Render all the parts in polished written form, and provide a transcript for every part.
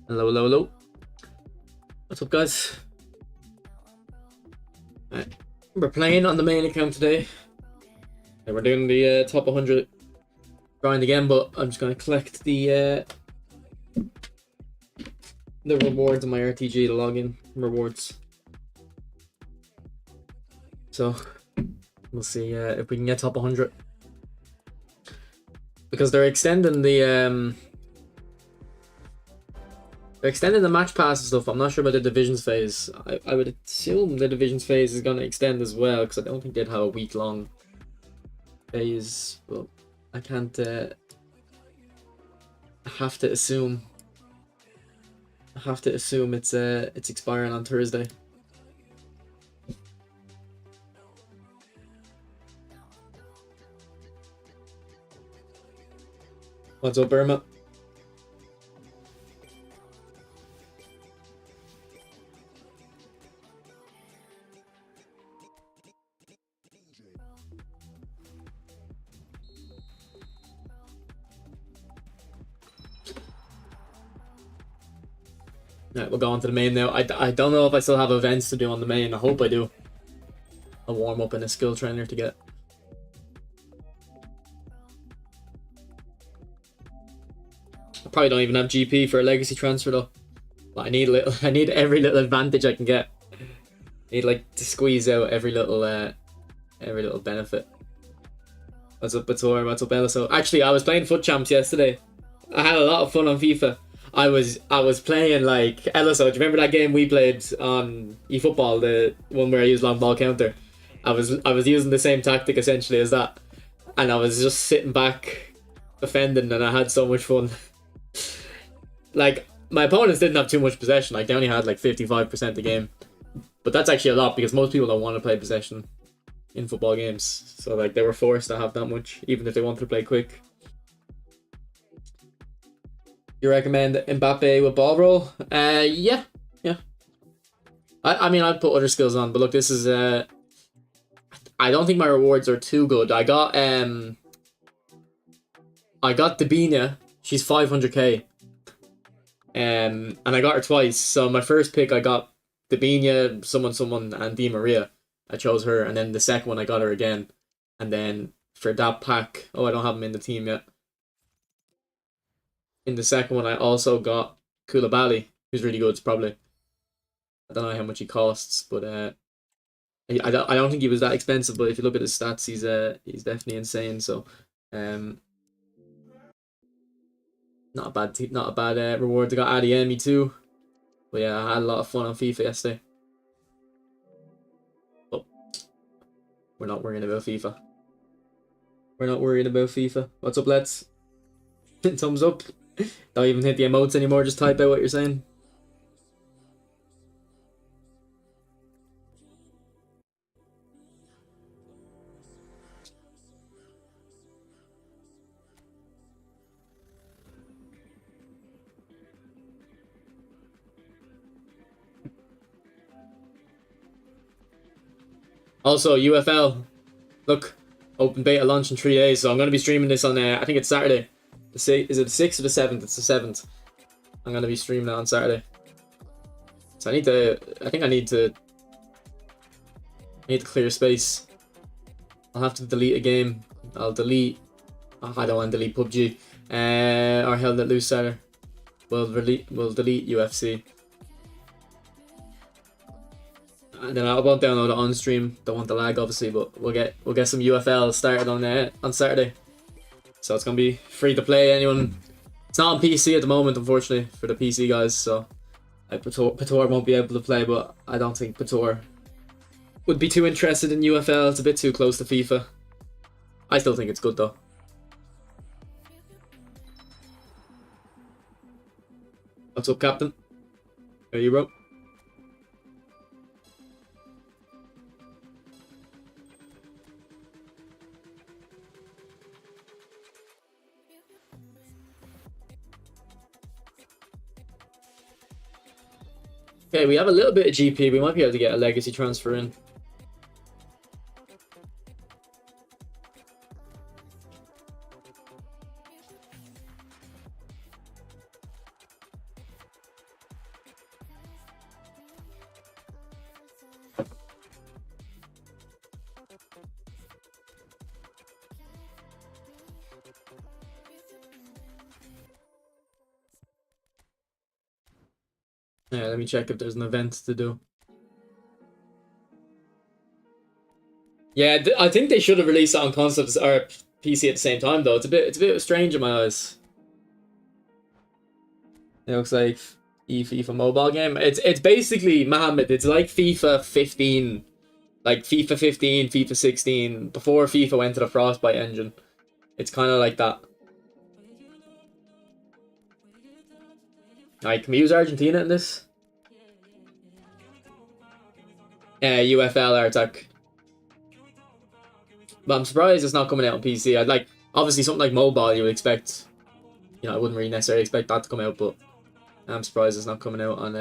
Hello, hello, hello. What's up, guys? Alright. We're playing on the main account today. And we're doing the top 100 grind again, but I'm just going to collect the rewards on my RTG to log in rewards. So we'll see if we can get top 100. Because they're extending the match pass and stuff. I'm not sure about the divisions phase. I would assume the divisions phase is going to extend as well, because I don't think they'd have a week-long phase. But I can't. I have to assume. It's expiring on Thursday. What's up, Burma? Right, we'll go on to the main now. I don't know if I still have events to do on the main. I hope I do. A warm up and a skill trainer to get. I probably don't even have GP for a legacy transfer though. But I need every little advantage I can get. I need like to squeeze out every little benefit. What's up, Bator? What's up, Ella? So actually, I was playing Foot Champs yesterday. I had a lot of fun on FIFA. I was playing like Ella. So do you remember that game we played on eFootball, the one where I used long ball counter? I was using the same tactic essentially as that, and I was just sitting back defending, and I had so much fun. Like, my opponents didn't have too much possession. Like, they only had like 55% of the game, but that's actually a lot because most people don't want to play possession in football games. So like, they were forced to have that much, even if they wanted to play quick. You recommend Mbappe with ball roll? Yeah. I mean, I'd put other skills on, but look, this is I don't think my rewards are too good. I got Debina. She's 500k. And I got her twice. So my first pick, I got Debina, someone, and Di Maria. I chose her, and then the second one I got her again. And then for that pack, I don't have him in the team yet. In the second one, I also got Koulibaly, who's really good. Probably, I don't know how much he costs, but I don't think he was that expensive. But if you look at his stats, he's definitely insane. So, not a bad reward. I got Adeyemi too. But yeah, I had a lot of fun on FIFA yesterday. But we're not worrying about FIFA. What's up, Let's? Thumbs up. Don't even hit the emotes anymore, just type out what you're saying. Also, UFL. Look, open beta launch in 3 days, so I'm going to be streaming this on, I think it's Saturday. Is it the 6th or the 7th? It's the 7th. I'm going to be streaming it on Saturday. So I think I need to clear space. I'll have to delete a game. I'll delete... I don't want to delete PUBG. Or Hell Let Loose Starter. We'll delete UFC. And then I won't download it on stream. Don't want the lag, obviously, but we'll get some UFL started on Saturday. So it's gonna be free to play. Anyone? It's not on PC at the moment, unfortunately, for the PC guys. So Pator won't be able to play, but I don't think Pator would be too interested in UFL. It's a bit too close to FIFA. I still think it's good though. What's up, Captain? How are you, bro? Okay, we have a little bit of GP. We might be able to get a legacy transfer in. Yeah, let me check if there's an event to do. Yeah, I think they should have released it on consoles or PC at the same time though. It's a bit strange in my eyes. It looks like FIFA mobile game. It's basically Mohammed. It's like FIFA 15, like FIFA 15, FIFA 16 before FIFA went to the Frostbite engine. It's kind of like that. Like, can we use Argentina in this? UFL Artec. But I'm surprised it's not coming out on PC. I'd like, obviously something like mobile you would expect, you know, I wouldn't really necessarily expect that to come out, but I'm surprised it's not coming out on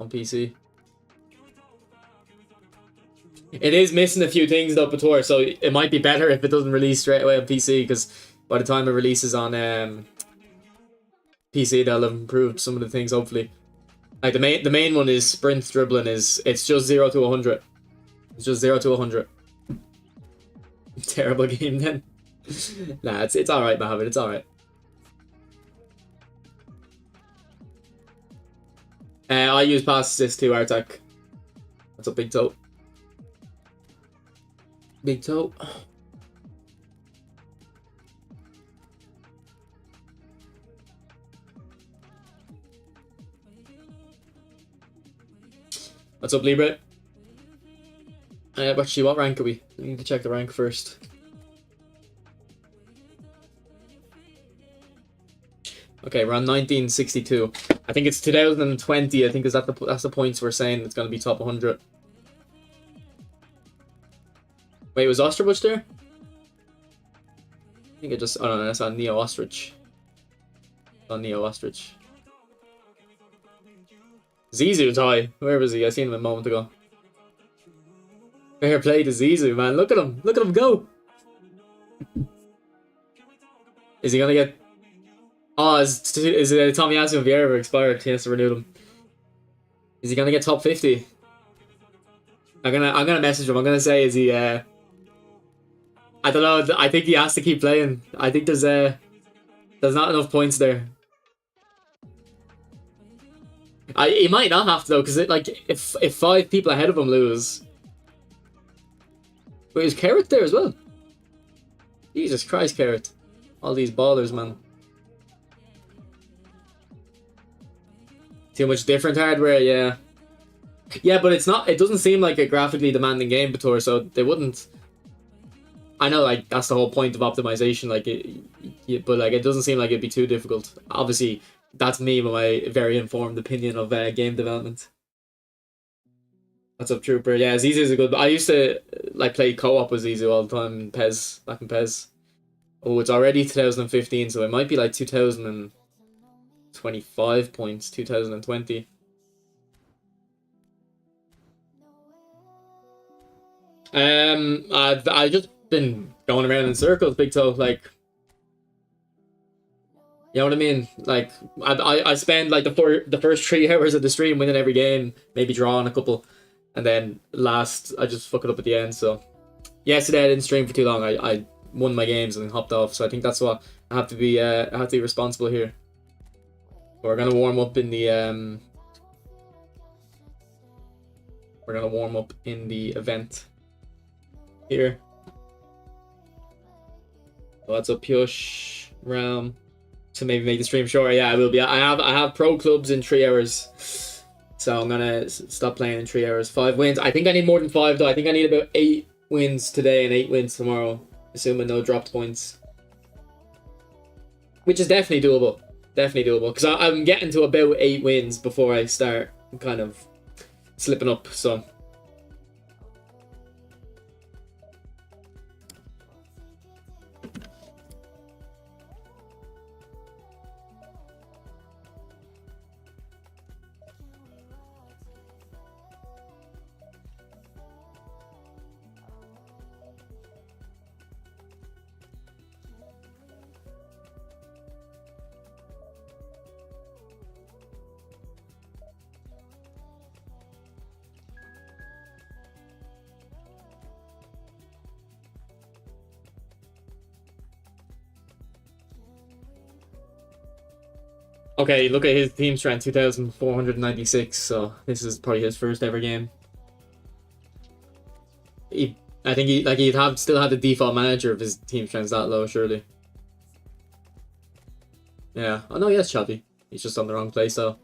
PC. It is missing a few things though, Bator, so it might be better if it doesn't release straight away on PC, because by the time it releases on PC, they'll have improved some of the things, hopefully. Like the main one is sprint dribbling, it's just 0 to 100. It's just 0 to 100. Terrible game then. Nah, it's alright, Mohammed, it's alright. I use pass assist to Artec. That's a big toe. Big toe. What's up, Libre? Actually, what rank are we? We need to check the rank first. Okay, we're on 1962. I think it's 2020. I think that's the points we're saying it's going to be top 100. Wait, was Osterbuch there? I think it just... Oh no, that's on Neo Ostrich. On Neo Ostrich. Zizou's high. Where was he? I seen him a moment ago. Fair play to Zizou, man. Look at him. Look at him go. Is he gonna get... Oh, is Tomiyasu and Vieira expired? He has to renew them. Is he gonna get top 50? I'm gonna message him. I'm gonna say, is he I don't know. I think he has to keep playing. I think there's not enough points there. He might not have to though, because like if 5 people ahead of him lose. Wait, is Carrot there as well? Jesus Christ, Carrot! All these ballers, man. Too much different hardware, yeah. Yeah, but it's not. It doesn't seem like a graphically demanding game, Bator, so they wouldn't. I know, like that's the whole point of optimization. Like, but like it doesn't seem like it'd be too difficult. Obviously, that's me with my very informed opinion of game development. What's up, Trooper? Yeah, Zizou's a good. I used to like play co-op with Zizou all the time in PES, back in PES. Oh, it's already 2015, so it might be like 2025 points, 2020. I just been going around in circles, big toe. Like, you know what I mean? Like, I spend like the first 3 hours of the stream winning every game, maybe drawing a couple, and then last I just fuck it up at the end. So yesterday I didn't stream for too long. I won my games and hopped off. So I think that's what I have to be. I have to be responsible here. We're gonna warm up in the We're gonna warm up in the event here. What's up, Piyush? Ram. To maybe make the stream shorter. Yeah, I will be. I have pro clubs in 3 hours, so I'm gonna stop playing in 3 hours. 5 wins. I think I need more than 5 though. I think I need about 8 wins today and 8 wins tomorrow, assuming no dropped points, which is definitely doable. Definitely doable, because I'm getting to about 8 wins before I start kind of slipping up. So. Okay, look at his team strength, 2,496. So this is probably his first ever game. I think he'd have still have the default manager if his team strength's that low, surely. Yeah. Oh no, he has Choppy. He's just on the wrong place though.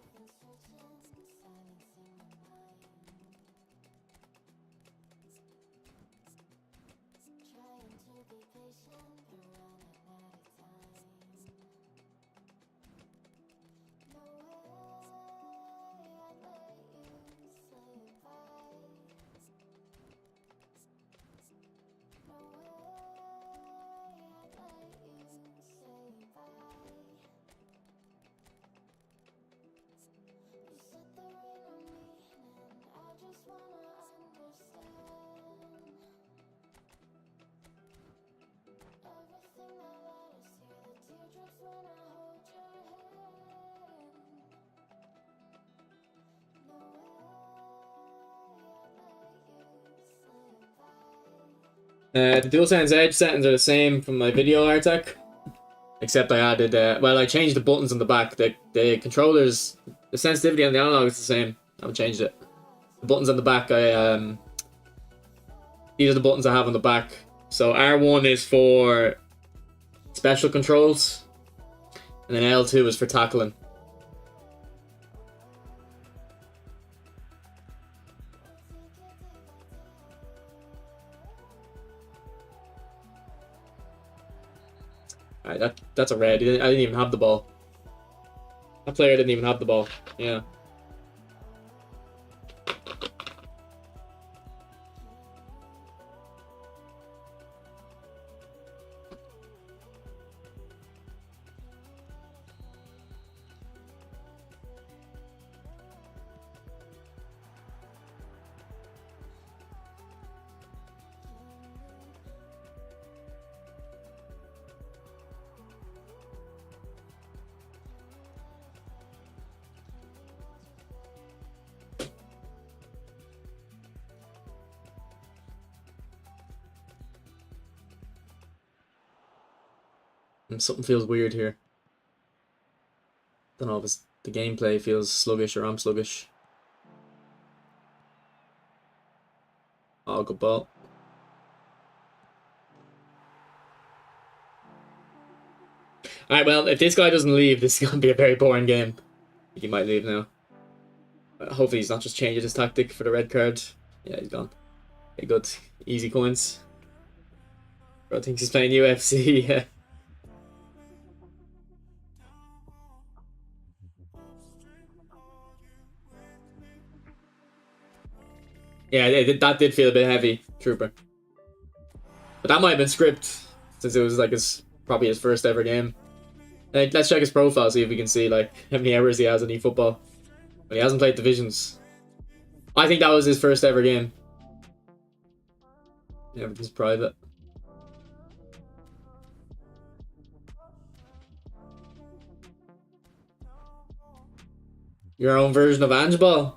The DualSense Edge settings are the same from my video Artec, except I added, well, I changed the buttons on the back. The controllers, the sensitivity on the analog is the same. I haven't changed it. The buttons on the back, these are the buttons I have on the back. So R1 is for special controls, and then L2 is for tackling. Alright, that's a red. I didn't even have the ball. That player didn't even have the ball. Yeah. Something feels weird here. Don't know if it's the gameplay feels sluggish or I'm sluggish. Oh, good ball. Alright, well, if this guy doesn't leave, this is going to be a very boring game. I think he might leave now. Hopefully he's not just changing his tactic for the red card. Yeah, he's gone. Okay, good. Easy coins. Bro thinks he's playing UFC, yeah. Yeah, that did feel a bit heavy, Trooper. But that might have been script, since it was like probably his first ever game. Let's check his profile, see if we can see like how many hours he has on eFootball. But he hasn't played divisions. I think that was his first ever game. Everything's private. Your own version of Angeball?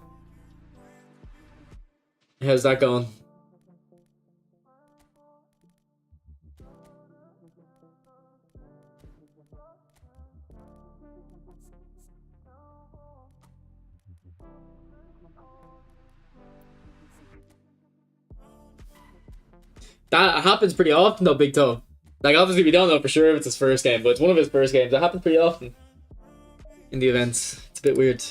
How's that going? That happens pretty often though, Big Toe. Like, obviously we don't know for sure if it's his first game, but it's one of his first games. That happens pretty often in the events. It's a bit weird.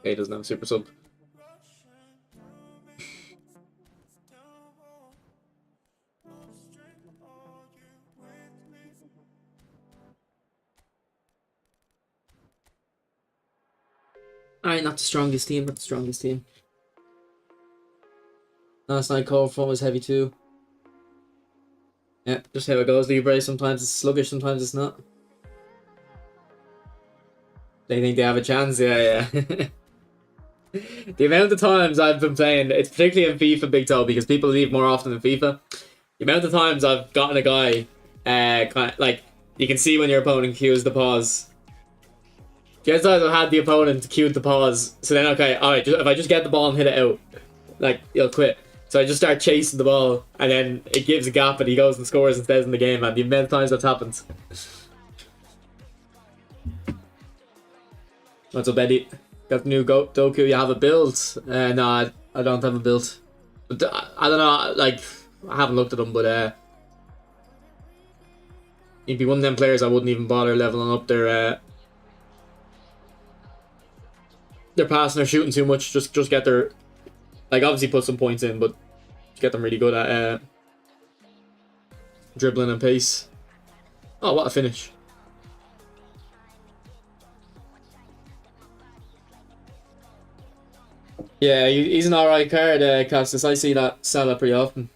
Okay, he doesn't have a super sub. Alright, not the strongest team, but the strongest team. Last night call phone was heavy too. Yeah, just how it goes, Libre. Sometimes it's sluggish, sometimes it's not. They think they have a chance, yeah. The amount of times I've been playing, it's particularly in FIFA, Big Toe, because people leave more often than FIFA. The amount of times I've gotten a guy, kind of, like, you can see when your opponent cues the pause. The other times I've had the opponent cue the pause, so then, okay, alright, if I just get the ball and hit it out, like, he'll quit. So I just start chasing the ball, and then it gives a gap, and he goes and scores and stays in the game, and the amount of times that's happened. What's up, Eddie? Got the new Doku, you have a build? No, I don't have a build. But I don't know, like, I haven't looked at them, but he'd be one of them players I wouldn't even bother leveling up their passing or shooting too much. Just get their, like, obviously put some points in, but get them really good at dribbling and pace. Oh, what a finish. Yeah, he's an alright card, Castus. I see that Salah pretty often.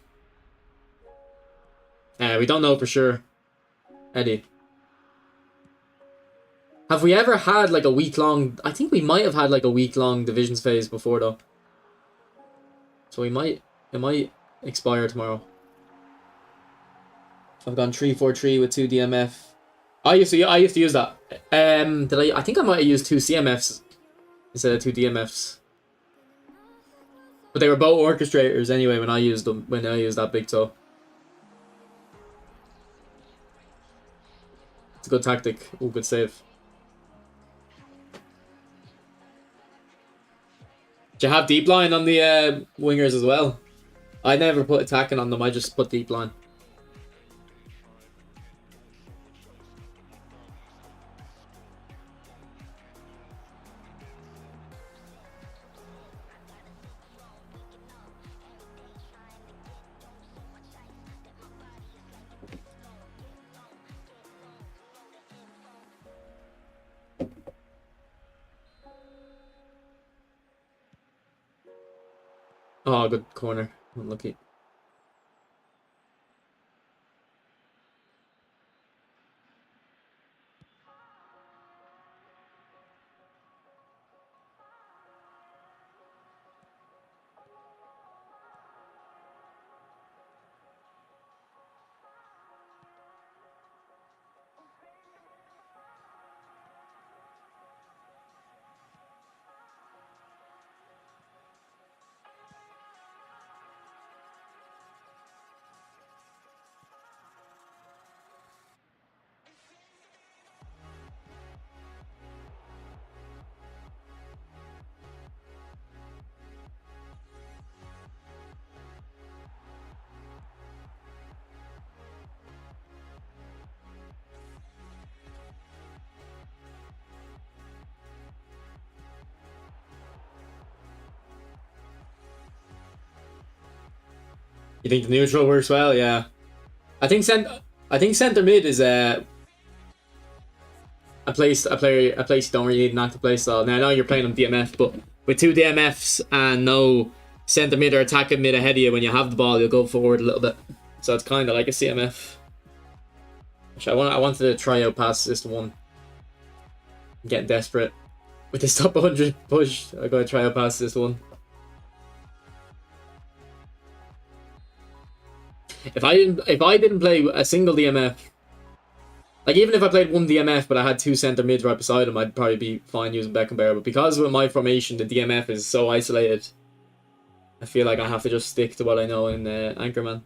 We don't know for sure. Eddie. Have we ever had like a week-long... I think we might have had like a week-long divisions phase before though. So it might expire tomorrow. I've gone 3-4-3 with 2 DMF. I used to use that. I think I might have used 2 CMFs instead of 2 DMFs. But they were both orchestrators anyway when I used them, when I used that big toe. It's a good tactic. Oh, good save. Do you have deep line on the wingers as well? I never put attacking on them, I just put deep line. Oh, good corner. Unlucky. You think the neutral works well? Yeah. I think center mid is a place you don't really need an active play style. Now I know you're playing on DMF, but with 2 DMFs and no center mid or attacking mid ahead of you, when you have the ball, you'll go forward a little bit. So it's kind of like a CMF. Which I wanted to try out pass assist 1. I'm getting desperate with this top 100 push. I'm gonna try out pass assist 1. If I didn't play a single DMF, Like, even if I played one DMF, but I had two centre mids right beside him, I'd probably be fine using Beckenbauer. But because with my formation, the DMF is so isolated, I feel like I have to just stick to what I know in Anchorman.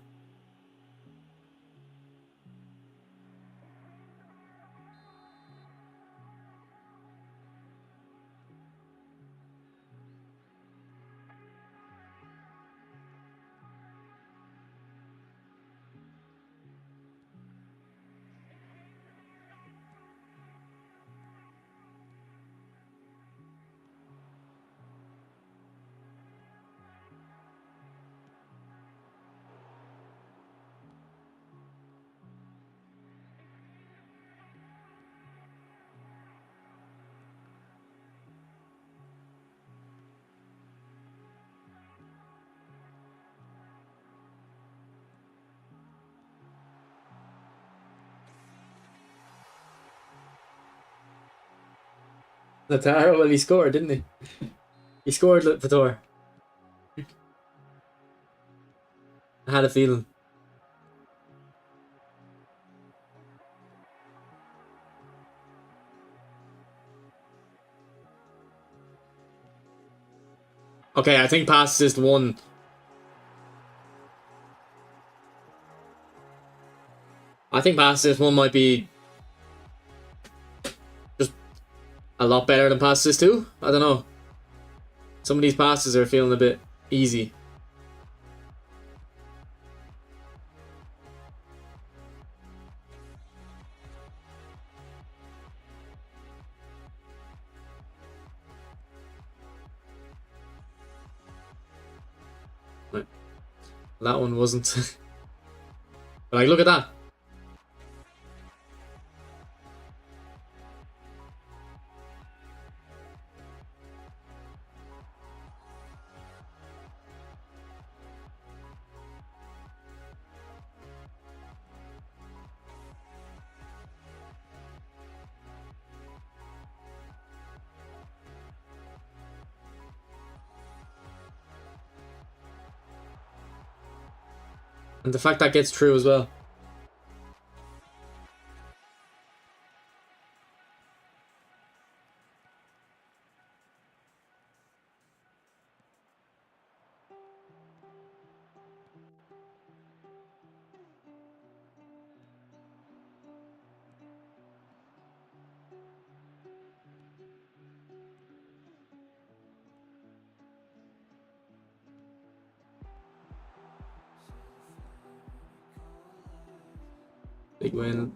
Lautaro, well, he scored, didn't he? He scored, Vitor. I had a feeling. Okay, I think pass assist one. I think pass assist one might be just a lot better than pass assist two. I don't know. Some of these passes are feeling a bit easy. Right. That one wasn't. But like, look at that. And the fact that gets through as well. Big win.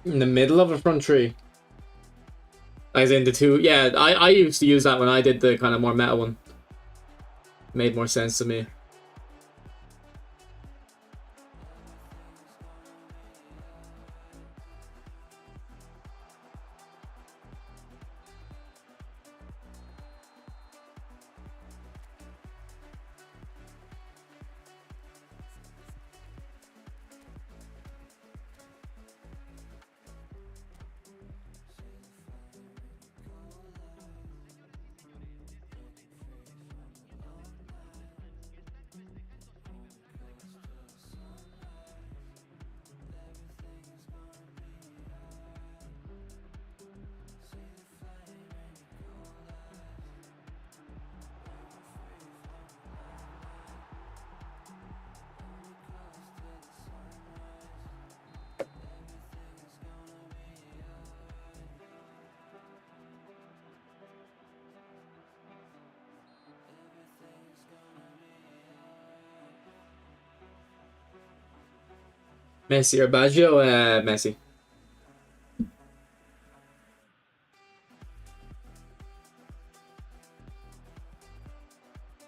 In the middle of a front tree. As in the two. Yeah, I used to use that when I did the kind of more meta one. Made more sense to me. Messi or Baggio? Messi.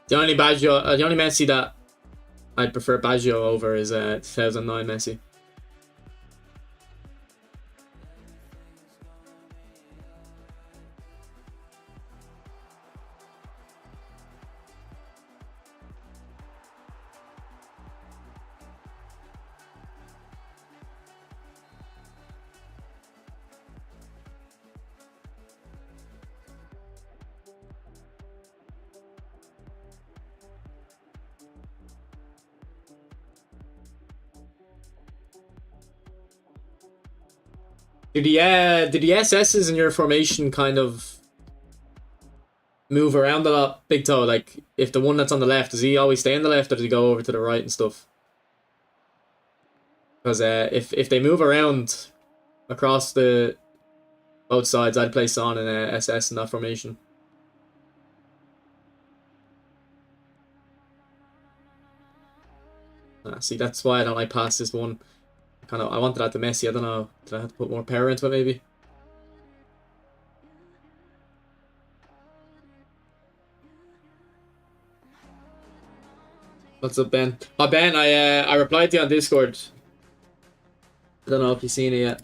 The only Baggio, the only Messi that I'd prefer Baggio over is 2009 Messi. Did the SSs in your formation kind of move around a lot, Big Toe? Like, if the one that's on the left, does he always stay on the left, or does he go over to the right and stuff? Because if they move around across the both sides, I'd play Son and SS in that formation. See, that's why I don't like pass this one. I wanted that to Messi. I don't know. Did I have to put more power into it, maybe? What's up, Ben? Oh, Ben, I replied to you on Discord. I don't know if you've seen it yet.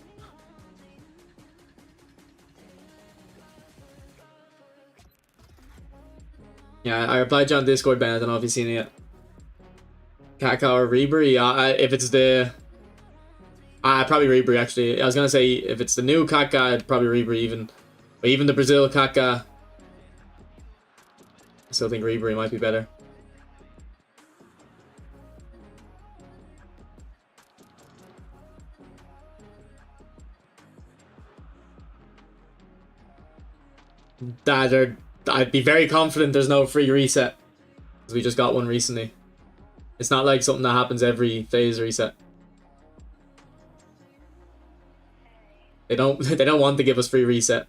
Yeah, I replied to you on Discord, Ben. I don't know if you've seen it yet. Kaká or Ribery? If it's the... probably Ribery, actually. I was going to say, if it's the new Kaká, I'd probably Ribery even. But even the Brazil Kaká, I still think Ribery might be better. I'd be very confident there's no free reset, because we just got one recently. It's not like something that happens every phase reset. They don't want to give us free reset.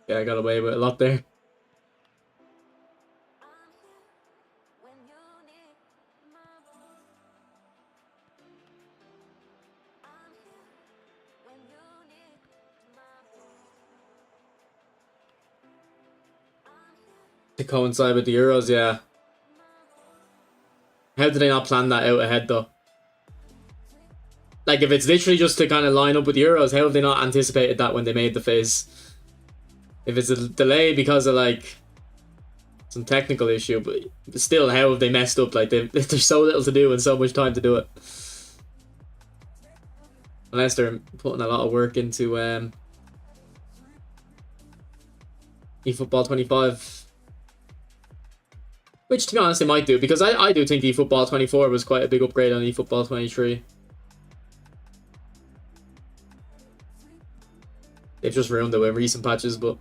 Yeah, I got away with a lot there. To coincide with the Euros, yeah. How did they not plan that out ahead, though? Like, if it's literally just to kind of line up with the Euros, how have they not anticipated that when they made the phase? If it's a delay because of, like, some technical issue, but still, how have they messed up? Like, there's so little to do and so much time to do it. Unless they're putting a lot of work into eFootball 25. Which, to be honest, they might do, because I do think eFootball 24 was quite a big upgrade on eFootball 23. They've just ruined it with recent patches, but...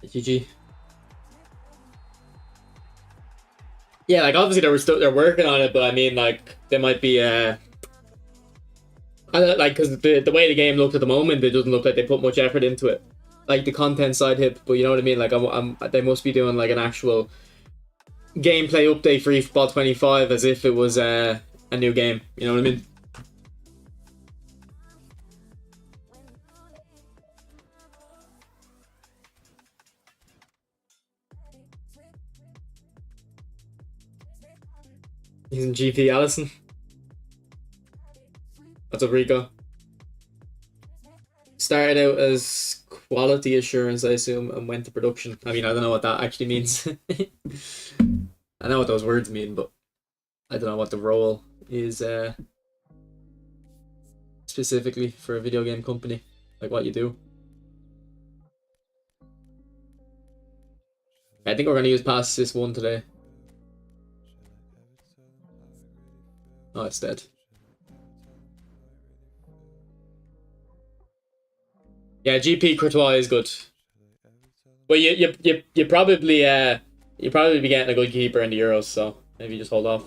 GG. Yeah, like obviously they're working on it, but I mean like they might be I don't, like because the way the game looks at the moment, it doesn't look like they put much effort into it. Like the content side hip, but you know what I mean. Like they must be doing like an actual gameplay update for eFootball 25 as if it was a new game. You know what I mean? Using GP Allison. What's up, Rico? Started out as quality assurance, I assume, and went to production. I mean, I don't know what that actually means. I know what those words mean, but I don't know what the role is specifically for a video game company, like what you do. I think we're going to use Pass Assist 1 today. Oh, it's dead. Yeah, GP Courtois is good. Well, you probably be getting a good keeper in the Euros, so maybe just hold off.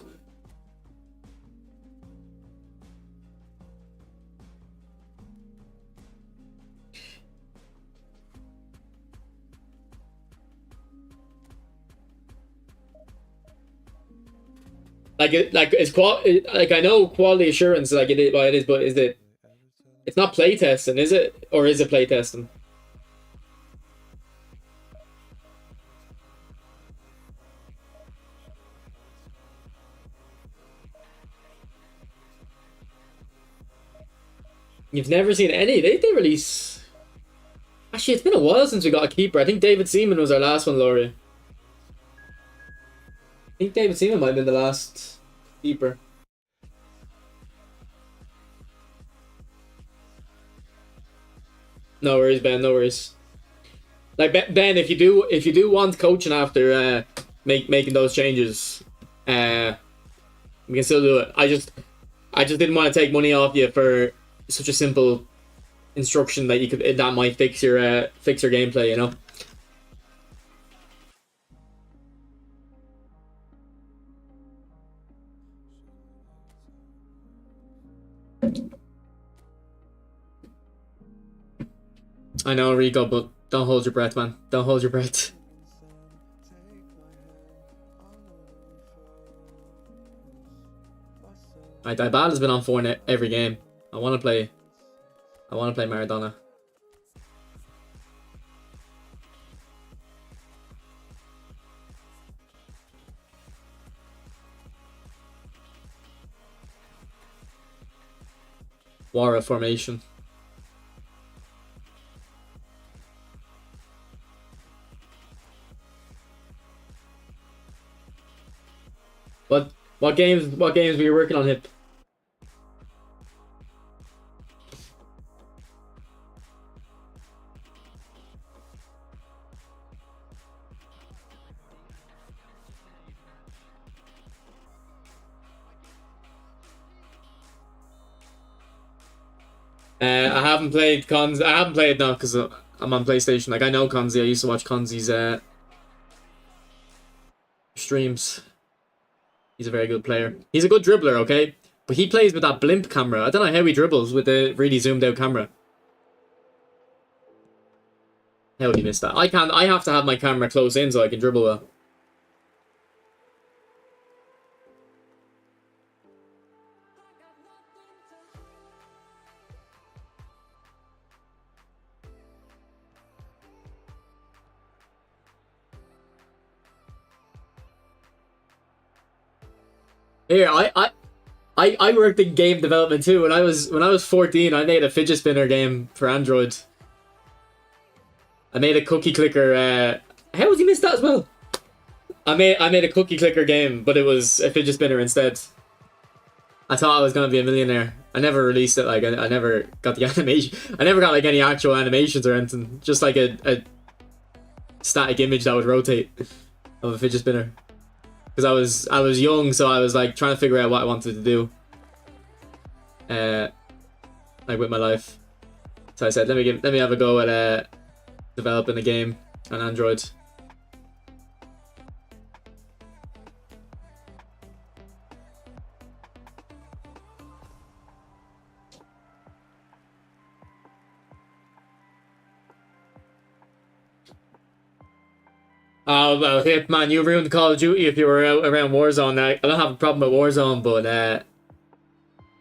Like I know quality assurance, like it is what it is, but is it? It's not playtesting, is it? Or is it playtesting? You've never seen any? They release. Actually, it's been a while since we got a keeper. I think David Seaman was our last one, Laurie. I think David Seaman might have been the last keeper. No worries, Ben. No worries. Like Ben, if you do want coaching after making those changes, we can still do it. I just didn't want to take money off you for such a simple instruction that might fix your gameplay, you know. I know, Rico, but don't hold your breath, man. Don't hold your breath. Right, Dybala's been on form every game. I want to play Maradona. Wara formation. What games were you working on, Hip? I haven't played Cons. I haven't played now because I'm on PlayStation. Like I know Conzi. I used to watch Conzi's streams. He's a very good player. He's a good dribbler, okay? But he plays with that blimp camera. I don't know how he dribbles with the really zoomed out camera. How would he miss that? I have to have my camera close in so I can dribble well. Here, I worked in game development too. When I was 14, I made a fidget spinner game for Android. I made a cookie clicker. How was he missed that as well? I made a cookie clicker game, but it was a fidget spinner instead. I thought I was gonna be a millionaire. I never released it. Like I never got the animation. I never got like any actual animations or anything. Just like a static image that would rotate of a fidget spinner. Because I was young, so I was like trying to figure out what I wanted to do, like with my life. So I said, let me have a go at developing a game. on Android. Oh, well, hey, man, you ruined Call of Duty if you were out around Warzone. I don't have a problem with Warzone, but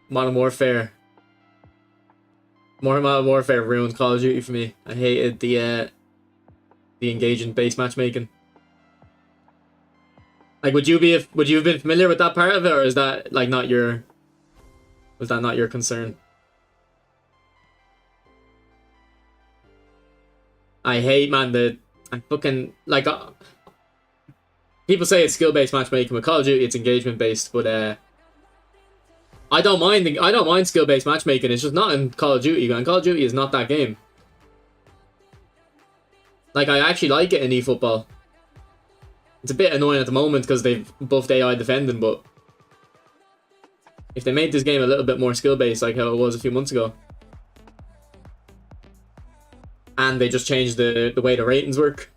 Modern Warfare. Modern Warfare ruined Call of Duty for me. I hated the engaging base matchmaking. Like, would you have been familiar with that part of it, or is that like not your? Was that not your concern? I hate, man, I fucking like. People say it's skill-based matchmaking. With Call of Duty, it's engagement-based, but I don't mind skill-based matchmaking. It's just not in Call of Duty, man. Call of Duty is not that game. Like, I actually like it in eFootball. It's a bit annoying at the moment because they've buffed AI defending, but if they made this game a little bit more skill-based, like how it was a few months ago, and they just changed the way the ratings work,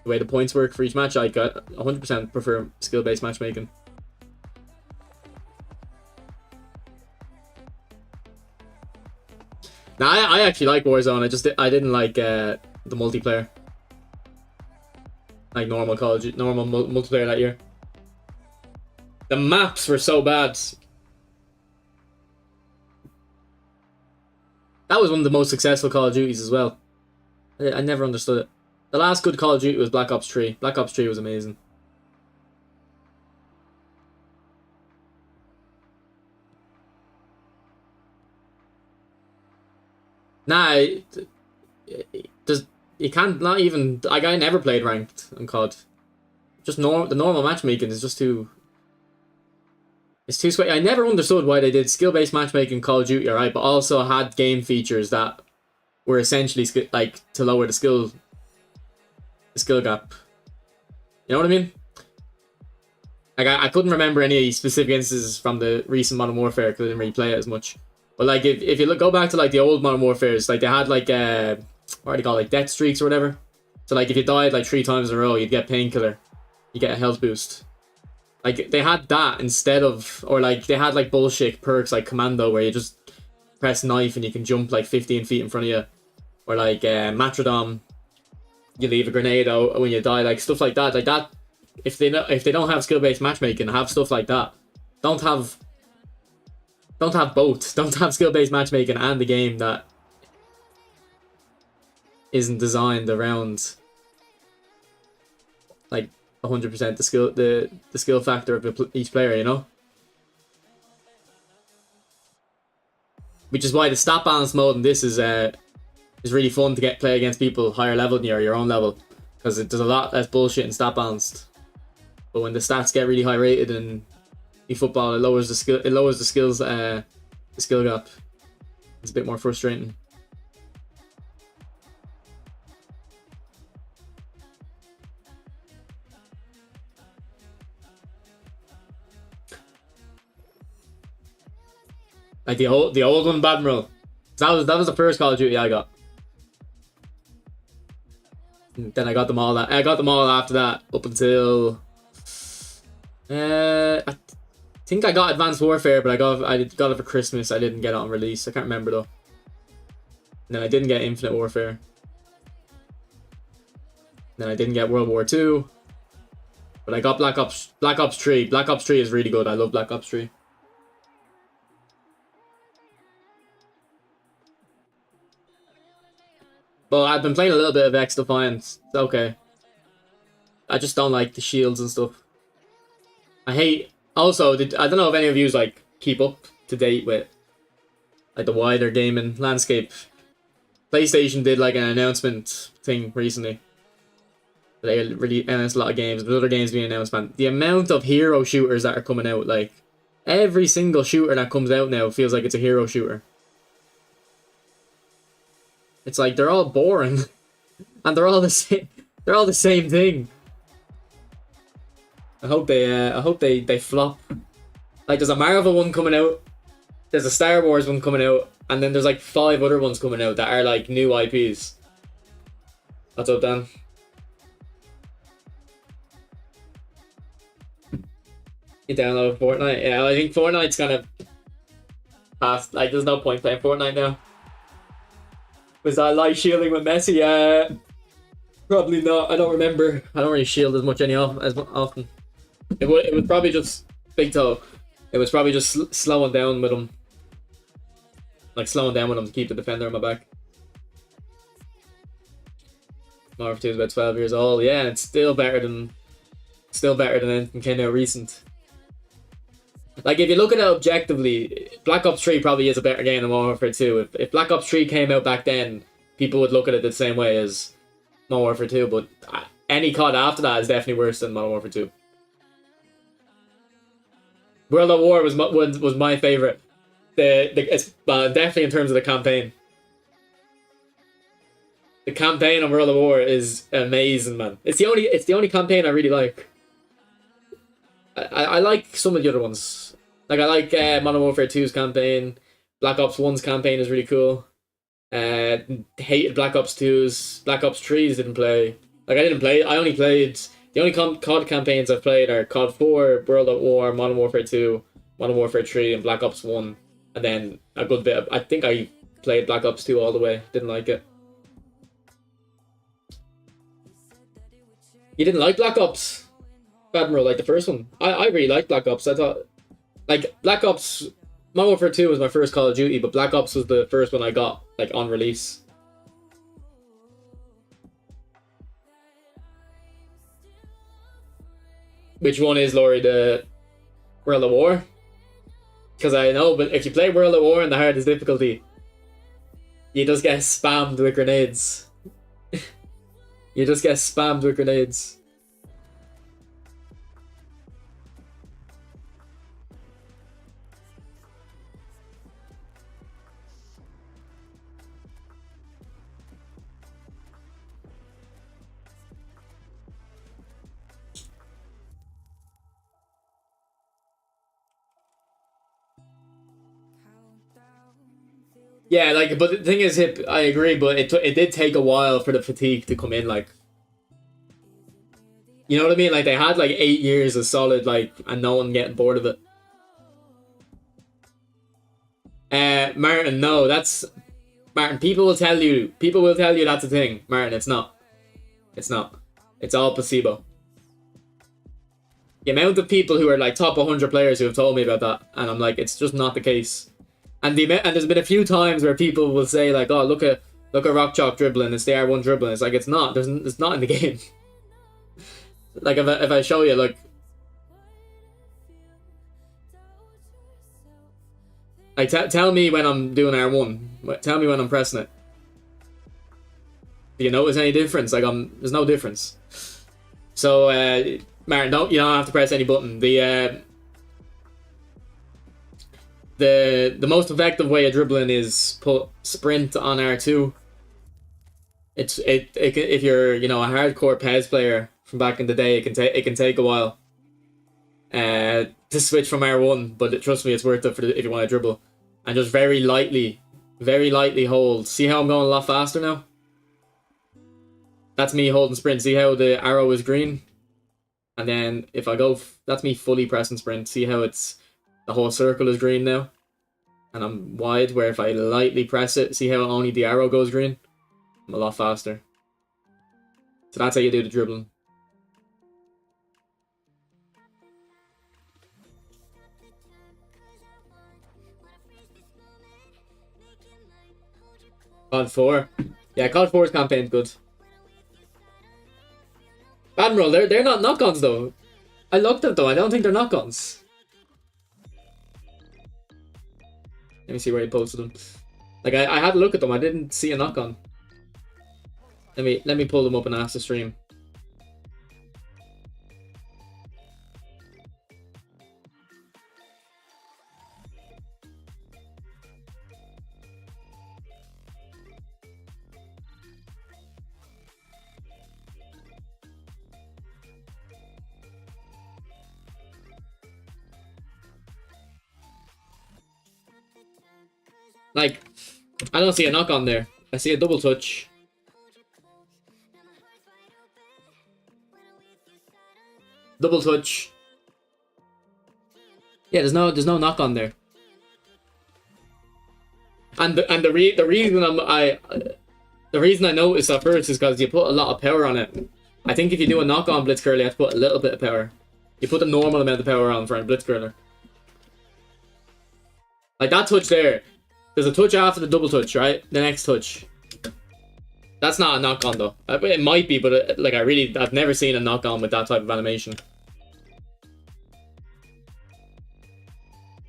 the way the points work for each match, I 100% prefer skill-based matchmaking. Now, I actually like Warzone. I didn't like the multiplayer. Like normal multiplayer that year. The maps were so bad. That was one of the most successful Call of Duties as well. I never understood it. The last good Call of Duty was Black Ops 3. Black Ops 3 was amazing. Nah, you can't, not even, like, I never played ranked on COD. Just the normal matchmaking is just too, it's too sweaty. I never understood why they did skill-based matchmaking Call of Duty, alright, but also had game features that were essentially like to lower the skill gap. You know what I mean? Like, I couldn't remember any specific instances from the recent Modern Warfare because I didn't really play it as much. But like, if you go back to like the old Modern Warfares, like they had like what do you call it, like death streaks or whatever. So like if you died like 3 times in a row, you'd get painkiller, you get a health boost. Like they had that instead of, or like they had like bullshit perks like Commando where you just press knife and you can jump like 15 feet in front of you, or like Matrodom, you leave a grenade out when you die, like stuff like that. Like that, if they don't have skill-based matchmaking, have stuff like that. Don't have both. Don't have skill-based matchmaking and the game that isn't designed around like 100% the skill factor of each player, you know? Which is why the stat balance mode in this is really fun to play against people higher level than you or your own level, because there's a lot less bullshit in stat balanced. But when the stats get really high rated in eFootball, it lowers the skills the skill gap. It's a bit more frustrating. Like the old one, Admiral. That was the first Call of Duty I got. And then I got them all. I got them all after that up until I think I got Advanced Warfare, but I got it for Christmas. I didn't get it on release. I can't remember though. And then I didn't get Infinite Warfare. And then I didn't get World War II. But I got Black Ops 3. Black Ops 3 is really good. I love Black Ops 3. But I've been playing a little bit of X Defiance. It's okay. I just don't like the shields and stuff. I hate. Also, I don't know if any of you like keep up to date with like the wider gaming landscape. PlayStation did like an announcement thing recently. They really announced a lot of games. There's other games being announced, man. The amount of hero shooters that are coming out, like every single shooter that comes out now feels like it's a hero shooter. It's like they're all boring, and they're all the same. They're all the same thing. I hope they flop. Like there's a Marvel one coming out, there's a Star Wars one coming out, and then there's like 5 other ones coming out that are like new IPs. What's up, Dan? You download Fortnite? Yeah, I think Fortnite's kind of past. Like, there's no point playing Fortnite now. Was I live shielding with Messi? Probably not. I don't remember. I don't really shield as much as often. It was probably just big toe. It was probably just slowing down with him. Like slowing down with him to keep the defender on my back. Modern Warfare 2 is about 12 years old. Yeah, it's still better than anything came out recent. Like, if you look at it objectively, Black Ops 3 probably is a better game than Modern Warfare 2. If Black Ops 3 came out back then, people would look at it the same way as Modern Warfare 2, but any COD after that is definitely worse than Modern Warfare 2. World at War was my favorite. It's definitely in terms of the campaign. The campaign on World at War is amazing, man. It's the only campaign I really like. I like some of the other ones. Like, I like Modern Warfare 2's campaign. Black Ops 1's campaign is really cool. Hated Black Ops 2's. Black Ops 3's didn't play. Like, I only played... The only COD campaigns I've played are COD 4, World at War, Modern Warfare 2, Modern Warfare 3, and Black Ops 1. And then a good bit of... I think I played Black Ops 2 all the way. Didn't like it. You didn't like Black Ops? Admiral, like the first one. I really liked Black Ops. I thought, like, Black Ops, Modern Warfare 2 was my first Call of Duty, but Black Ops was the first one I got, like, on release. Which one is, Laurie, the World at War? Because I know, but if you play World at War in the hardest difficulty, you just get spammed with grenades. You just get spammed with grenades. Yeah, like, but the thing is, I agree, but it did take a while for the fatigue to come in, like, you know what I mean? Like, they had like 8 years of solid, like, and no one getting bored of it. Martin, no, that's Martin. People will tell you that's a thing, Martin. It's not. It's not. It's all placebo. The amount of people who are like top 100 players who have told me about that, and I'm like, it's just not the case. And there's been a few times where people will say like, oh, look at Rock Chalk dribbling, it's the R1 dribbling. It's like, it's not. It's not in the game. Like, if I show you, like tell me when I'm doing R1. Tell me when I'm pressing it. Do you notice any difference? Like, there's no difference. So, Martin, you don't have to press any button. The most effective way of dribbling is put sprint on R2. If you're, you know, a hardcore PES player from back in the day, it can take a while to switch from R1, but trust me, it's worth it if you want to dribble. And just very lightly hold. See how I'm going a lot faster now? That's me holding sprint. See how the arrow is green? And then if I go, that's me fully pressing sprint. See how the whole circle is green now? And I'm wide, where if I lightly press it, see how only the arrow goes green? I'm a lot faster. So that's how you do the dribbling. COD 4. Yeah, COD 4's campaign's good. Admiral, they're not knock-ons though. I looked at them, I don't think they're knock-ons. Let me see where he posted them. Like, I had a look at them, I didn't see a knock-on. Let me pull them up and ask the stream. Like, I don't see a knock on there. I see a double touch. Double touch. Yeah, there's no knock on there. And the reason the reason I noticed at first is because you put a lot of power on it. I think if you do a knock on Blitzcurl, you have to put a little bit of power. You put the normal amount of power on for a Blitzcurler. Like that touch there. There's a touch after the double touch, right? The next touch. That's not a knock on though. It might be, but like I've never seen a knock on with that type of animation.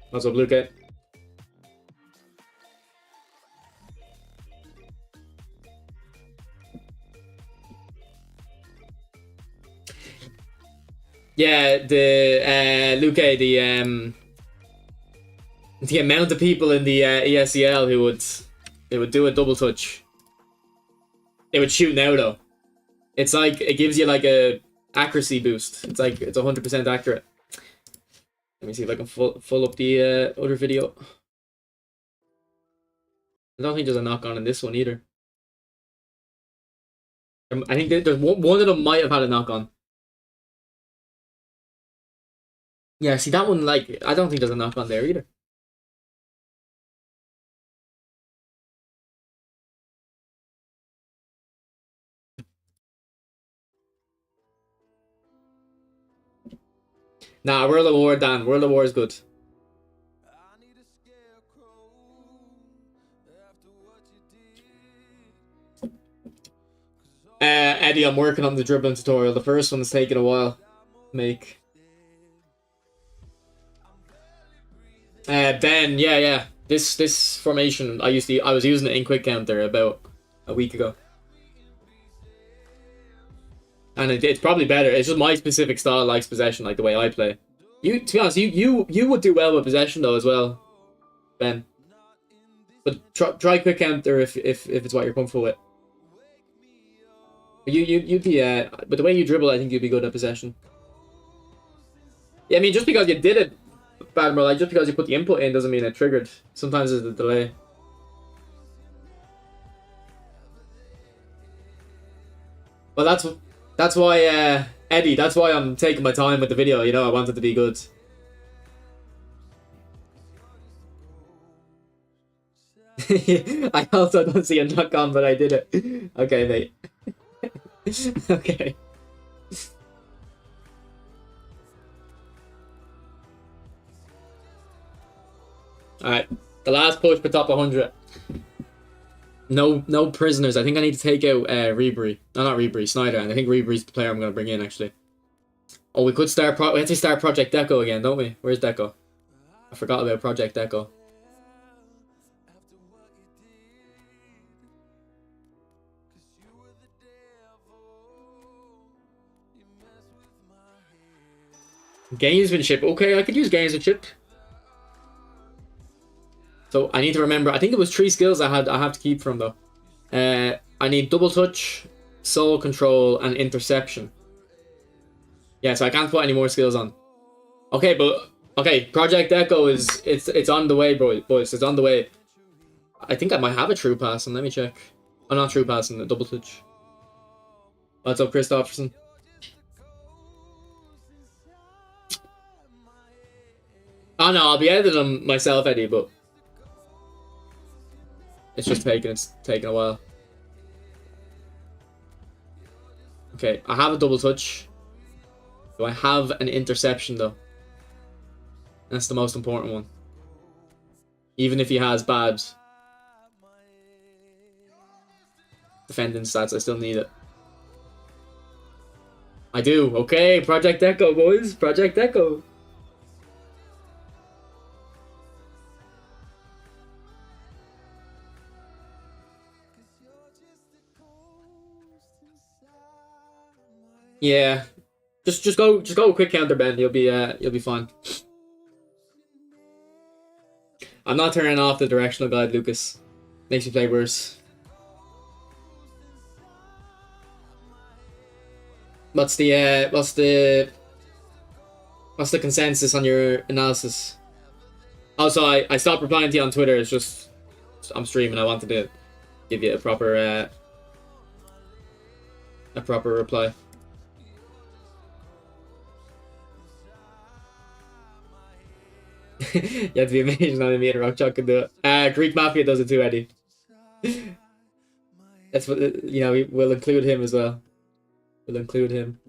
What's up, Luke? Yeah, the Luke, the amount of people in the ESCL who would do a double touch. They would shoot now though. It's like it gives you like a accuracy boost. It's like it's 100% accurate. Let me see if I can full up the other video. I don't think there's a knock on in this one either. I think there's one of them might have had a knock on. Yeah, see that one, like I don't think there's a knock on there either. Nah, World of War, Dan. World of War is good. Eddie, I'm working on the dribbling tutorial. The first one's taking a while to make. Ben, yeah. This formation I was using it in Quick Counter about a week ago. And it's probably better. It's just my specific style likes possession, like the way I play. To be honest, you would do well with possession though as well, Ben. But try Quick Counter if it's what you're comfortable with. You'd be but the way you dribble, I think you'd be good at possession. Yeah, I mean, just because you did it, Badmer, like just because you put the input in doesn't mean it triggered. Sometimes there's a delay. Well, that's why Eddie. That's why I'm taking my time with the video. You know, I want it to be good. I also don't see a knock on, but I did it. Okay, mate. Okay. Alright. The last push for top 100. No prisoners. I think I need to take out Ribery. No, not Ribery, Snyder. And I think Ribery's the player I'm going to bring in, actually. Oh, we could start... we have to start Project Deco again, don't we? Where's Deco? I forgot about Project Deco. Gamesmanship. Okay, I could use gamesmanship. So I need to remember. I think it was 3 skills I have to keep from though. I need double touch, soul control, and interception. Yeah, so I can't put any more skills on. Okay, but okay, Project Echo is it's on the way, boys. It's on the way. I think I might have a true pass, and let me check. Oh, not true pass, and a double touch. What's up, Christopherson? Oh no, I'll be editing them myself, Eddie, but it's taking a while. Okay, I have a double touch. Do I have an interception though? That's the most important one. Even if he has bad defending stats, I still need it. I do. Okay, Project Echo, boys. Project Echo. Yeah, just go quick counter, Ben. You'll be fine. I'm not turning off the directional guide, Lucas. Makes you play worse. What's the consensus on your analysis? Also, I stopped replying to you on Twitter. It's just I'm streaming. I wanted to give you a proper reply. You have to be amazing on me and Rockchalk can do it. Greek Mafia does it too, Eddie. That's what, you know, we'll include him as well. We'll include him.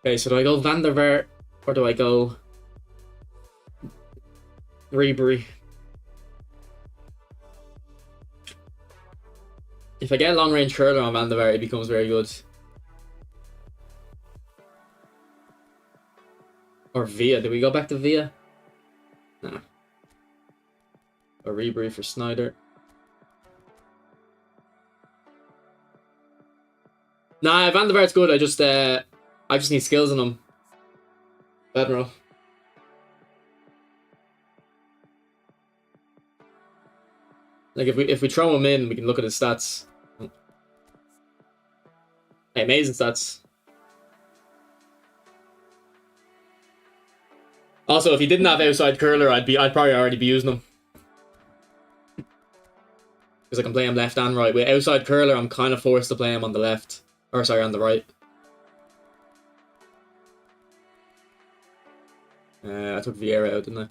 Okay, so do I go Van der Vaart or do I go Ribery? If I get a long range curler on Van der Vaart, it becomes very good. Or Villa. Did we go back to Villa? Nah. Or Ribery for Snyder. Nah, Van der Vaart's good. I just need skills on him. Admiral. Like if we throw him in, we can look at his stats. Hey, amazing stats. Also, if he didn't have outside curler, I'd probably already be using him. Because I can play him left and right. With outside curler, I'm kind of forced to play him on the left. Or sorry, on the right. I took Vieira out, didn't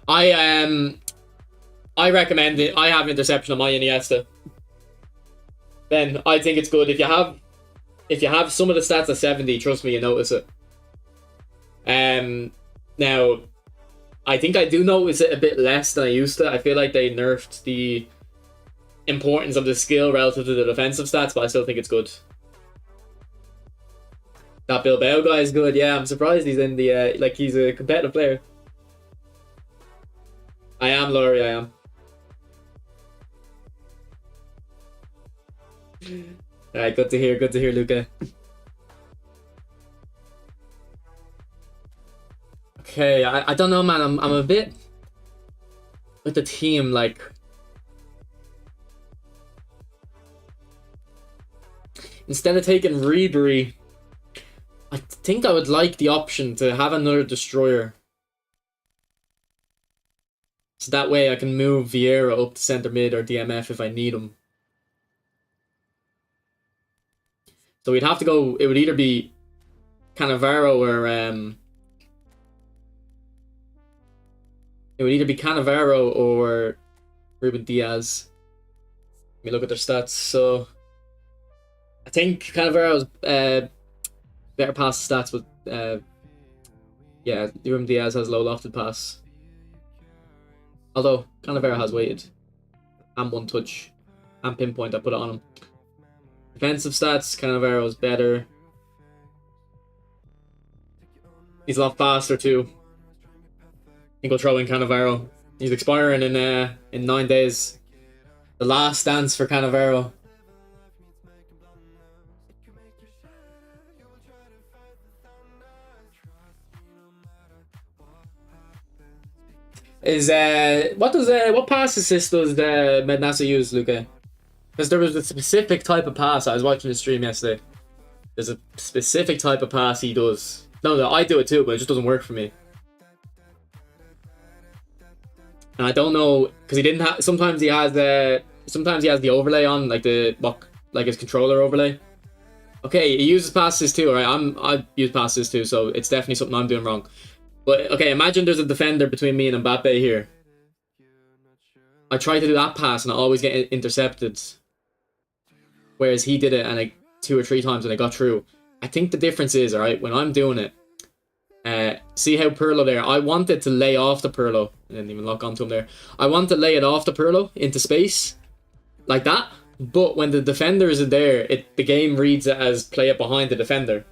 I? I recommend it. I have interception on my Iniesta. Ben, I think it's good if you have some of the stats at 70. Trust me, you notice it. Now, I think I do notice it a bit less than I used to. I feel like they nerfed the importance of the skill relative to the defensive stats, but I still think it's good. That Bilbao guy is good. Yeah, I'm surprised he's in the like he's a competitive player. I am, Laurie. I am. All right, good to hear. Good to hear, Luca. Okay, I don't know, man. I'm a bit with the team, like. Instead of taking Ribery, I think I would like the option to have another destroyer. So that way I can move Vieira up to centre mid or DMF if I need him. So we'd have to go, it would either be Cannavaro or it would either be Cannavaro or Ruben Diaz. Let me look at their stats. So I think Cannavaro's better pass stats, but yeah, Ruben Diaz has low lofted pass. Although Cannavaro has weighted and one touch and pinpoint, I put it on him. Defensive stats, Cannavaro's better. He's a lot faster too. I think we'll throw in Cannavaro. He's expiring in 9 days. The last dance for Cannavaro. Is what pass assist does Mednasa use, Luca? Because there was a specific type of pass. I was watching the stream yesterday. There's a specific type of pass he does. No, I do it too, but it just doesn't work for me. And I don't know because he didn't have. Sometimes he has the overlay on, like his controller overlay. Okay, he uses passes too. Right, I use passes too, so it's definitely something I'm doing wrong. But okay, imagine there's a defender between me and Mbappe here. I try to do that pass and I always get intercepted. Whereas he did it and like 2 or 3 times and I got through. I think the difference is, alright, when I'm doing it, see how Pirlo there, I wanted to lay off the Pirlo. I didn't even lock onto him there. I want to lay it off the Pirlo into space. Like that. But when the defender isn't there, the game reads it as play it behind the defender.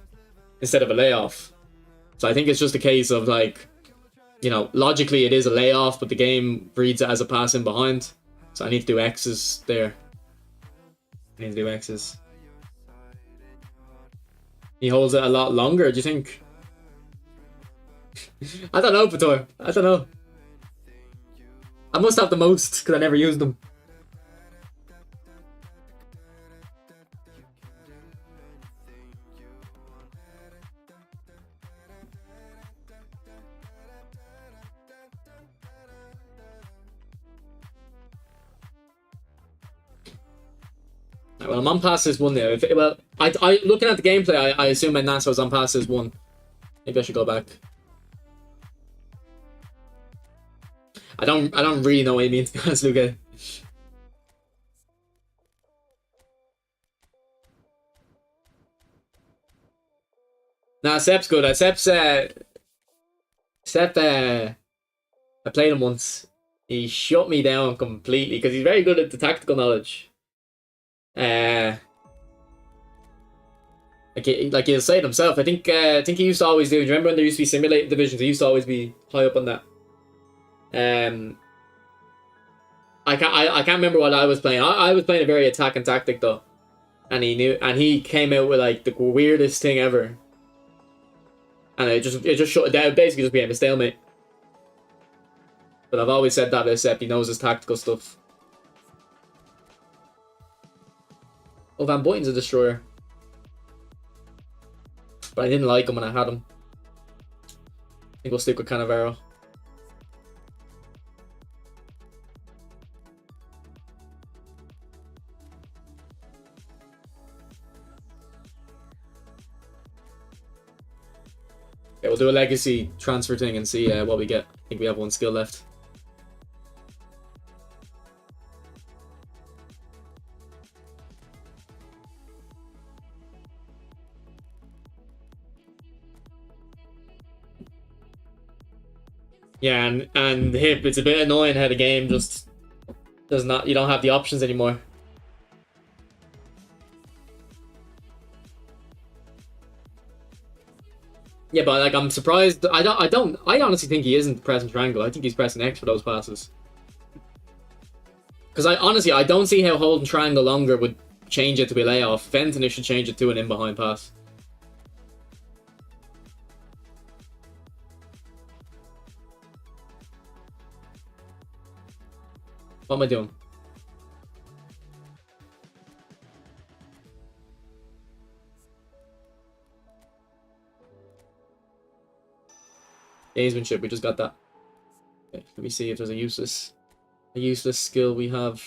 Instead of a layoff. So I think it's just a case of like you know, logically it is a layoff, but the game reads it as a pass in behind. So I need to do X's there. I need to do X's. He holds it a lot longer, do you think? I don't know, Pator. I don't know. I must have the most, because I never used them. Well, I'm on passes one there. Well, I looking at the gameplay, I assume my NASA was on passes one. Maybe I should go back. I don't really know what he means, to be honest, Luca. Nah, Sep's good. Sep, I played him once. He shut me down completely because he's very good at the tactical knowledge. Like he'll say it himself. I think he used to always do. Do you remember when there used to be simulated divisions? He used to always be high up on that. I can't remember what I was playing. I was playing a very attack and tactic though, and he came out with like the weirdest thing ever, and it just shut it down. It basically just became a stalemate. But I've always said that except he knows his tactical stuff. Oh, Van Boyten's a destroyer, but I didn't like him when I had him. I think we'll stick with Cannavaro. Okay, we'll do a legacy transfer thing and see what we get. I think we have one skill left. Yeah, and hip, it's a bit annoying how the game just does not, you don't have the options anymore. Yeah, but like I'm surprised. I honestly think he isn't pressing triangle. I think he's pressing X for those passes. Because I don't see how holding triangle longer would change it to be a layoff. Fenton should change it to an in behind pass. What am I doing? Gamesmanship, we just got that. Okay, let me see if there's a useless skill we have.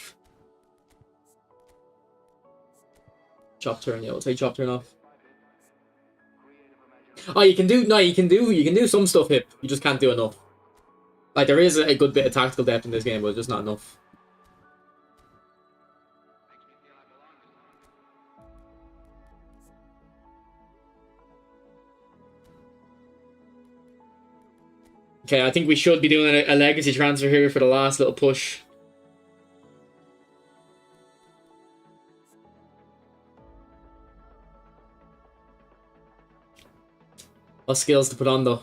Chop turn, yeah, we'll take chop turn off. Oh, you can do some stuff, hip. You just can't do enough. Like there is a good bit of tactical depth in this game, but just not enough. Okay, I think we should be doing a legacy transfer here for the last little push. What skills to put on though? I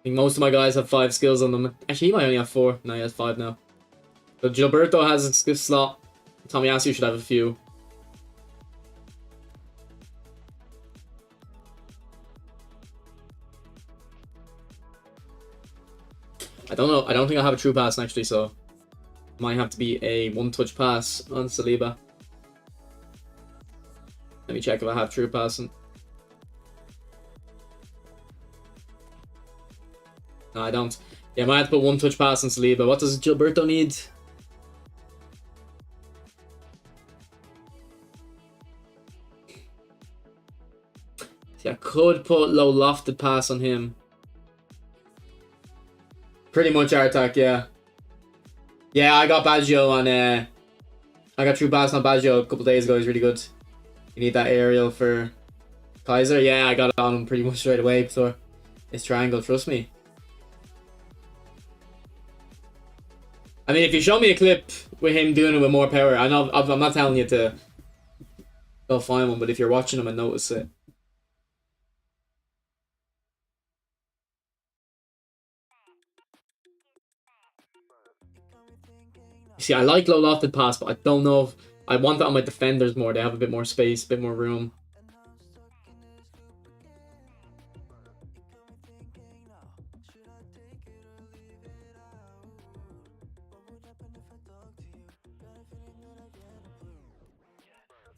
think most of my guys have 5 skills on them. Actually, he might only have 4. No, he has 5 now. But Gilberto has a skill slot. Tomiyasu should have a few. I don't know. I don't think I have a true pass actually, so it might have to be a one-touch pass on Saliba. Let me check if I have true passing. No, I don't. Yeah, I might have to put one-touch pass on Saliba. What does Gilberto need? See, I could put low lofted pass on him. Pretty much Artak, yeah. Yeah, I got Baggio on I got true pass on Baggio a couple days ago. He's really good. You need that aerial for Kaiser. Yeah, I got it on him pretty much straight away. So it's triangle, trust me. I mean, if you show me a clip with him doing it with more power, I'm not telling you to go find one, but if you're watching him and notice it, See, I like low lofted pass, but I don't know if I want that on my defenders more. They have a bit more space, a bit more room.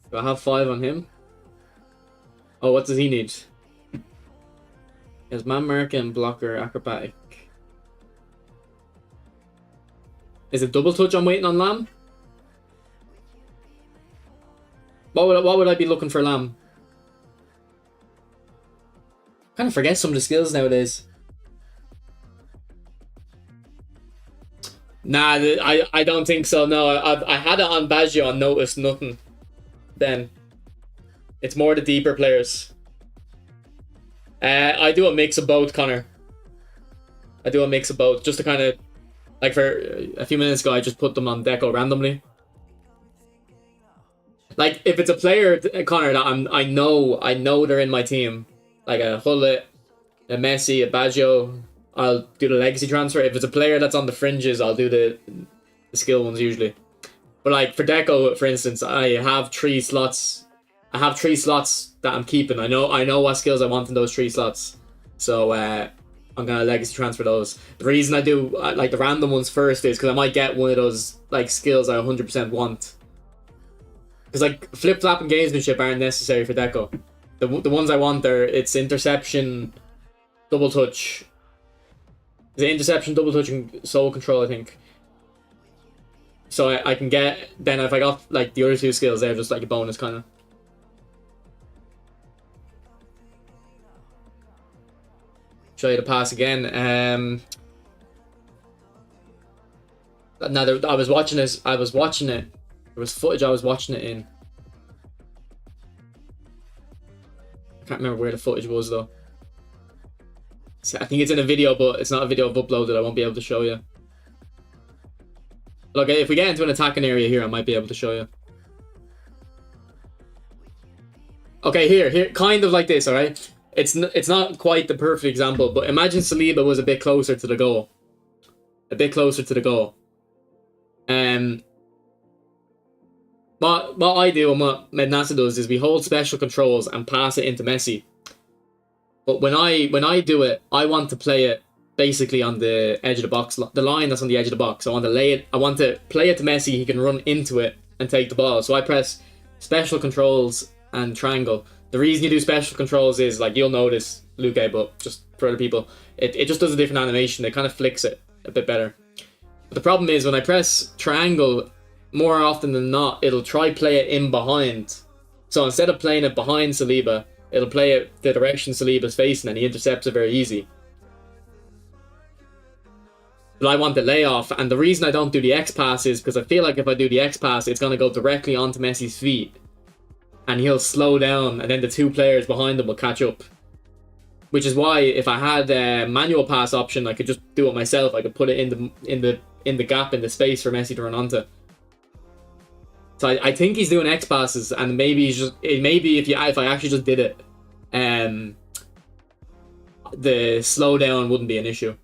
Do I have 5 on him? Oh, what does he need? He has man marking, blocker, acrobatic. Is it double touch I'm waiting on Lamb? What would I be looking for Lamb? I kind of forget some of the skills nowadays. Nah, I don't think so. No, I had it on Baggio and noticed nothing. Then it's more the deeper players. I do a mix of both, Connor. I do a mix of both, just to kind of, like, for a few minutes ago, I just put them on Deco randomly. Like, if it's a player, Connor, that I know they're in my team, like a Hullet, a Messi, a Baggio, I'll do the legacy transfer. If it's a player that's on the fringes, I'll do the skill ones usually. But like for Deco, for instance, I have 3 slots. I have 3 slots that I'm keeping. I know what skills I want in those 3 slots. So I'm gonna legacy transfer those. The reason I do like the random ones first is because I might get one of those like skills I 100% want. Because like flip flop and gamesmanship aren't necessary for Deco. The ones I want are it's interception, double touch. Is it interception, double touch, and soul control? I think. So I can get then if I got like the other 2 skills, they're just like a bonus kind of. Show you the pass again. Now I was watching this. I was watching it. There was footage I was watching it in. I can't remember where the footage was though. I think it's in a video, but it's not a video I've uploaded. I won't be able to show you. Look, if we get into an attacking area here, I might be able to show you. Okay, here, kind of like this, all right? It's not quite the perfect example, but imagine Saliba was a bit closer to the goal. A bit closer to the goal. What I do and what Mednasa does is we hold special controls and pass it into Messi. But when I do it, I want to play it basically on the edge of the box, the line that's on the edge of the box. I want to play it to Messi. He can run into it and take the ball. So I press special controls and triangle. The reason you do special controls is, like, you'll notice, Luke, but just for other people, it just does a different animation. It kind of flicks it a bit better. But the problem is when I press triangle, more often than not, it'll try play it in behind. So instead of playing it behind Saliba, it'll play it the direction Saliba's facing, and he intercepts it very easy. But I want the layoff, and the reason I don't do the X pass is because I feel like if I do the X pass, it's going to go directly onto Messi's feet, and he'll slow down, and then the 2 players behind him will catch up. Which is why if I had a manual pass option, I could just do it myself. I could put it in the gap, in the space for Messi to run onto. So I think he's doing X passes, and maybe if I actually just did it, the slowdown wouldn't be an issue.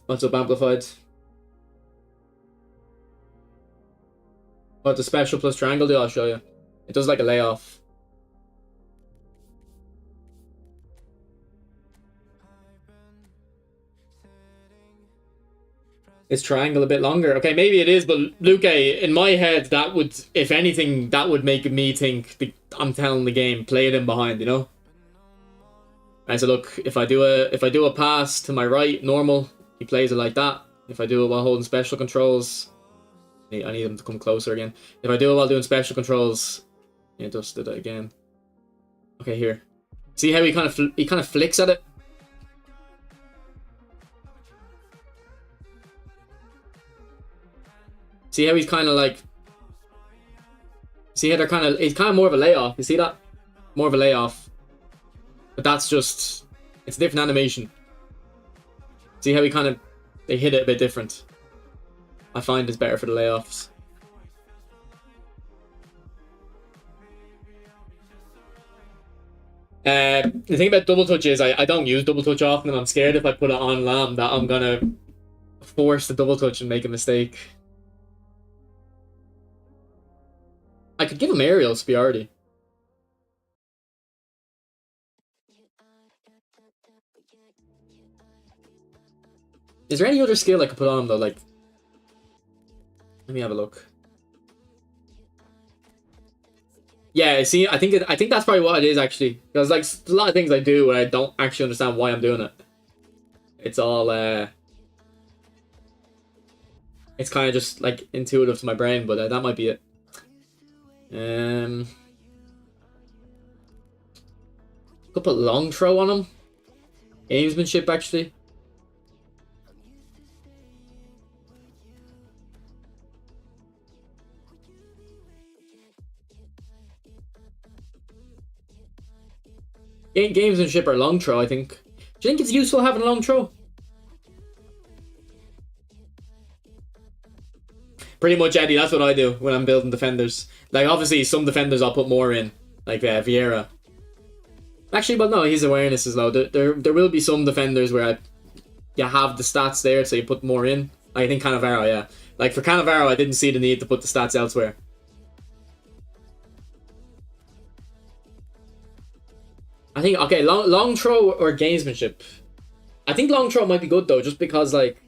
What's up, Amplified? What the special plus triangle do? I'll show you. It does like a layoff. Is triangle a bit longer? Okay, maybe it is, but Luke, in my head, that would, if anything, that would make me think I'm telling the game, play it in behind, you know? And so look, if I do a pass to my right, normal, he plays it like that. If I do it while holding special controls, I need him to come closer again. If I do it while doing special controls, yeah, just did it again. Okay, here. See how he kind of flicks at it? See how he's kind of like... See how he's kind of more of a layoff. You see that? More of a layoff. But that's just... It's a different animation. See how they hit it a bit different. I find it's better for the layoffs. The thing about double touch is I don't use double touch often, and I'm scared if I put it on Lamb that I'm gonna force the double touch and make a mistake. I could give him aerial superiority. Is there any other skill I could put on him though? Like, let me have a look. Yeah, see, I think that's probably what it is actually. Because like a lot of things I do and I don't actually understand why I'm doing it. It's all it's kind of just like intuitive to my brain, but that might be it. Could put long throw on him. Gamesmanship actually. Gamesmanship or long throw, I think. Do you think it's useful having a long throw? Pretty much, Eddie, that's what I do when I'm building defenders. Like, obviously, some defenders I'll put more in, like Vieira. Actually, but no, his awareness is low. There will be some defenders where you have the stats there, so you put more in. I think Cannavaro, yeah. Like, for Cannavaro, I didn't see the need to put the stats elsewhere. I think, okay, long throw or gamesmanship. I think long throw might be good, though, just because, like,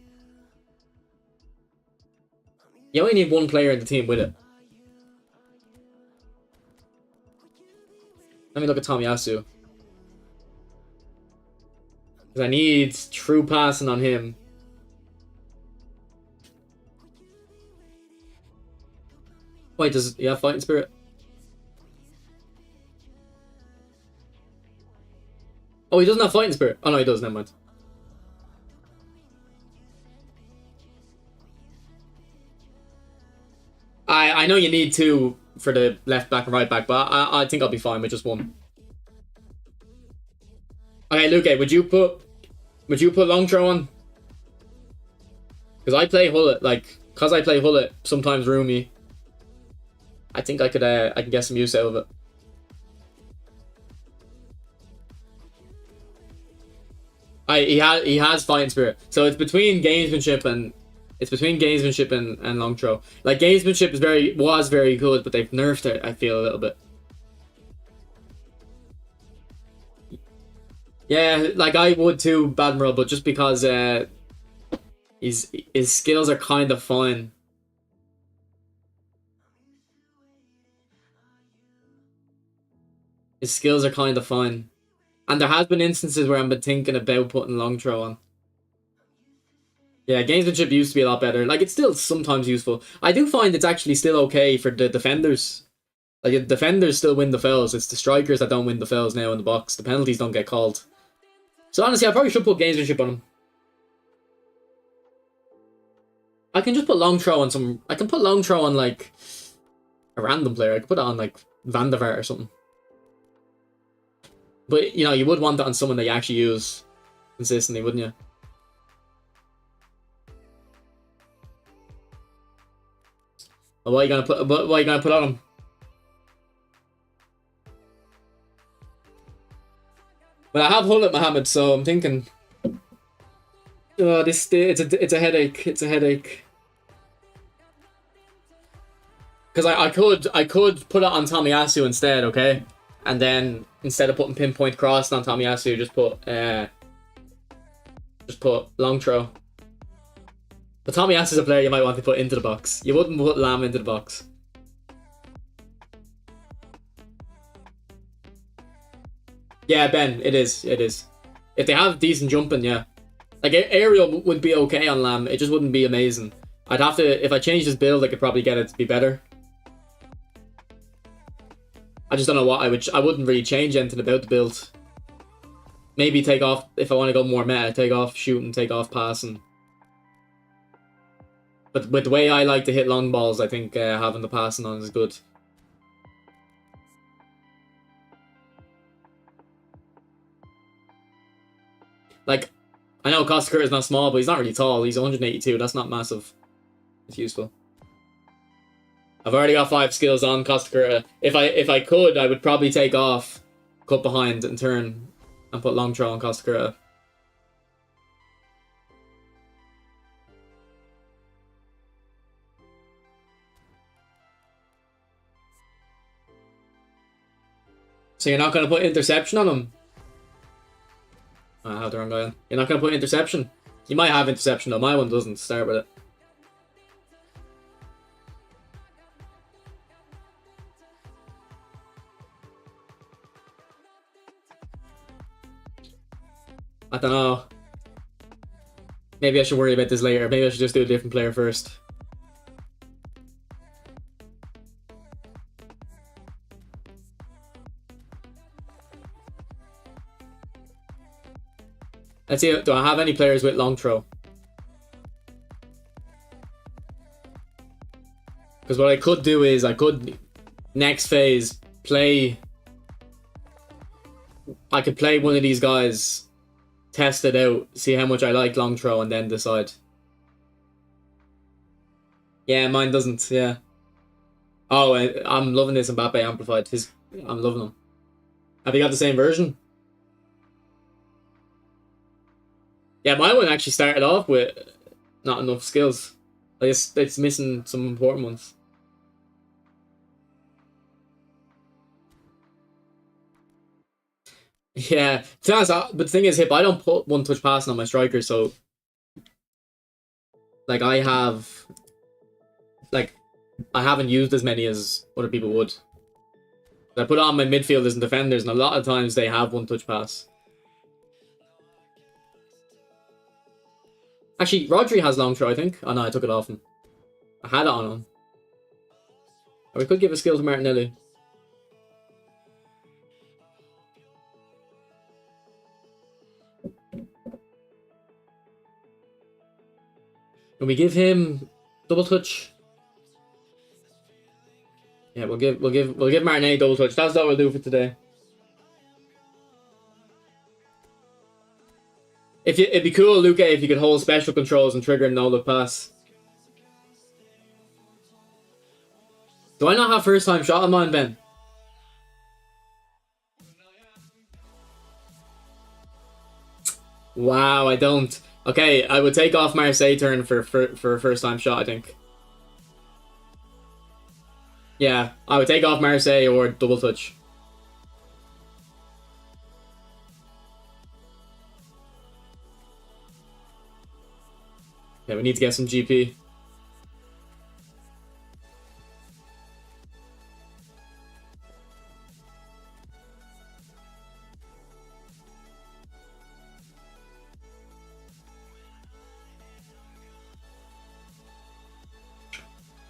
you only need one player in the team with it. Let me look at Tomiyasu. Because I need true passing on him. Wait, does he have fighting spirit? Oh, he doesn't have fighting spirit. Oh no, he does, never mind. I know you need two for the left back and right back, but I think I'll be fine with just one. Okay, Luke, would you put long throw on? Because I play Hullet, like, because I play Hullet, sometimes Roomy. I think I can get some use out of it. He has fighting spirit, so it's between gamesmanship and long throw. Like gamesmanship was very good, but they've nerfed it. I feel a little bit. Yeah, like I would too, Badmiral, but just because his skills are kind of fine. His skills are kind of fine. And there has been instances where I've been thinking about putting long throw on. Yeah, gamesmanship used to be a lot better. Like, it's still sometimes useful. I do find it's actually still okay for the defenders. Like, the defenders still win the fouls. It's the strikers that don't win the fouls now in the box. The penalties don't get called. So honestly, I probably should put gamesmanship on him. I can just put long throw on some... I can put long throw on, like, a random player. I could put it on, like, Van der Vaart or something. But, you know, you would want that on someone that you actually use consistently, wouldn't you? Well, what are you gonna put on him? Well, I have Hullet Mohammed, so I'm thinking. Oh, it's a headache. It's a headache. Because I could put it on Tomiyasu instead, okay? And then instead of putting pinpoint cross on Tomiyasu, just put long throw. But Tomiyasu is a player you might want to put into the box. You wouldn't put Lamb into the box. Yeah, Ben, it is. It is. If they have decent jumping, yeah. Like, aerial would be okay on Lamb. It just wouldn't be amazing. I'd have to... If I changed his build, I could probably get it to be better. I just don't know what I wouldn't really change anything about the build. Maybe take off... If I want to go more meta, take off shooting, take off passing. But with the way I like to hit long balls, I think having the passing on is good. Like, I know Costa is not small, but he's not really tall. He's 182. That's not massive. It's useful. I've already got 5 skills on Costa. If I could, I would probably take off cut behind and turn and put long throw on Costacurta. So you're not going to put interception on him? I have the wrong guy on. You're not going to put interception? You might have interception though. My one doesn't. Start with it. I don't know. Maybe I should worry about this later. Maybe I should just do a different player first. Let's see, do I have any players with long throw? Because what I could do is I could next phase play. I could play one of these guys, test it out, see how much I like long throw, and then decide. Yeah, mine doesn't. Yeah. Oh, I'm loving this Mbappe amplified. I'm loving him. Have you got the same version? Yeah, my one actually started off with not enough skills. It's missing some important ones. Yeah, to be honest, but the thing is, Hip, I don't put one touch passing on my striker, so like I haven't used as many as other people would. I put it on my midfielders and defenders, and a lot of times they have one touch pass. Actually, Rodri has long throw, I think. Oh no, I took it off him. I had it on him. Or we could give a skill to Martinelli. Can we give him double touch? Yeah, we'll give Martinelli double touch. That's what we'll do for today. It'd be cool, Luca, if you could hold special controls and trigger a no-look pass. Do I not have first time shot on mine, Ben? Wow, I don't. Okay, I would take off Marseille turn for a first time shot, I think. Yeah, I would take off Marseille or double touch. Yeah, we need to get some GP.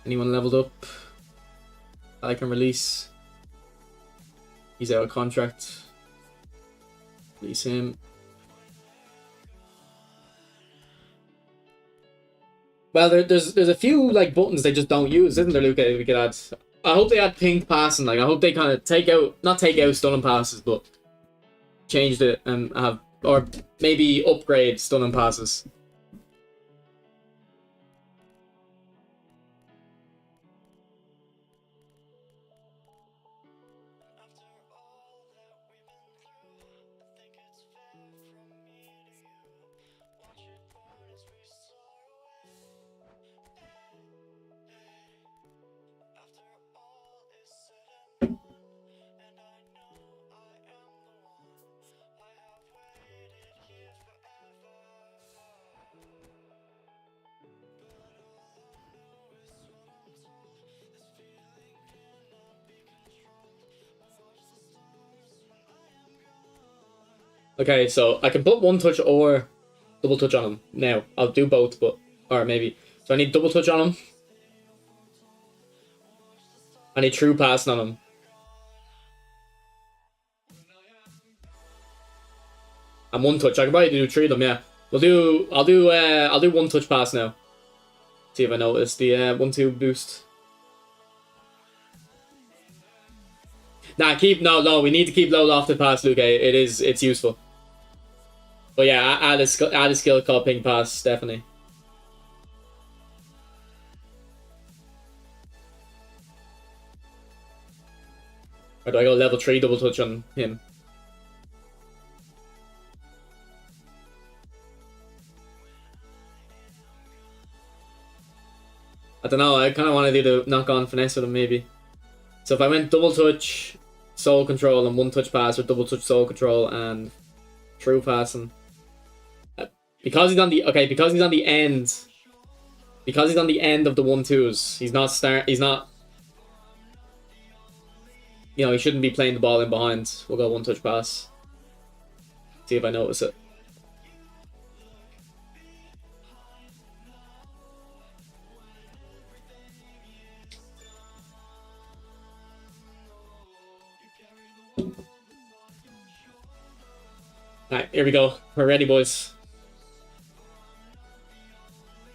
Anyone leveled up? I can release. He's out of contract. Release him. Well, there's a few like buttons they just don't use, isn't there, Luca? We could add. I hope they add ping passing. Like I hope they kind of not take out stunning passes, but change it and have, or maybe upgrade stunning passes. Okay, so I can put one touch or double touch on him now. I'll do both, but or maybe. So I need double touch on him. I need true passing on him. And one touch. I can probably do three of them. Yeah, I'll do one touch pass now. See if I notice the 1-2 boost. Nah, no. We need to keep low lofted pass, Luke. It's useful. But yeah, add a skill called ping pass, definitely. Or do I go level 3 double touch on him? I don't know. I kind of want to do the knock on finesse with him maybe. So if I went double touch, soul control, and one touch pass, or double touch, soul control, and true passing. Because he's on the because he's on the end. Because he's on the end of the 1-2s, he's not He's not. You know, he shouldn't be playing the ball in behind. We'll go one touch pass. See if I notice it. Alright, here we go. We're ready, boys.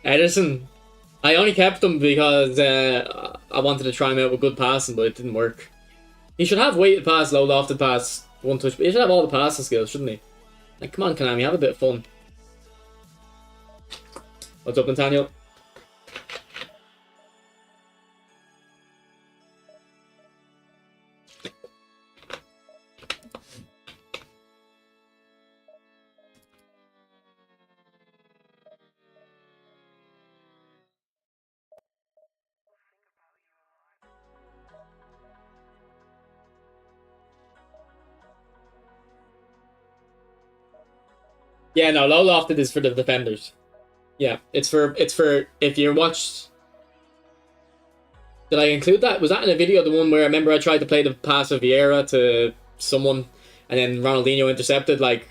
Ederson. I only kept him because I wanted to try him out with good passing, but it didn't work. He should have weighted pass, low lofted pass, one touch. But he should have all the passing skills, shouldn't he? Like, come on, Konami, have a bit of fun. What's up, Nathaniel? Yeah, no, low lofted is for the defenders. Yeah, it's for if you watched. Did I include that? Was that in a video? The one where I remember I tried to play the pass of Vieira to someone, and then Ronaldinho intercepted. Like,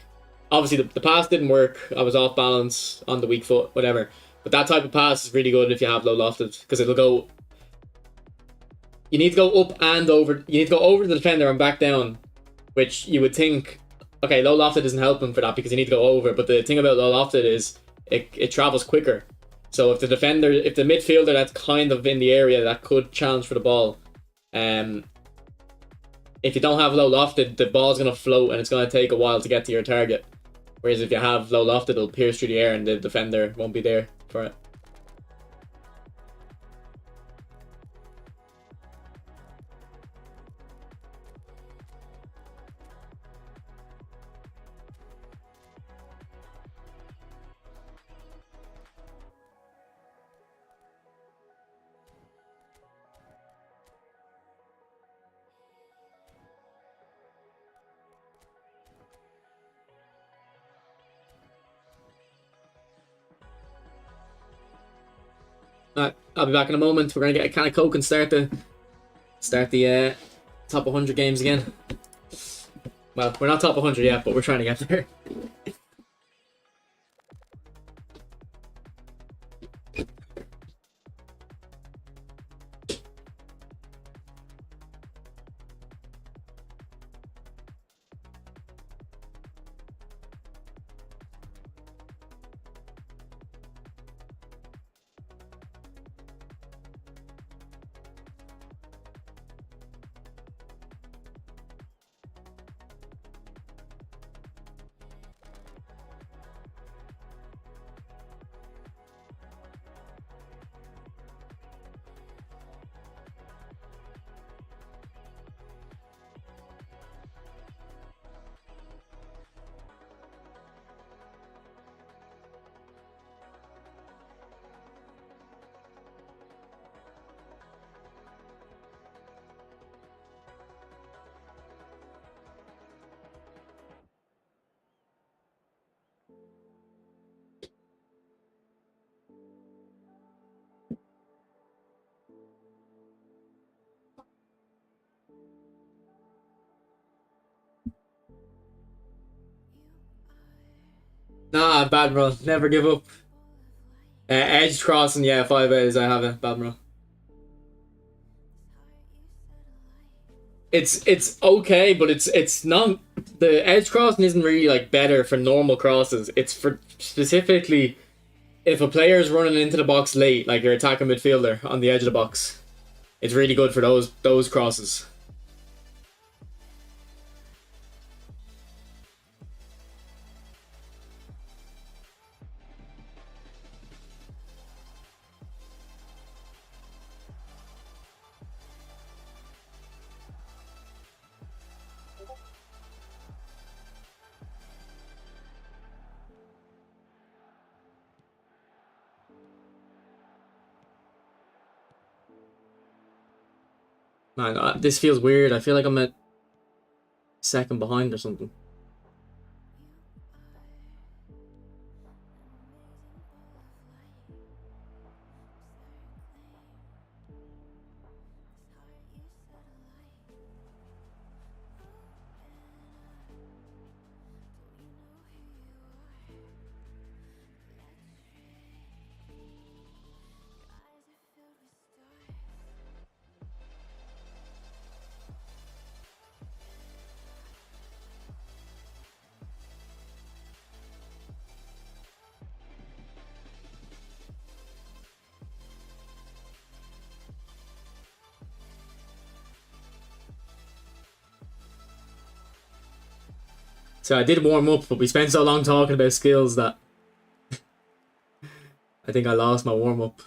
obviously the pass didn't work. I was off balance on the weak foot, whatever. But that type of pass is really good if you have low lofted, because it'll go. You need to go up and over. You need to go over the defender and back down, which you would think. Okay, low lofted doesn't help him for that because you need to go over. But the thing about low lofted is it travels quicker. So if the midfielder that's kind of in the area that could challenge for the ball, if you don't have low lofted, the ball's gonna float and it's gonna take a while to get to your target. Whereas if you have low lofted, it'll pierce through the air and the defender won't be there for it. Alright, I'll be back in a moment. We're gonna get a can of Coke and start the top 100 games again. Well, we're not top 100 yet, but we're trying to get there. Nah, bad bro. Never give up. Edge crossing, yeah, 5 A's I have it, bad bro. It's okay, but it's not. The edge crossing isn't really like better for normal crosses. It's for specifically if a player's running into the box late, like your attacking midfielder on the edge of the box. It's really good for those crosses. Man, this feels weird. I feel like I'm a second behind or something. So I did warm up, but we spent so long talking about skills that I think I lost my warm up.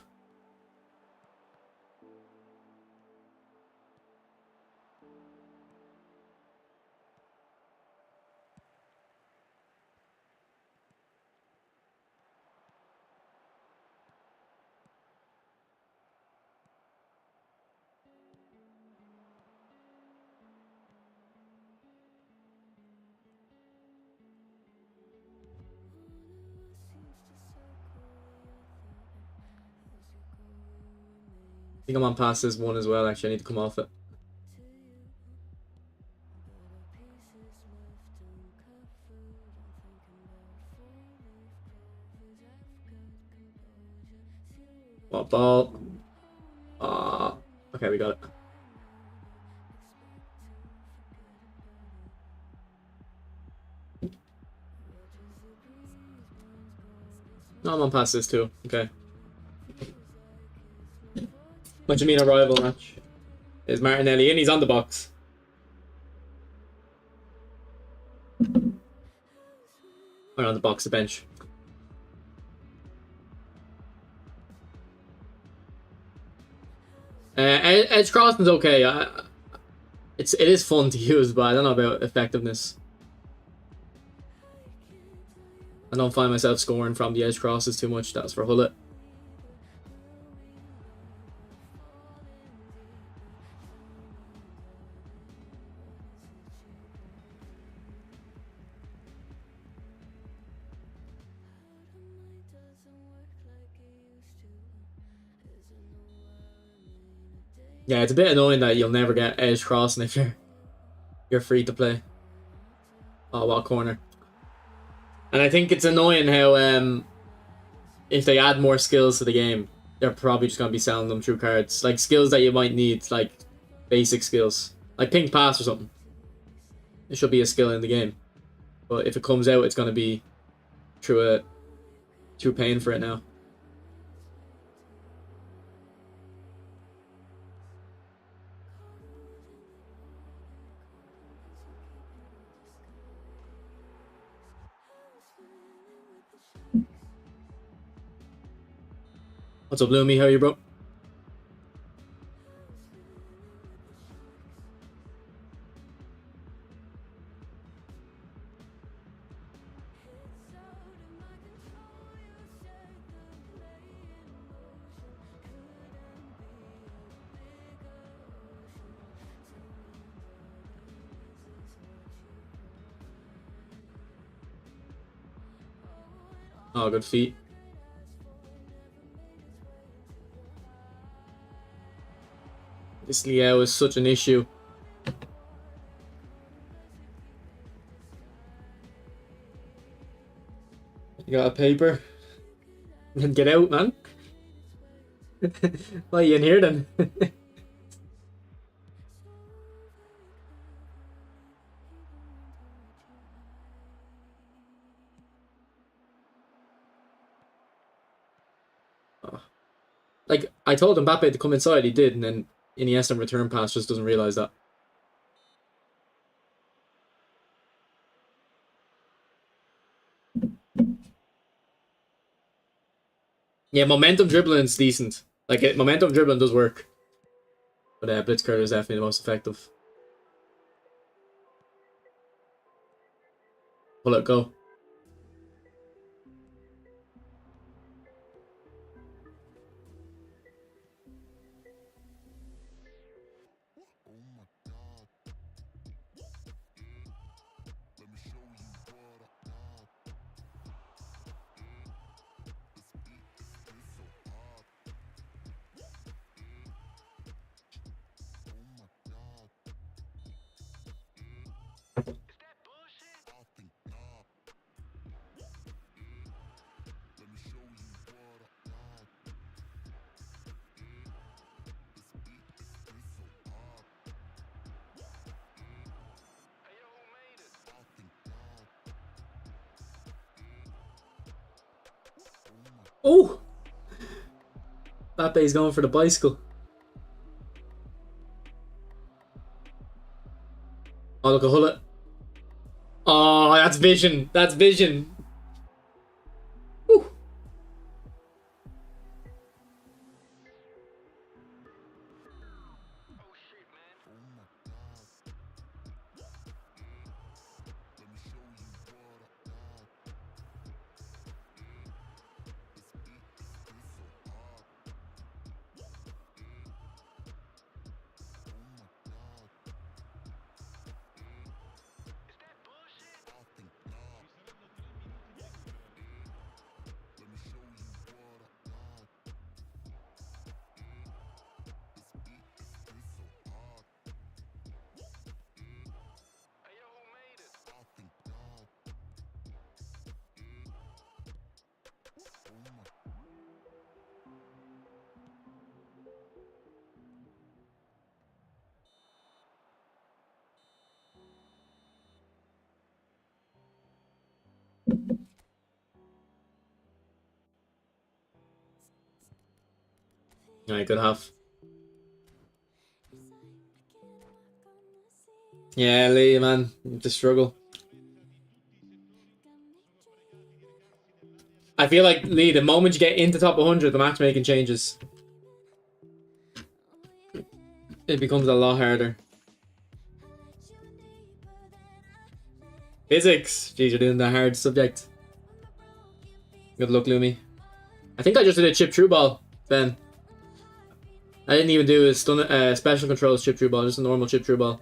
I think I'm on past this one as well. Actually, I need to come off it. What ball? Okay, we got it. No, I'm on past this too. Okay. What do you mean a rival match? Is Martinelli in? He's on the box. Or on the box, the bench. Edge crossing's okay. It is fun to use, but I don't know about effectiveness. I don't find myself scoring from the edge crosses too much. That's for Hullet. Yeah, it's a bit annoying that you'll never get edge crossing if you're free to play. Oh, what corner. And I think it's annoying how if they add more skills to the game, they're probably just gonna be selling them through cards. Like skills that you might need, like basic skills. Like ping pass or something. It should be a skill in the game. But if it comes out, it's gonna be through paying for it now. What's up, Loomy? How are you, bro? Oh, good feet. This Liao is such an issue. You got a paper? Get out, man. Why are you in here then? Oh. Like, I told Mbappe to come inside, he did, and then Iniesta return pass just doesn't realise that. Yeah, momentum dribbling is decent. Like, momentum dribbling does work. But Blitzkrieg is definitely the most effective. Pull it, go. Oh! Mbappe's going for the bicycle. Oh, look, a Hullet. Oh, that's vision. That's vision. Whew. Alright, good half. Yeah, Lee, man. The struggle. I feel like, Lee, the moment you get into top 100, the matchmaking changes. It becomes a lot harder. Physics! Jeez, you're doing the hard subject. Good luck, Lumi. I think I just did a chip true ball, Ben. I didn't even do a special controls chip true ball, just a normal chip true ball.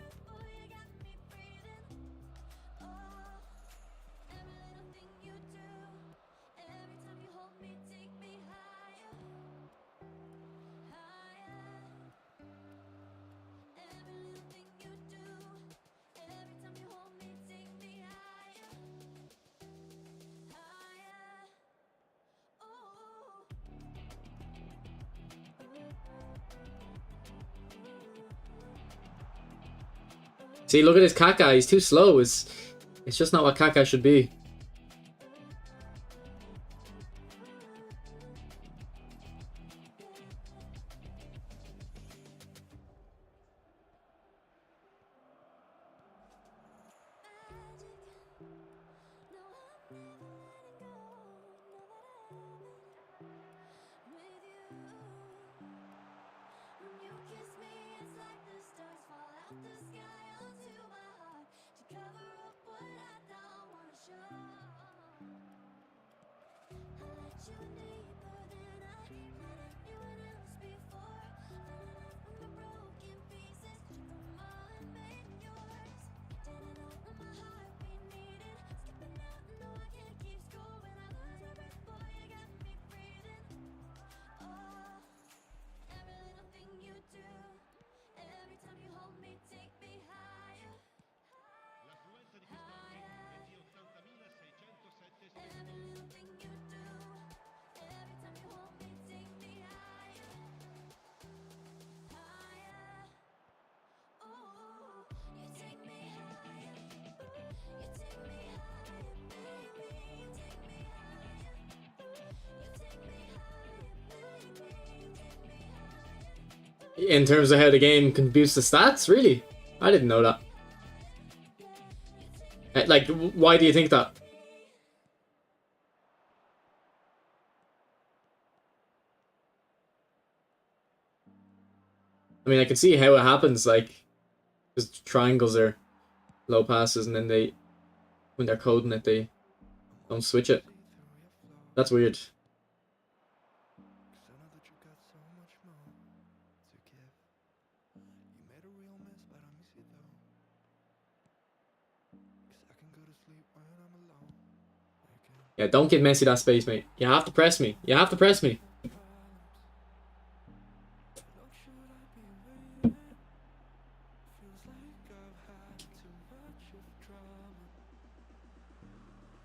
See, look at this Kaká. He's too slow. It's just not what Kaká should be. In terms of how the game computes the stats, really? I didn't know that. Like, why do you think that? I mean, I can see how it happens, like, because triangles are low passes, and then when they're coding it, they don't switch it. That's weird. Yeah, don't give Messi that space, mate. You have to press me. You have to press me.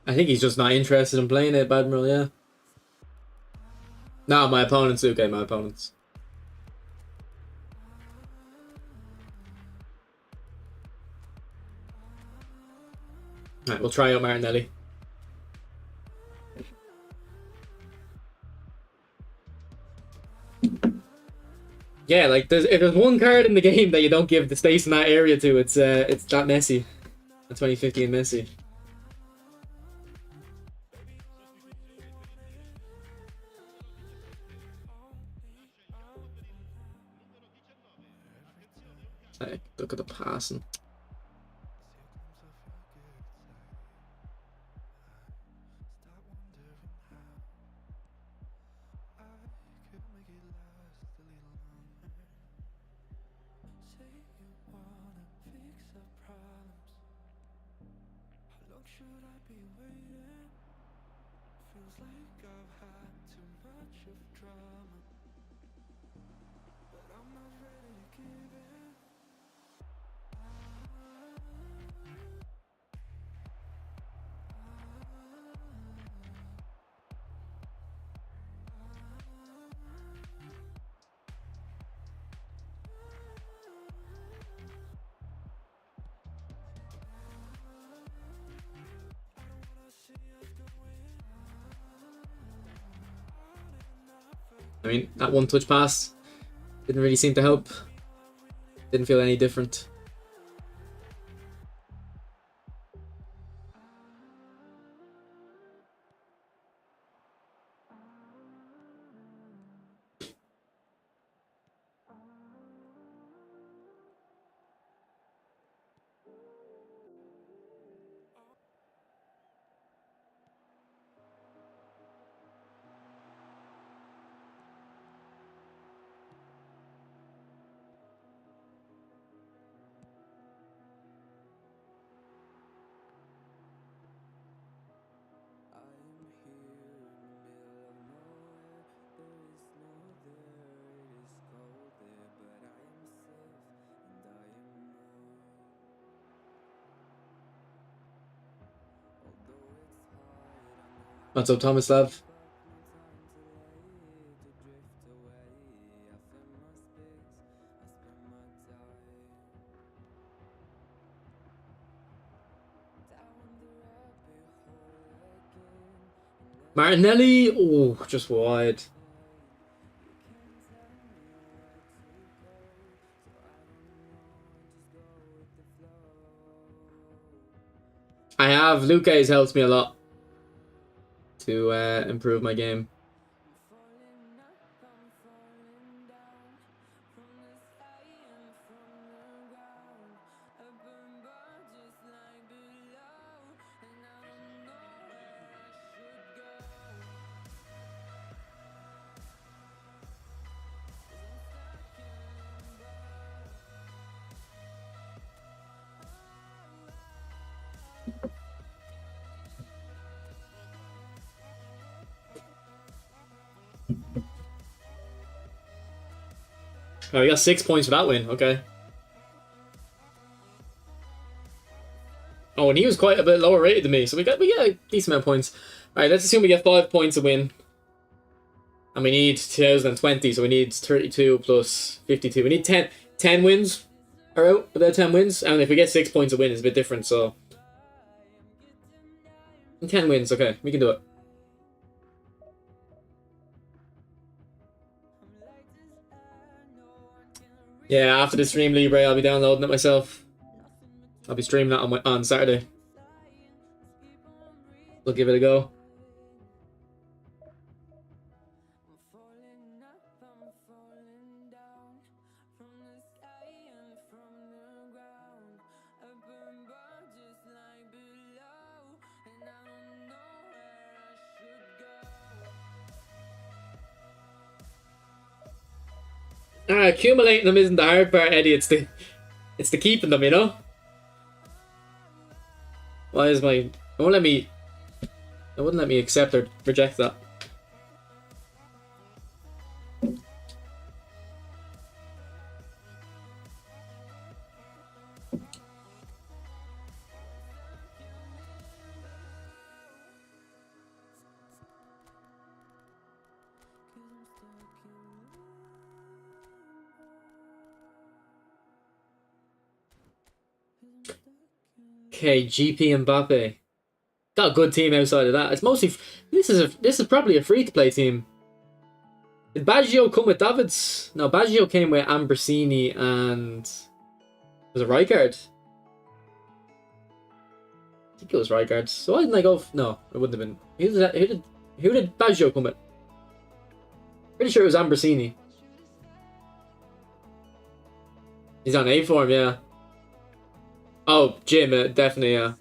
I think he's just not interested in playing it, Badmiral, yeah. No, my opponents, okay, my opponents. Alright, we'll try out Martinelli. Yeah, like if there's one card in the game that you don't give the space in that area to, it's that Messi. The 2015 Messi. Like, look at the passing. I mean, that one touch pass didn't really seem to help. Didn't feel any different. What's up, Tomislav? Martinelli, oh, just wide. I have Luke has helped me a lot to improve my game. Oh, we got 6 points for that win. Okay. Oh, and he was quite a bit lower rated than me, so we got a decent amount of points. All right, let's assume we get 5 points to win, and we need 2020, so we need 32 plus 52. We need 10 wins. Are out about 10 wins, and if we get 6 points a win, it's a bit different. So 10 wins, okay, we can do it. Yeah, after the stream, Libre, I'll be downloading it myself. I'll be streaming that on Saturday. We'll give it a go. Accumulating them isn't the hard part, Eddie. It's the keeping them, you know? Why is my... It wouldn't let me accept or reject that. Okay, GP Mbappe. Got a good team outside of that. It's mostly this is probably a free to play team. Did Baggio come with Davids? No, Baggio came with Ambrosini and was it Rijkaard? I think it was Rijkaard. So why didn't I go? No, it wouldn't have been. Who did Baggio come with? Pretty sure it was Ambrosini. He's on A form, yeah. Oh, Jim, definitely, yeah,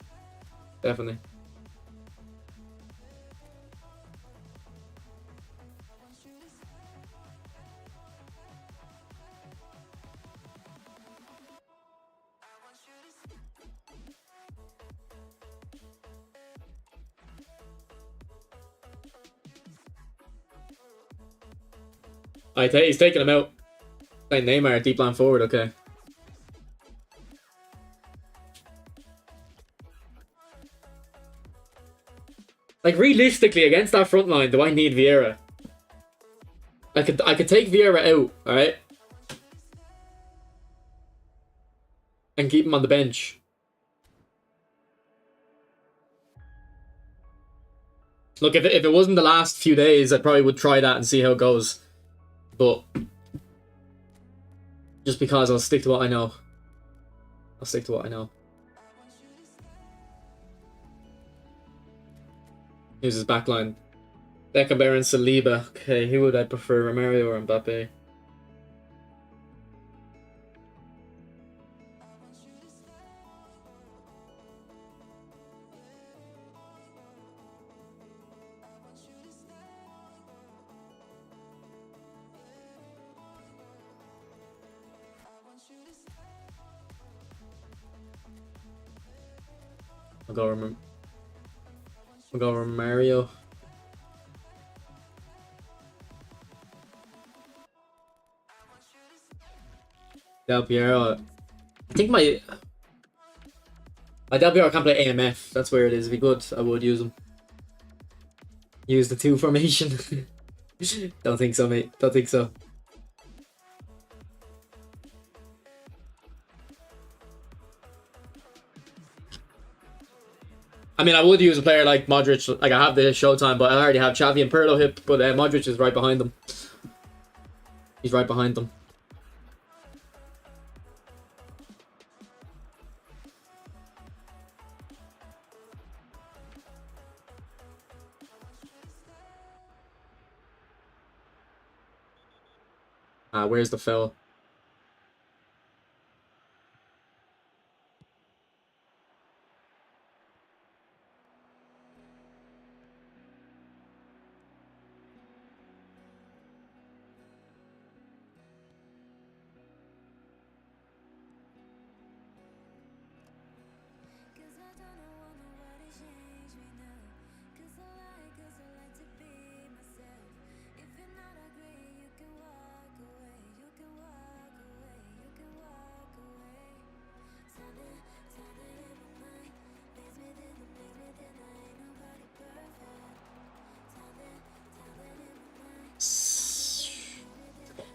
definitely. He's taking him out. Playing Neymar, deep line forward, okay. Like, realistically, against that front line, do I need Vieira? I could take Vieira out, alright? And keep him on the bench. Look, if it wasn't the last few days, I probably would try that and see how it goes. But just because I'll stick to what I know. I'll stick to what I know. Here's his backline. Beckenbauer and Saliba. Okay, who would I prefer, Romario or Mbappe? I'll go Romario. Del Piero. I think my Del Piero can't play AMF. That's where it is. If he could, I would use him. Use the 2 formation. Don't think so, mate. Don't think so. I mean, I would use a player like Modric. Like, I have the Showtime, but I already have Xavi and Pirlo hip. But Modric is right behind them. He's right behind them. Where's the foul?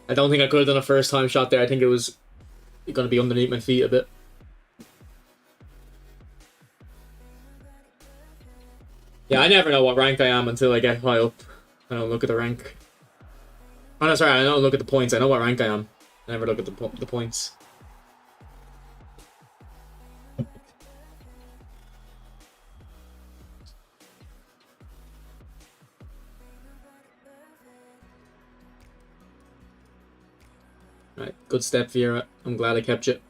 I don't think I could have done a first time shot there. I think it was going to be underneath my feet a bit. Yeah, I never know what rank I am until I get high up. I don't look at the rank. Oh no, sorry, I don't look at the points. I know what rank I am. I never look at the points. Right, good step, Vieira. I'm glad I kept you.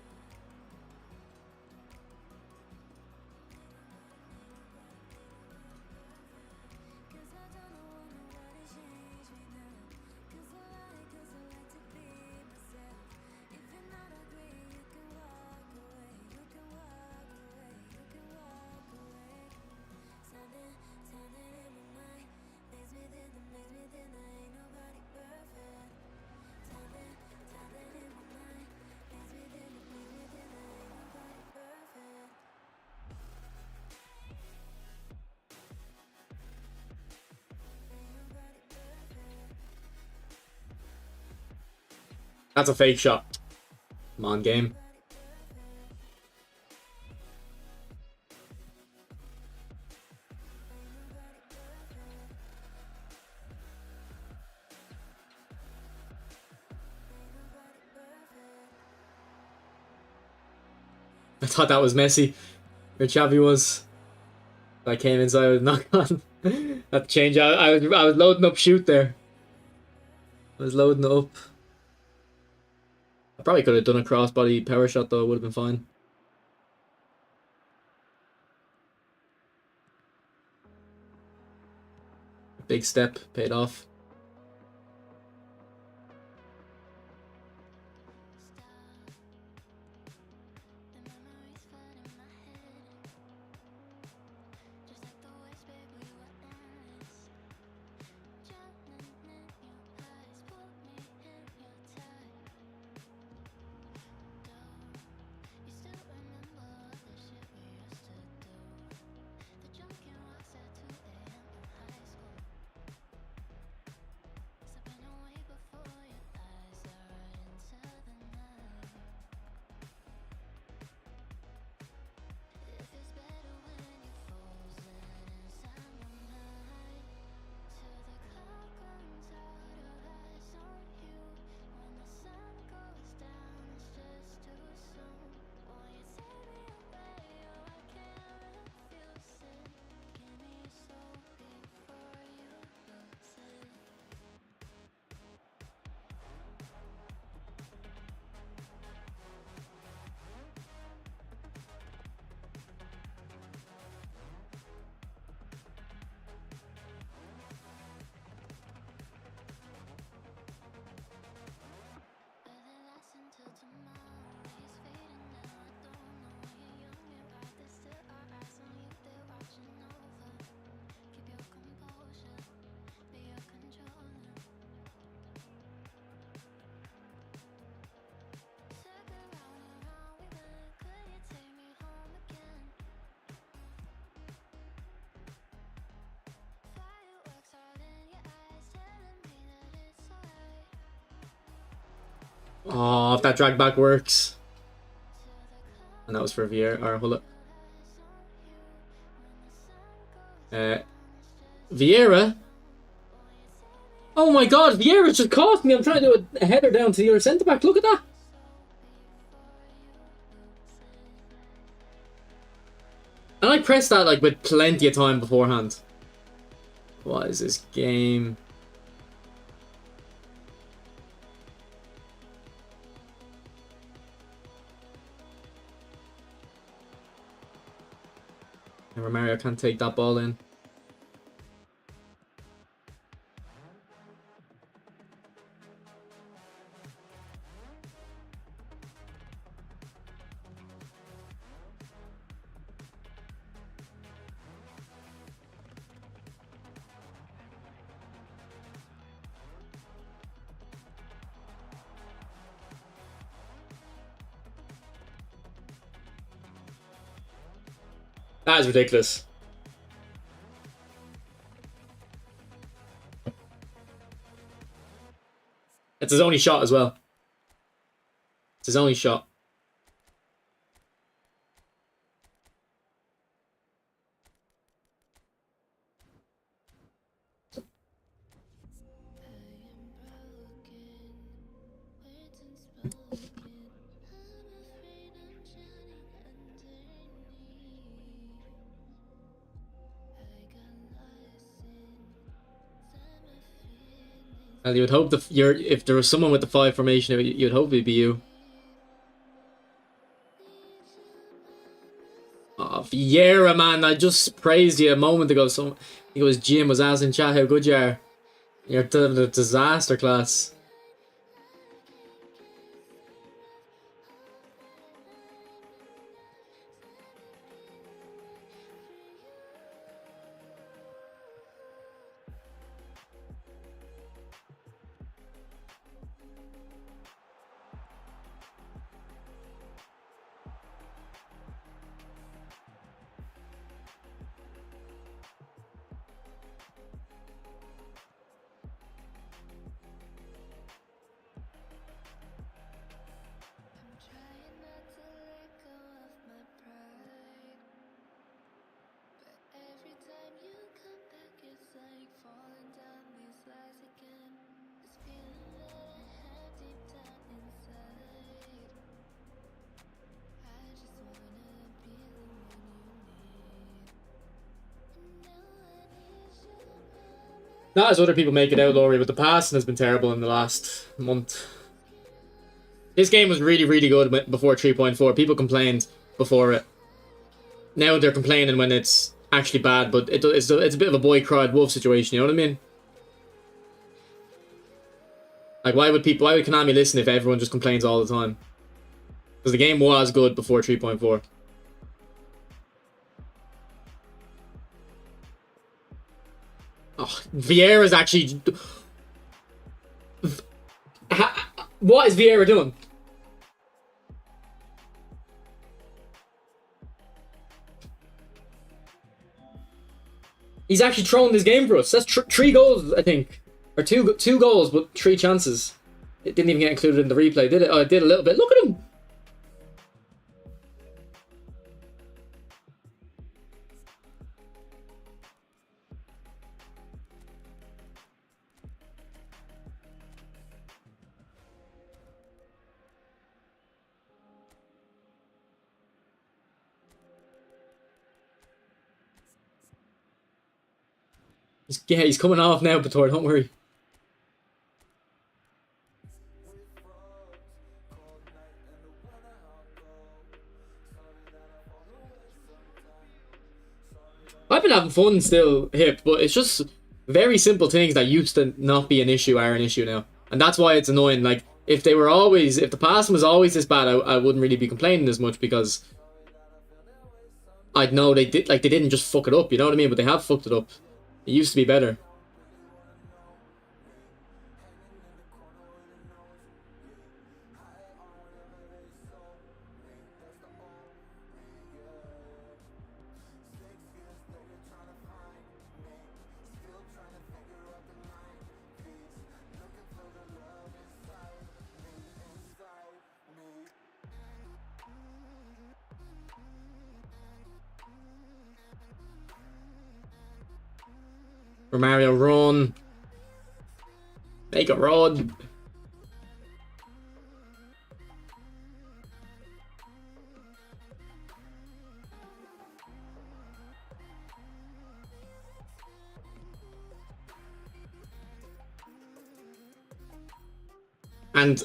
That's a fake shot. Come on, game. I thought that was Messi. Where Xavi was. I came inside with knock on. That change. I was loading up shoot there. I was loading it up. I probably could have done a crossbody power shot though. It would have been fine. Big step paid off. Oh, if that drag back works. And that was for Vieira or Hullet. Vieira? Oh my god, Vieira just caught me. I'm trying to do a header down to the other centre back. Look at that. And I pressed that like with plenty of time beforehand. What is this game? And Romario can't take that ball in. That is ridiculous. It's his only shot as well. It's his only shot. And you would hope if there was someone with the 5 formation, you'd hope it'd be you. Oh, Vieira, man, I just praised you a moment ago. So I think it was Jim was asking chat how good you are. You're the disaster class. Not as other people make it out, Laurie, but the passing has been terrible in the last month. This game was really, really good before 3.4. People complained before it. Now they're complaining when it's actually bad, but it's a bit of a boy cried wolf situation, you know what I mean? Like, why would Konami listen if everyone just complains all the time? Because the game was good before 3.4. Oh, Vieira's actually... What is Vieira doing? He's actually thrown this game for us. That's 3 goals, I think. Or two goals, but 3 chances. It didn't even get included in the replay, did it? Oh, it did a little bit. Look at him! He's coming off now, Bator, don't worry. I've been having fun still, Hip, but it's just very simple things that used to not be an issue are an issue now. And that's why it's annoying. Like, if the passing was always this bad, I wouldn't really be complaining as much because I'd know they didn't just fuck it up, you know what I mean? But they have fucked it up. It used to be better. Romario, run. Make a run. And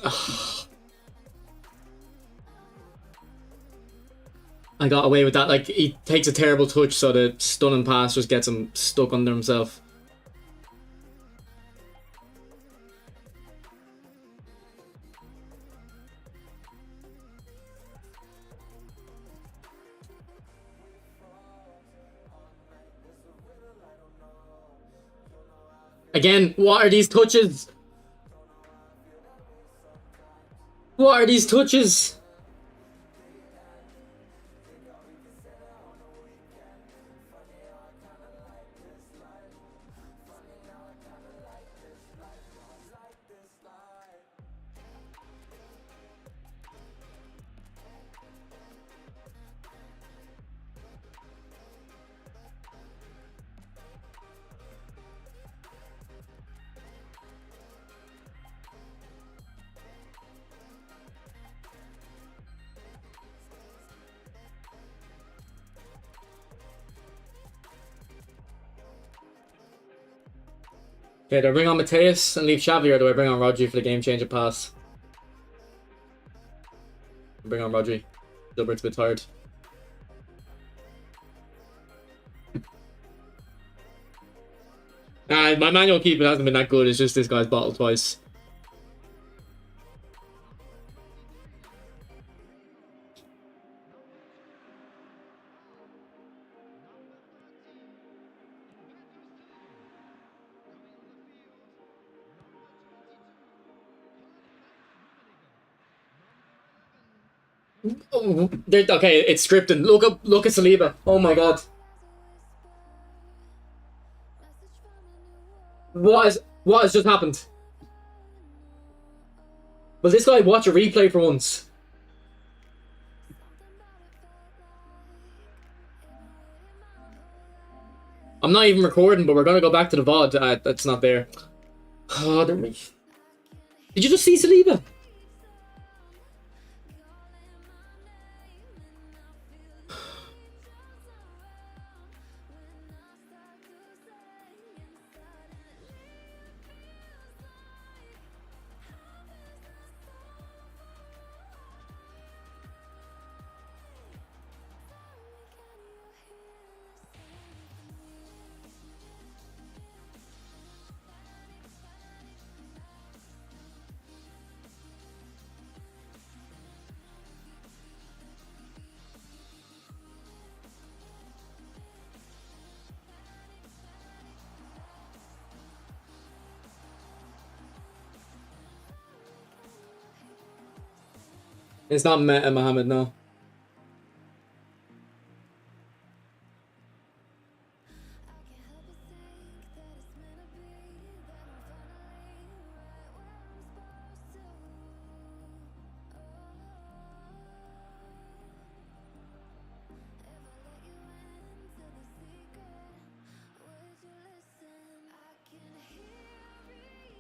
I got away with that. Like, he takes a terrible touch, so the stunning pass just gets him stuck under himself. Again, what are these touches? What are these touches? Okay, do I bring on Mateus and leave Xavi, or do I bring on Rodri for the game changer pass? Bring on Rodri. Gilbert's a bit tired. My manual keeping hasn't been that good. It's just this guy's bottled twice. Oh, okay, it's scripted. Look at Saliba. Oh my god. What has just happened? Will this guy watch a replay for once? I'm not even recording, but we're gonna go back to the VOD. That's not there. Oh, did you just see Saliba? It's not Meta Mohammed, no.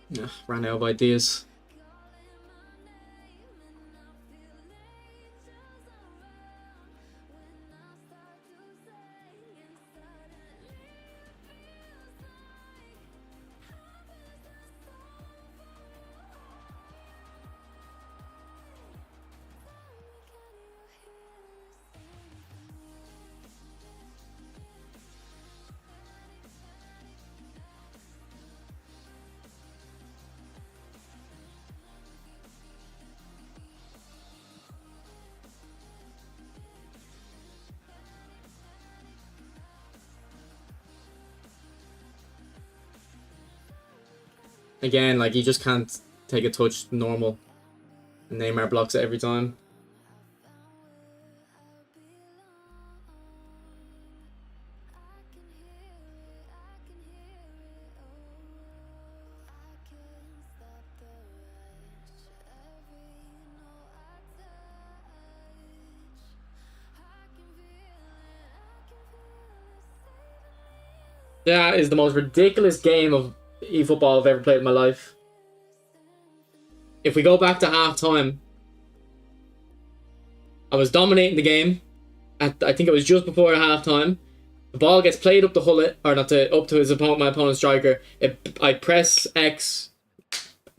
Yeah, ran out of ideas. Again, like, you just can't take a touch normal. And Neymar blocks it every time. That is the most ridiculous game of eFootball I've ever played in my life. If we go back to half time, I was dominating the game. I think it was just before half time. The ball gets played up the hullet, or not to up to his opponent, my opponent's striker. I press X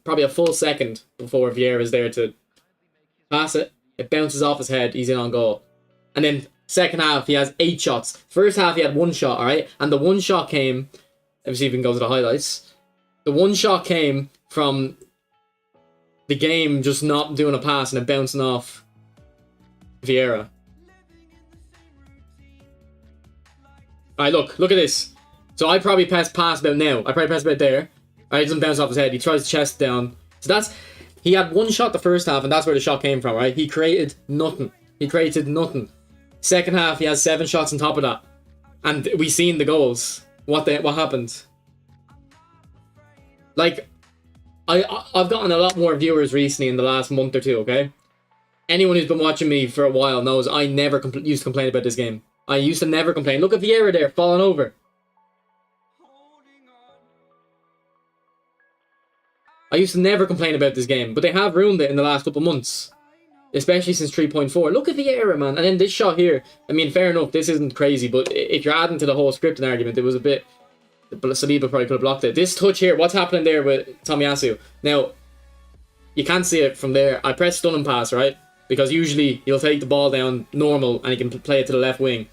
probably a full second before Vieira is there to pass it. It bounces off his head. He's in on goal. And then second half, he has 8 shots. First half, he had 1 shot, alright? And the 1 shot came... Let me see if we can go to the highlights. The 1 shot came from the game just not doing a pass and it bouncing off Vieira. Alright, look at this. So I probably pass about now. I probably pass about there. Alright, it doesn't bounce off his head. He tries to chest down. So that's... He had 1 shot the first half and that's where the shot came from, right? He created nothing. He created nothing. Second half, he has 7 shots on top of that. And we seen the goals. What happened? Like, I've gotten a lot more viewers recently in the last month or two, okay? Anyone who's been watching me for a while knows I never used to complain about this game. I used to never complain. Look at Vieira there, falling over. I used to never complain about this game, but they have ruined it in the last couple months. Especially since 3.4. Look at Vieira, man. And then this shot here. I mean, fair enough, this isn't crazy, but if you're adding to the whole scripting argument, it was a bit... Saliba probably could have blocked it. This touch here, what's happening there with Tomiyasu? Now, you can't see it from there. I press stun and pass, right? Because usually he'll take the ball down normal and he can play it to the left wing.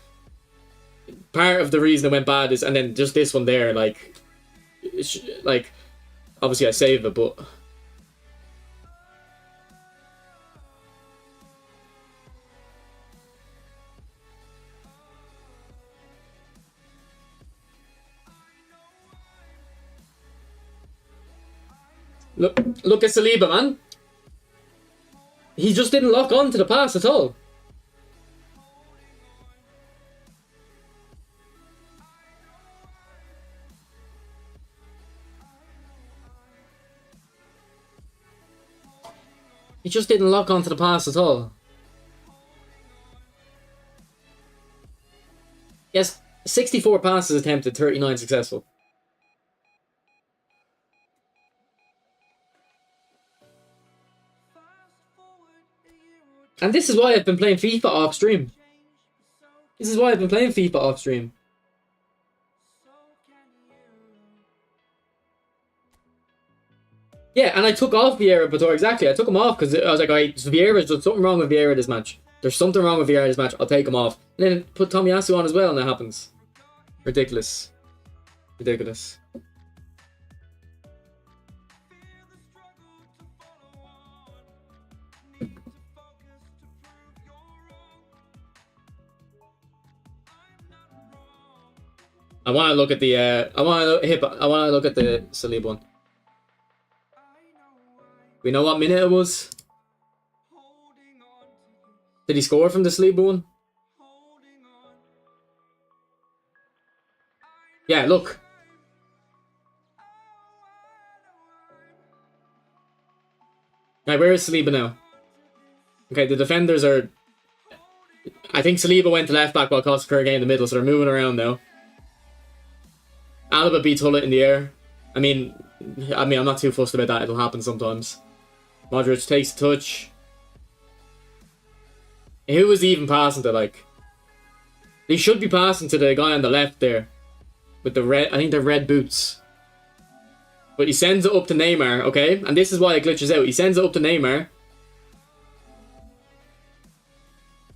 Part of the reason it went bad is... And then just this one there, like... Obviously I saved it, but... Look at Saliba, man. He just didn't lock on to the pass at all. He just didn't lock onto the pass at all. Yes, 64 passes attempted, 39 successful. And this is why I've been playing FIFA off stream. This is why I've been playing FIFA off stream. Yeah, and I took off Vieira before, exactly. I took him off because I was like, alright, Vieira's there's something wrong with Vieira this match. There's something wrong with Vieira this match. I'll take him off. And then put Tomiyasu on as well, and that happens. Ridiculous. Ridiculous. I want to look at the I want to look at the Saliba one. We know what minute it was. Did he score from the Saliba one? Yeah, look. Right, where is Saliba now? Okay, the defenders are... I think Saliba went to left back while Costa Curry in the middle, so they're moving around now. Alaba beats Hullet in the air. I mean, I'm not too fussed about that. It'll happen sometimes. Modric takes a touch. Who was he even passing to, like? He should be passing to the guy on the left there. With the red... I think they're red boots. But he sends it up to Neymar, okay? And this is why it glitches out. He sends it up to Neymar.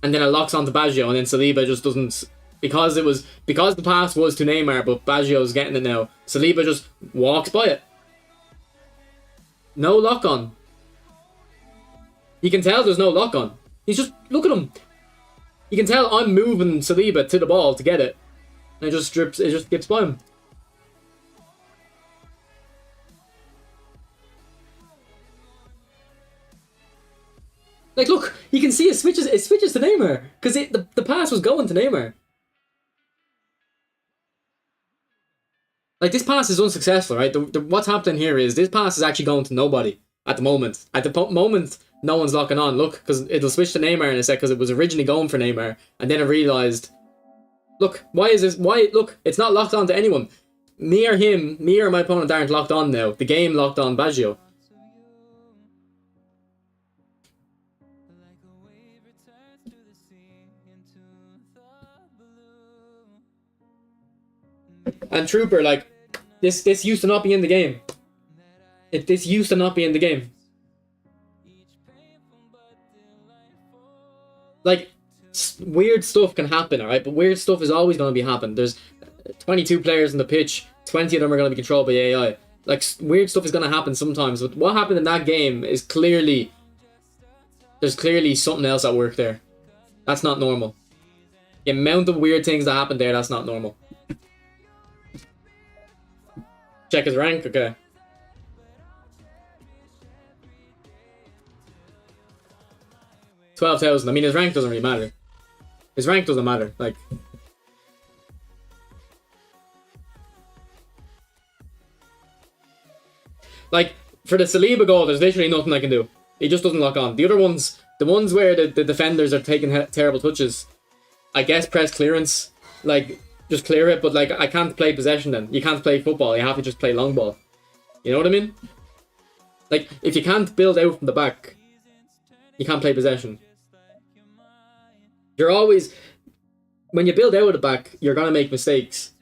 And then it locks onto Baggio, and then Saliba just doesn't... Because the pass was to Neymar, but Baggio's getting it now. Saliba just walks by it. No lock on. You can tell there's no lock on. He's just... Look at him. You can tell I'm moving Saliba to the ball to get it. And it just skips by him. Like, look, you can see it switches to Neymar. Because the pass was going to Neymar. Like, this pass is unsuccessful, right? What's happening here is this pass is actually going to nobody at the moment. At the moment, no one's locking on. Look, because it'll switch to Neymar in a sec, because it was originally going for Neymar. And then it realised, look, why is this? Why? Look, it's not locked on to anyone. Me or my opponent aren't locked on now. The game locked on Baggio. And Trooper, like, this used to not be in the game. This used to not be in the game. Like, weird stuff can happen, alright? But weird stuff is always going to be happening. There's 22 players on the pitch. 20 of them are going to be controlled by AI. Like, weird stuff is going to happen sometimes. But what happened in that game is clearly... There's clearly something else at work there. That's not normal. The amount of weird things that happened there, that's not normal. Check his rank, okay. $12,000. I mean, his rank doesn't really matter. His rank doesn't matter. Like, for the Saliba goal, there's literally nothing I can do. He just doesn't lock on. The other ones, the ones where the defenders are taking terrible touches, I guess press clearance. Like, just clear it, but like, I can't play possession then. You can't play football, you have to just play long ball. You know what I mean? Like, if you can't build out from the back, you can't play possession. You're always... When you build out of the back, you're going to make mistakes.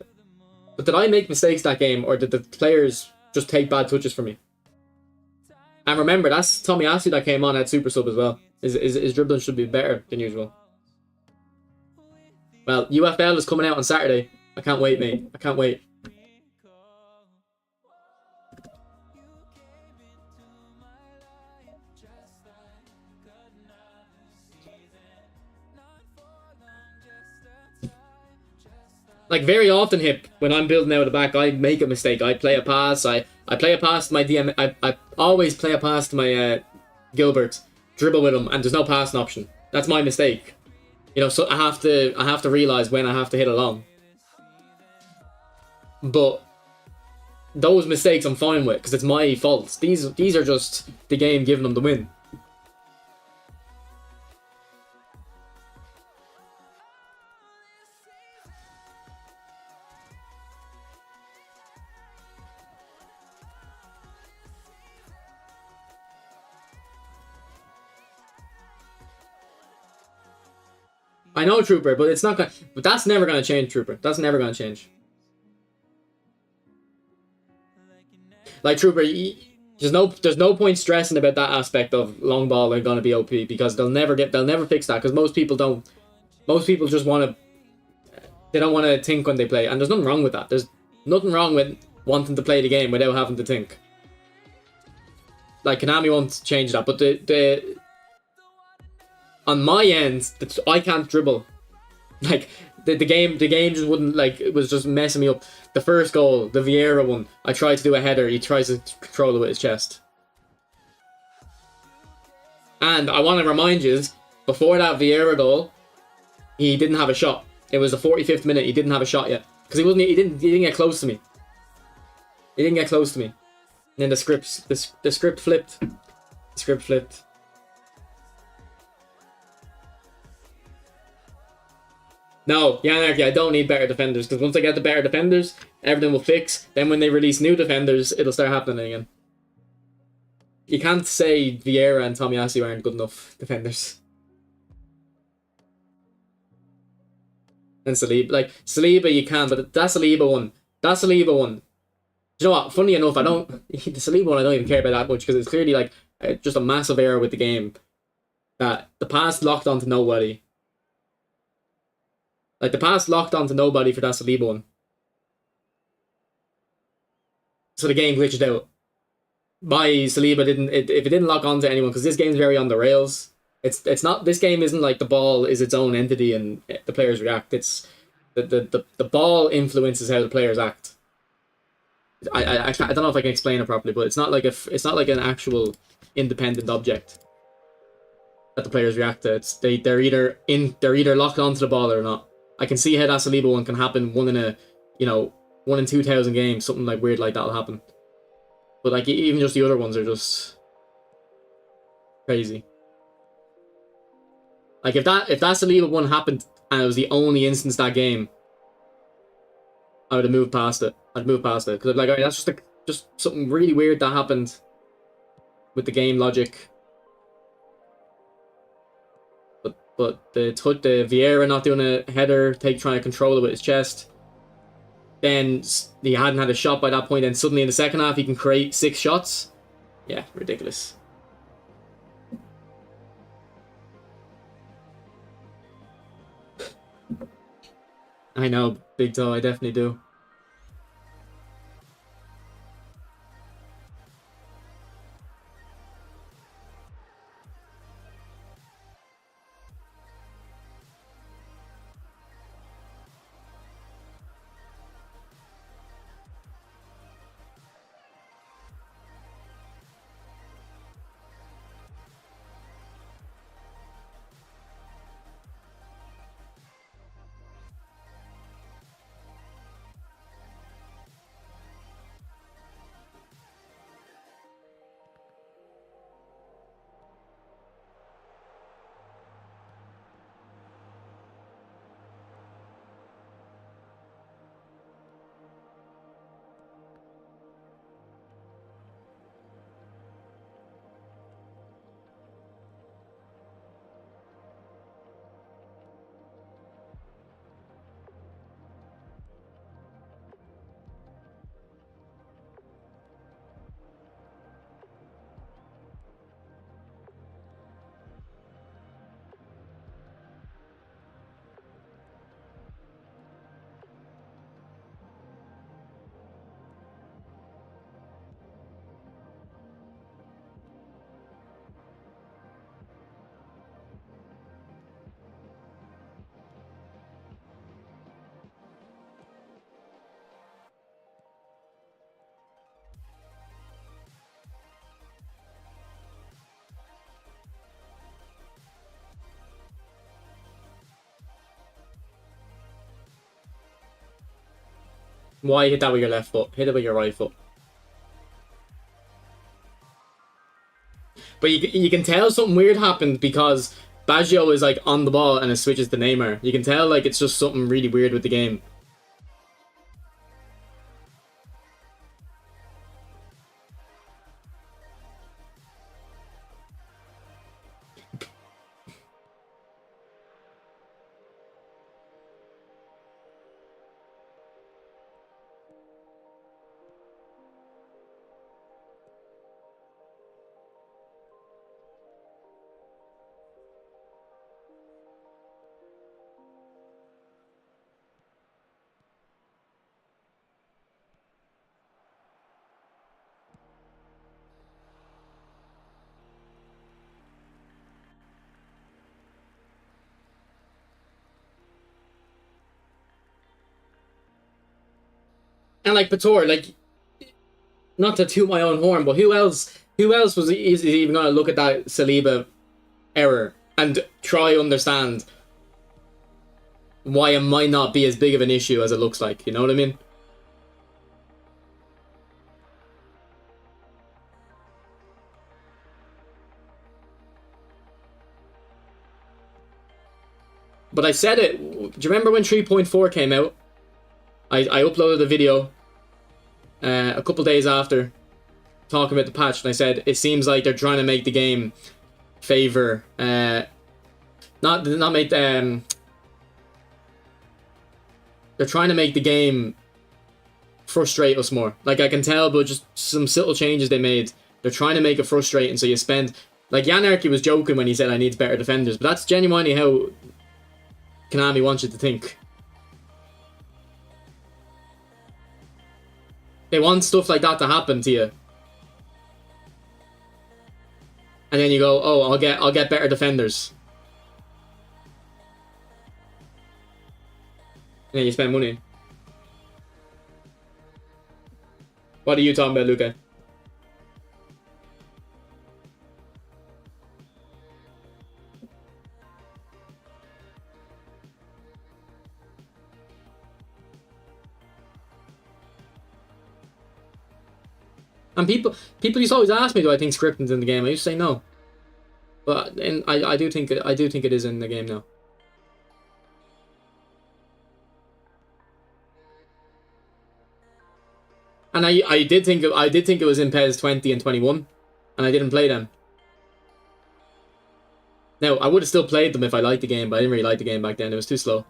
But did I make mistakes that game, or did the players just take bad touches from me? And remember, that's Tomiyasu that came on at Super Sub as well. His dribbling should be better than usual. Well, UFL is coming out on Saturday. I can't wait, mate. I can't wait. Like, very often, Hip, when I'm building out the back, I make a mistake. I play a pass. I play a pass to my DM. I always play a pass to my Gilbert, dribble with him, and there's no passing option. That's my mistake. You know, so I have to realize when I have to hit along. But those mistakes I'm fine with, because it's my fault. These are just the game giving them the win. I know, Trooper, but it's not gonna... But that's never gonna change, Trooper. That's never gonna change. Like, Trooper, there's no point stressing about that aspect of long ball are gonna be OP, because they'll never fix that, because most people just wanna... They don't want to think when they play, and there's nothing wrong with that. There's nothing wrong with wanting to play the game without having to think. Like, Konami won't change that, but on my end, I can't dribble. Like, the game just wouldn't, like, it was just messing me up. The first goal, the Vieira one, I tried to do a header, he tries to control it with his chest. And I want to remind you, Before that Vieira goal, he didn't have a shot. It was the 45th minute. He didn't have a shot yet because he didn't get close to me. He didn't get close to me. And then the script flipped. The script flipped. No, Yanarchy, I don't need better defenders because once I get the better defenders, everything will fix. Then when they release new defenders, it'll start happening again. You can't say Vieira and Tomiyasu aren't good enough defenders. And Saliba, Saliba you can, but that Saliba one. Do you know what? Funny enough, the Saliba one I don't even care about that much because it's clearly just a massive error with the game. That the pass locked onto nobody. The pass locked onto nobody for that Saliba one. So the game glitched out. Saliba if it didn't lock onto anyone, because this game's very on the rails. It's not, this game isn't like the ball is its own entity and the players react. It's the ball influences how the players act. I don't know if I can explain it properly, but it's not like an actual independent object that the players react to. They're either locked onto the ball or not. I can see how that Saliba one can happen 1 in 2,000 games, something weird like that'll happen. But even just the other ones are just crazy. If that Saliba one happened and it was the only instance that game, I would have moved past it. Because that's just something really weird that happened with the game logic. But the Vieira not doing a header, trying to control it with his chest. Then he hadn't had a shot by that point, and suddenly in the second half he can create 6 shots. Yeah, ridiculous. I know, Big Toe, I definitely do. Why hit that with your left foot? Hit it with your right foot. But you can tell something weird happened because Baggio is on the ball and it switches to Neymar. You can tell it's just something really weird with the game. And Pator, not to toot my own horn, but who else is even gonna look at that Saliba error and try understand why it might not be as big of an issue as it looks like. You know what I mean? But I said it. Do you remember when 3.4 came out? I uploaded a video a couple days after talking about the patch, and I said it seems like they're trying to make the game favor not make they're trying to make the game frustrate us more. Like, I can tell, but just some subtle changes they made, they're trying to make it frustrating, so you spend, like, Yanarchy was joking when he said I need better defenders, but that's genuinely how Konami wants you to think. They want stuff like that to happen to you. And then you go, oh, I'll get better defenders. And then you spend money. What are you talking about, Luca? And people used to always ask me, do I think scripting's in the game? I used to say no. But I do think it is in the game now. And I did think it was in PES 20 and 21, and I didn't play them. Now, I would have still played them if I liked the game, but I didn't really like the game back then. It was too slow.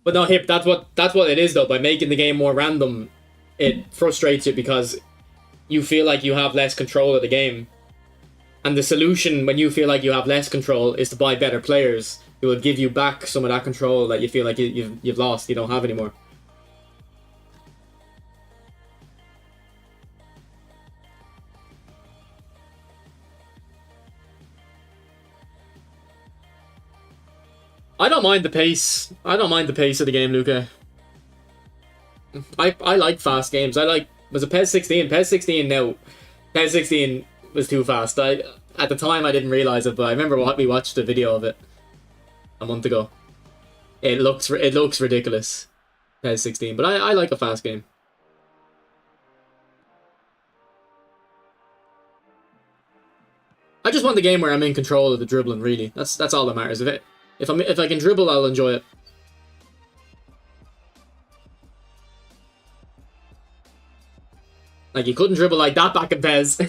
But no, Hip, that's what it is though. By making the game more random, it frustrates you because you feel like you have less control of the game. And the solution when you feel like you have less control is to buy better players who will give you back some of that control that you feel like you've lost, you don't have anymore. I don't mind the pace. I don't mind the pace of the game, Luca. I like fast games. Was it PES 16? PES 16 now. PES 16 was too fast. At the time I didn't realize it, but I remember we watched a video of it a month ago. It looks ridiculous. PES 16, but I like a fast game. I just want the game where I'm in control of the dribbling. Really, that's all that matters. If I can dribble, I'll enjoy it. Like, you couldn't dribble like that back in PES.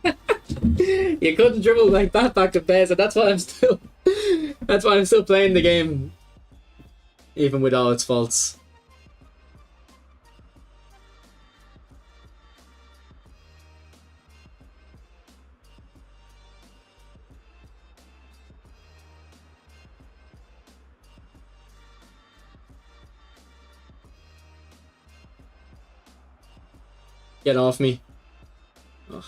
You couldn't dribble like that back in PES, and that's why I'm still playing the game, even with all its faults. Get off me. Ugh.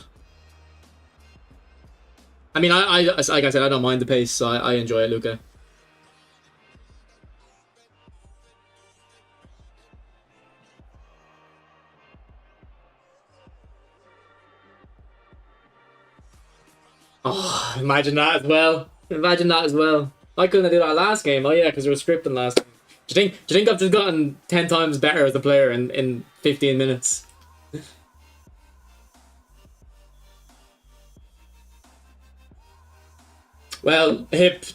I mean, I like I said, I don't mind the pace, so I enjoy it, Luca. Oh, imagine that as well. Imagine that as well. Why couldn't I do that last game? Oh yeah, because there was scripting last game. Do you think I've just gotten 10 times better as a player in 15 minutes? Well, Hip,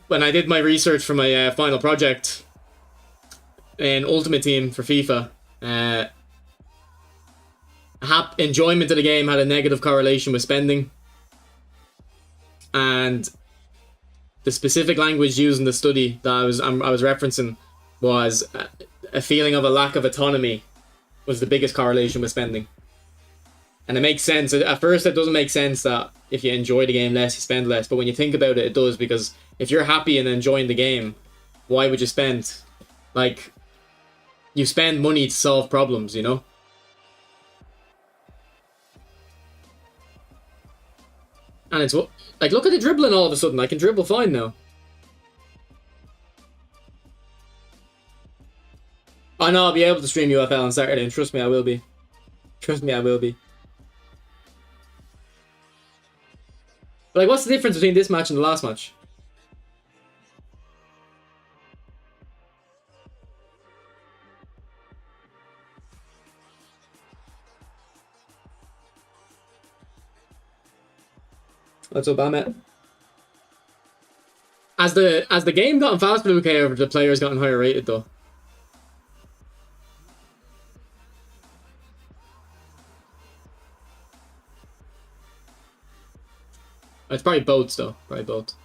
when I did my research for my final project in Ultimate Team for FIFA, enjoyment of the game had a negative correlation with spending. And the specific language used in the study that I was referencing was a feeling of a lack of autonomy was the biggest correlation with spending. And it makes sense. At first, it doesn't make sense that if you enjoy the game less, you spend less. But when you think about it, it does, because if you're happy and enjoying the game, why would you spend? Like, You spend money to solve problems, you know? And it's what, like, look at the dribbling all of a sudden. I can dribble fine now. I know I'll be able to stream UFL on Saturday, and trust me, I will be. Trust me, I will be. But, like, what's the difference between this match and the last match? What's up, Ahmet? As the game gotten faster, okay, over the players gotten higher rated though. It's probably both though. Probably both.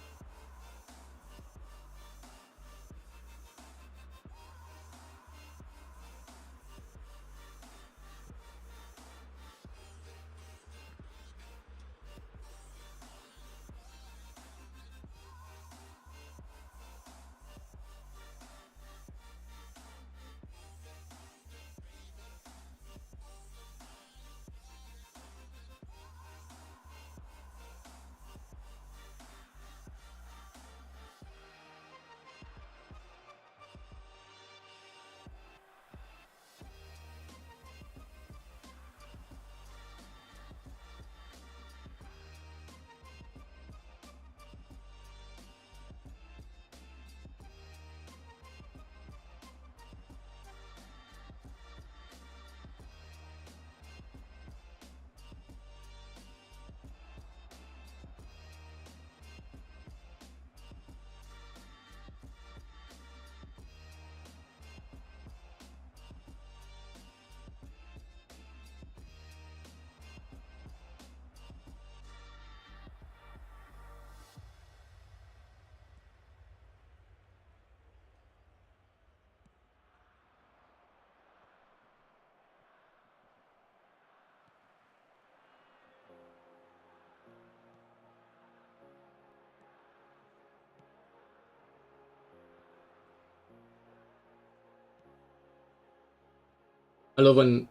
I love when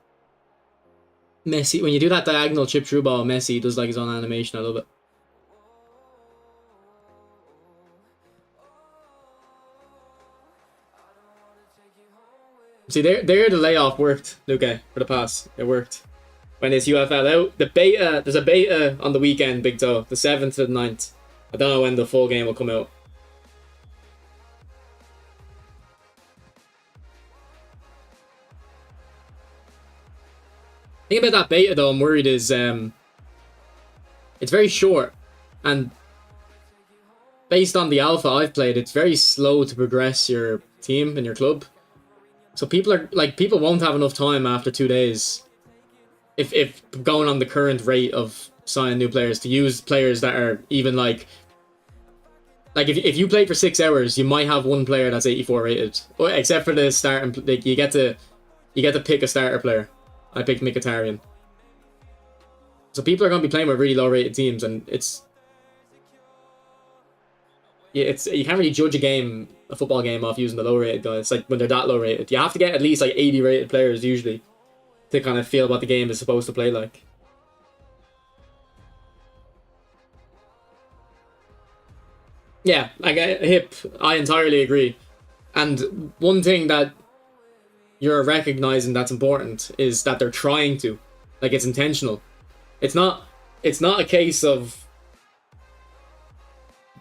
Messi, when you do that diagonal chip through ball, Messi does like his own animation. I love it. See, there the layoff worked, Luque, for the pass. It worked. When it's UFL out, the beta, there's a beta on the weekend, Big Toe, the 7th to the 9th. I don't know when the full game will come out. The thing about that beta though, I'm worried is it's very short, and based on the alpha I've played, it's very slow to progress your team and your club. So people won't have enough time after 2 days, if going on the current rate of signing new players, to use players that are even like if you play for 6 hours, you might have one player that's 84 rated, except for the start. Like, you get to pick a starter player. I picked Mkhitaryan. So people are going to be playing with really low rated teams, and you can't really judge a football game off using the low rated guys. Like, when they're that low rated, you have to get at least like 80 rated players usually to kind of feel what the game is supposed to play like. Yeah, like Hip, I entirely agree. And one thing that you're recognizing that's important is that they're trying to, like, it's intentional. It's not a case of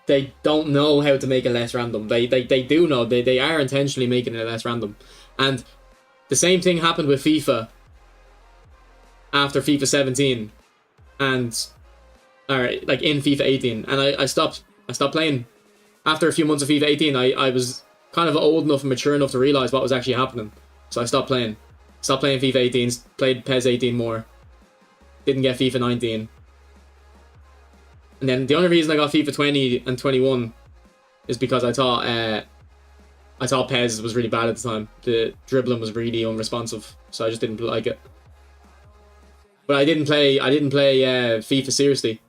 they don't know how to make it less random. They do know. They are intentionally making it less random. And the same thing happened with FIFA after FIFA 17 and like in FIFA 18, and I stopped playing after a few months of FIFA 18. I was kind of old enough and mature enough to realize what was actually happening. So I stopped playing. Stopped playing FIFA 18, played PES 18 more. Didn't get FIFA 19. And then the only reason I got FIFA 20 and 21 is because I thought PES was really bad at the time. The dribbling was really unresponsive, so I just didn't like it. But I didn't play FIFA seriously.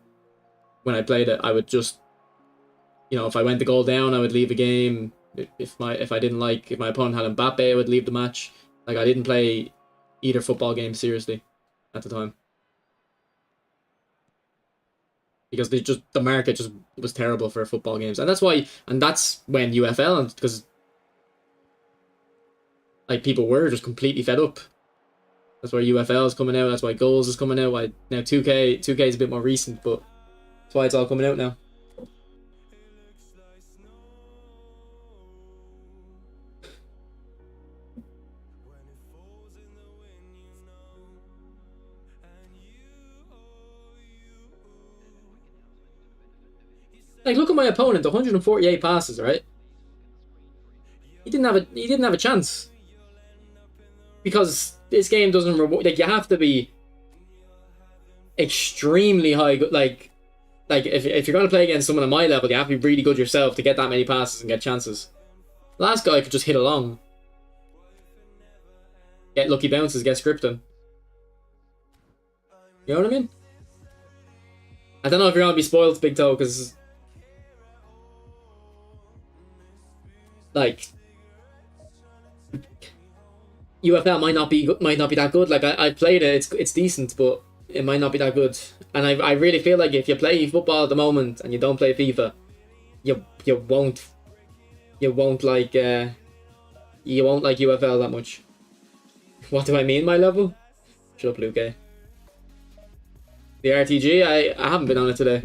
When I played it, I would just, if I went the goal down, I would leave the game. If my opponent had Mbappe, I would leave the match. Like, I didn't play either football game seriously at the time. Because the market just was terrible for football games. And that's when UFL, and because like people were just completely fed up. That's why UFL is coming out, that's why Goals is coming out. Now 2K is a bit more recent, but that's why it's all coming out now. Like, look at my opponent, 148 passes, right? He didn't have a chance. Because this game doesn't reward, like, you have to be extremely high, like if you're going to play against someone at my level, you have to be really good yourself to get that many passes and get chances. The last guy could just hit along. Get lucky bounces, get scripting. You know what I mean? I don't know if you're going to be spoiled, Big Toe, because like UFL might not be that good. Like, I played it, it's decent, but it might not be that good. And I really feel like if you play football at the moment and you don't play FIFA, you won't like UFL that much. What do I mean, my level? Shut up, Luke. The RTG, I haven't been on it today.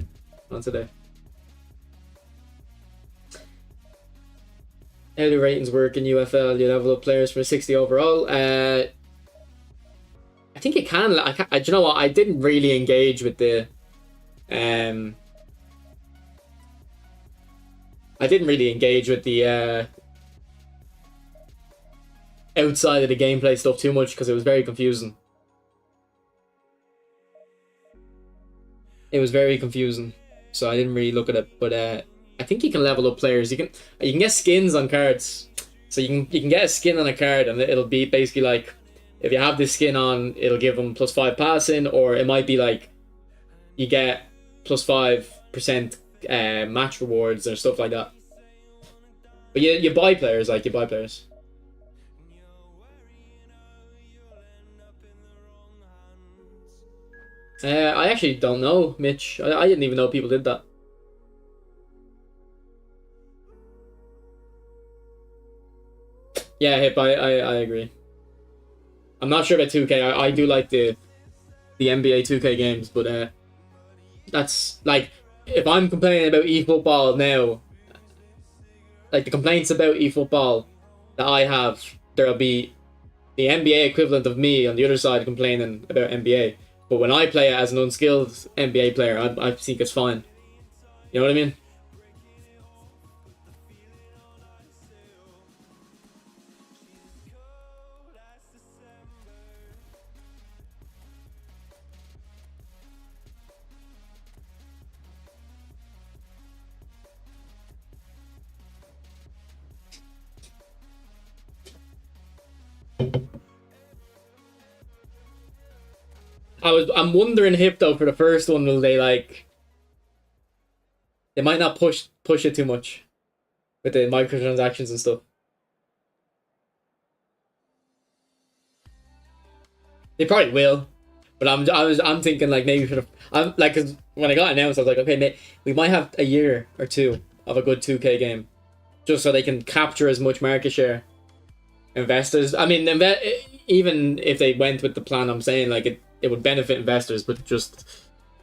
How do ratings work in UFL? You level up players for 60 overall. I think it can. Do you know what? I didn't really engage with the. I didn't really engage with the outside of the gameplay stuff too much because it was very confusing. It was very confusing, so I didn't really look at it. But I think you can level up players. You can get skins on cards, so you can get a skin on a card, and it'll be basically like, if you have this skin on, it'll give them +5 passing, or it might be like you get +5% match rewards or stuff like that. But you buy players, like you buy players. I actually don't know, Mitch. I didn't even know people did that. Yeah, Hip, I agree. I'm not sure about 2K. I do like the NBA 2K games, but that's like, if I'm complaining about eFootball now, like the complaints about eFootball that I have, there'll be the NBA equivalent of me on the other side complaining about NBA. But when I play it as an unskilled NBA player, I think it's fine. You know what I mean? I'm wondering, Hip, though, for the first one, will they like, they might not push it too much with the microtransactions and stuff. They probably will, but I'm thinking like maybe for the, I'm like, because when I got announced, I was like, okay, we might have a year or two of a good 2K game, just so they can capture as much market share. Investors, I mean, even if they went with the plan I'm saying, like it would benefit investors, but just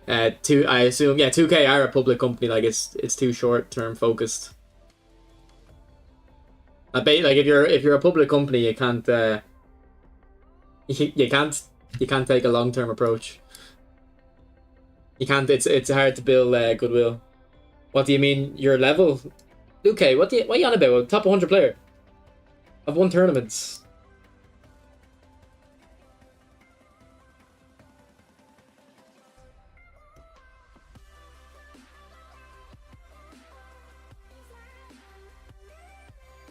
I assume, yeah, 2K are a public company, like it's too short term focused. I bet, like, if you're a public company, you can't you can't take a long term approach. You can't. It's hard to build goodwill. What do you mean your level? Okay, what are you on about? Top 100 player. I've won tournaments.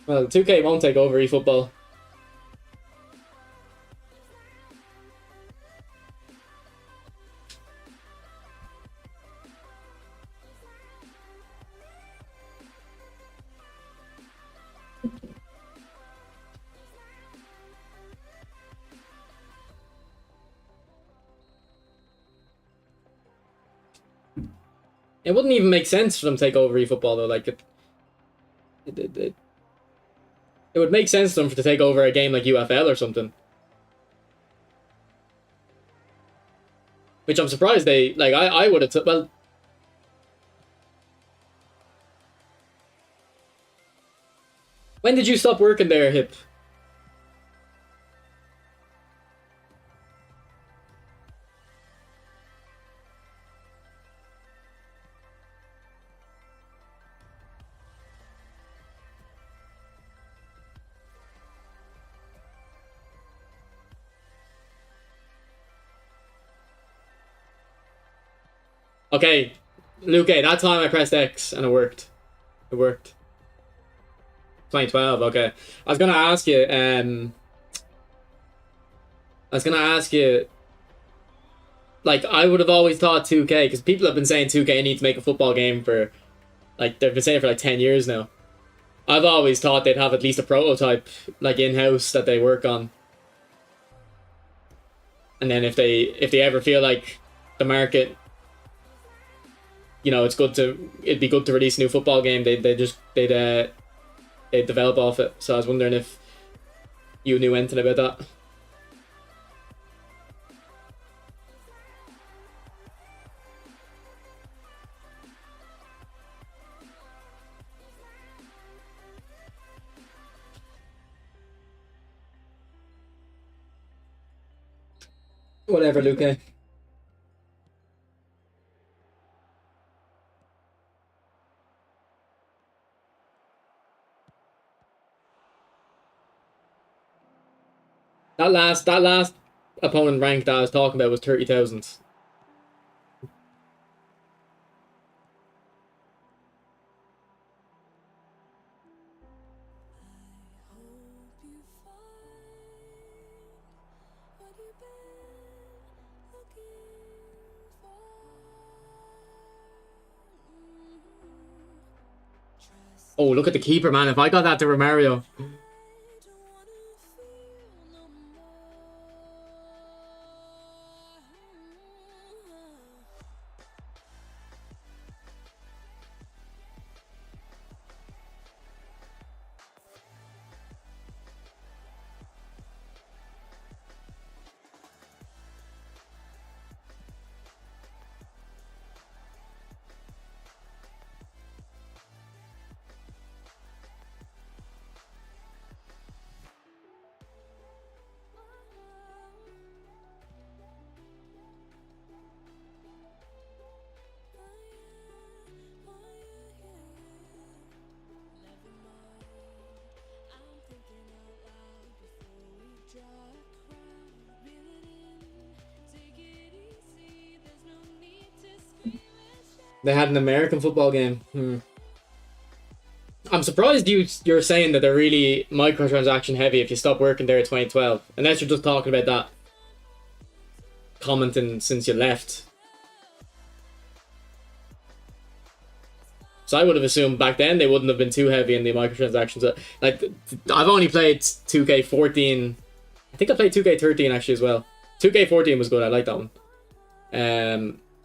Well, 2K won't take over eFootball. It wouldn't even make sense for them to take over eFootball though. Like it would make sense for them to take over a game like UFL or something. Which I'm surprised they like. I would have well. When did you stop working there, Hip? Okay, Luke, that time I pressed X and it worked. It worked. 2012. Okay, I was gonna ask you. I was gonna ask you. Like, I would have always thought 2K because people have been saying 2K needs to make a football game for, like, they've been saying it for like 10 years now. I've always thought they'd have at least a prototype, like in house, that they work on. And then if they ever feel like the market, it'd be good to release a new football game. They'd develop off it. So I was wondering if you knew anything about that. Whatever, Luke. That last opponent rank that I was talking about was 30,000. Oh, look at the keeper, man. If I got that to Romario. They had an American football game. I'm surprised you're saying that they're really microtransaction heavy if you stop working there in 2012. Unless you're just talking about that commenting since you left. So I would have assumed back then they wouldn't have been too heavy in the microtransactions. Like, I've only played 2K14. I think I played 2K13 actually as well. 2K14 was good. I like that one.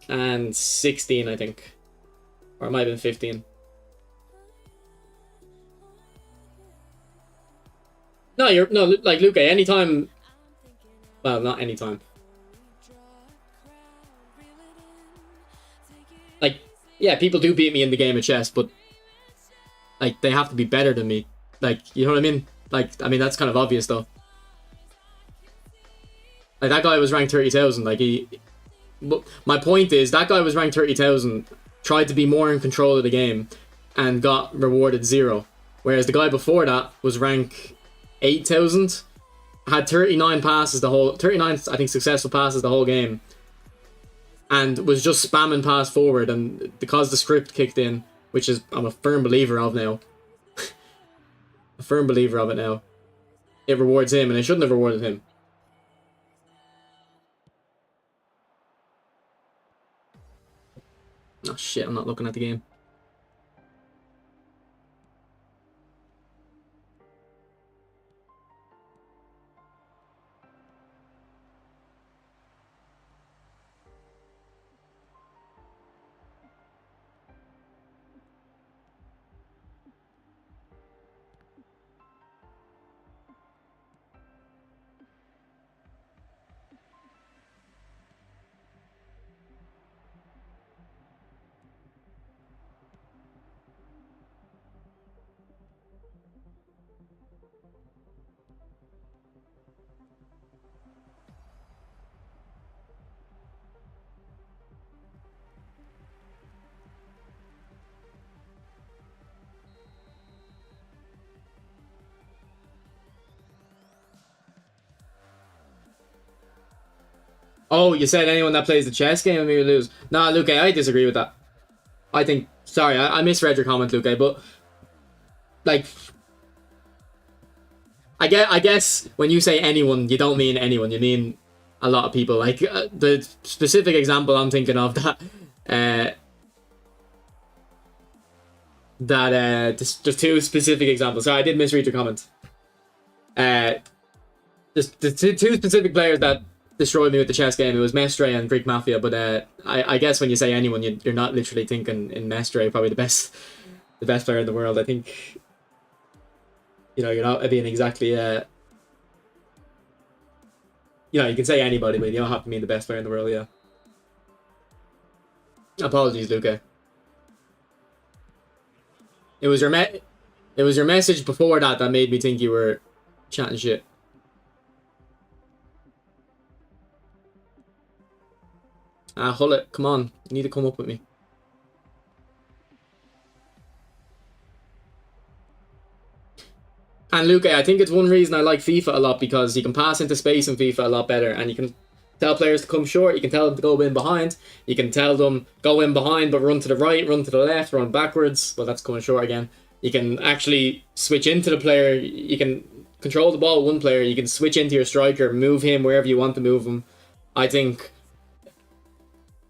And 16, I think. Or it might have been 15. No, like Luca, anytime. Well, not anytime. Like, yeah, people do beat me in the game of chess, but like they have to be better than me. Like, you know what I mean? Like, I mean that's kind of obvious though. Like that guy was ranked 30,000. Like my point is that guy was ranked 30,000, tried to be more in control of the game, and got rewarded 0. Whereas the guy before that was rank 8,000, had 39 passes 39 I think successful passes the whole game, and was just spamming pass forward. And because the script kicked in, which is I'm a firm believer of now, a firm believer of it now, it rewards him, and it shouldn't have rewarded him. Oh shit, I'm not looking at the game. Oh, you said anyone that plays the chess game with me will lose. Nah, Luke, I disagree with that. I think... Sorry, I misread your comment, Luke, but... Like... I guess when you say anyone, you don't mean anyone. You mean a lot of people. Like, the specific example I'm thinking of just two specific examples. Sorry, I did misread your comment. Just the two specific players that destroyed me with the chess game. It was Mestre and Greek Mafia. But I guess when you say anyone, you're not literally thinking in Mestre, probably the best player in the world. I think, you know, you're not being exactly you know, you can say anybody, but you don't have to mean the best player in the world. Yeah. Apologies, Luca. It was your message before that made me think you were chatting shit. Hullet, come on. You need to come up with me. And Luke, I think it's one reason I like FIFA a lot, because you can pass into space in FIFA a lot better, and you can tell players to come short, you can tell them to go in behind, you can tell them go in behind but run to the right, run to the left, run backwards. Well, that's coming short again. You can actually switch into the player, you can control the ball with one player, you can switch into your striker, move him wherever you want to move him. I think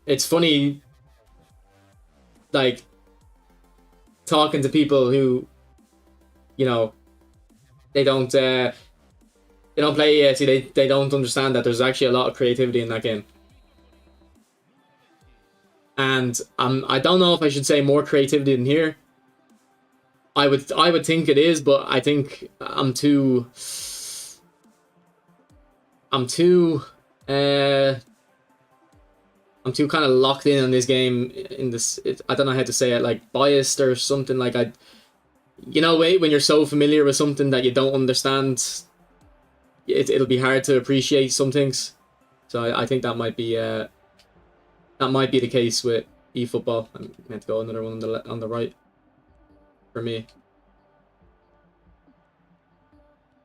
it's funny, like, talking to people who, you know, they don't play ESC, they don't understand that there's actually a lot of creativity in that game. And I don't know if I should say more creativity than here. I would think it is, but I think I'm too kind of locked in on this game, in this, I don't know how to say it, like biased or something. Like, you know, when you're so familiar with something that you don't understand, it'll be hard to appreciate some things. So I think that might be the case with eFootball. I'm meant to go another one on the right for me.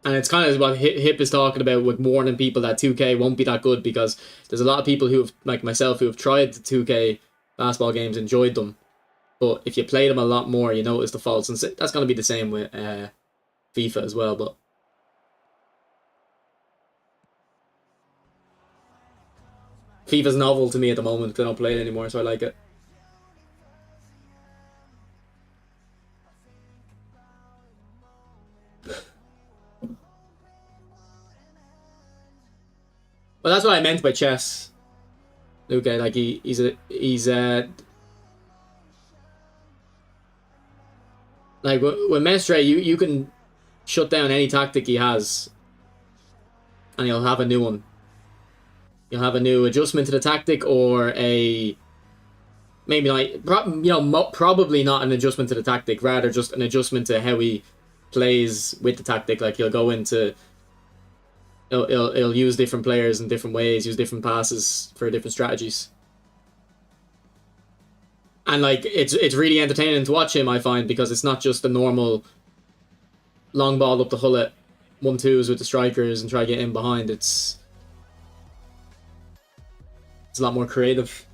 And it's kind of what Hip is talking about, with warning people that 2K won't be that good, because there's a lot of people who have, like myself, who have tried the 2K basketball games, enjoyed them. But if you play them a lot more, you notice the faults. And that's going to be the same with FIFA as well. But FIFA's novel to me at the moment, because I don't play it anymore, so I like it. Well, that's what I meant by chess, Luca. Like, he's like, with Mestre, you can shut down any tactic he has, and he'll have a new one. You'll have a new adjustment to the tactic, or maybe like, probably not an adjustment to the tactic, rather just an adjustment to how he plays with the tactic. Like, he'll go into, he'll use different players in different ways, use different passes for different strategies. And like, it's really entertaining to watch him, I find, because it's not just the normal long ball up the hullet, 1-2s with the strikers and try to get in behind. It's a lot more creative.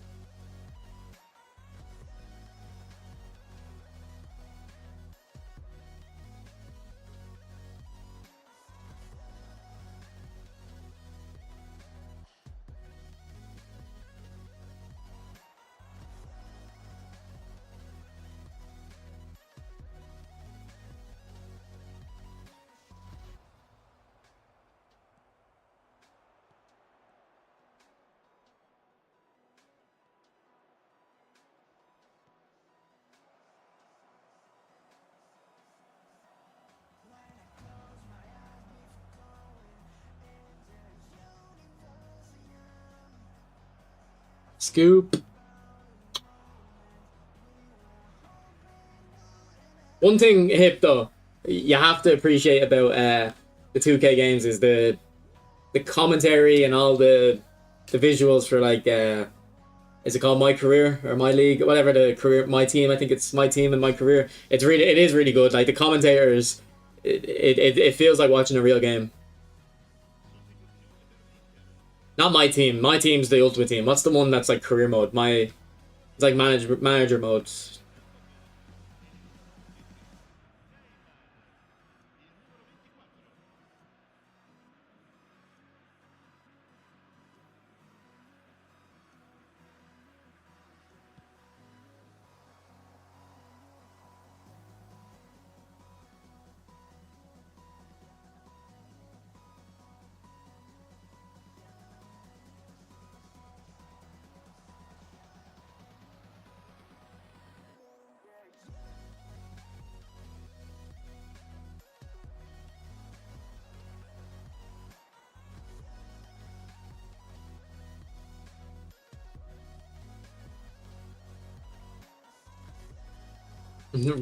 Scoop. One thing, Hip, though, you have to appreciate about the 2K games is the commentary and all the visuals for, like, is it called My Career or My League, whatever the career, My Team, I think it's My Team and My Career. It is really good. Like, the commentators, it feels like watching a real game. Not my team. My team's the ultimate team. What's the one that's like career mode? It's like manager mode.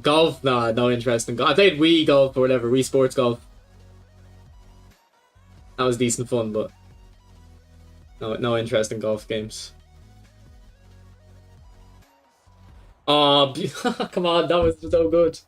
Golf? Nah, no interest in golf. I played Wii golf or whatever, Wii Sports golf. That was decent fun, but no interest in golf games. Oh, come on, that was so good.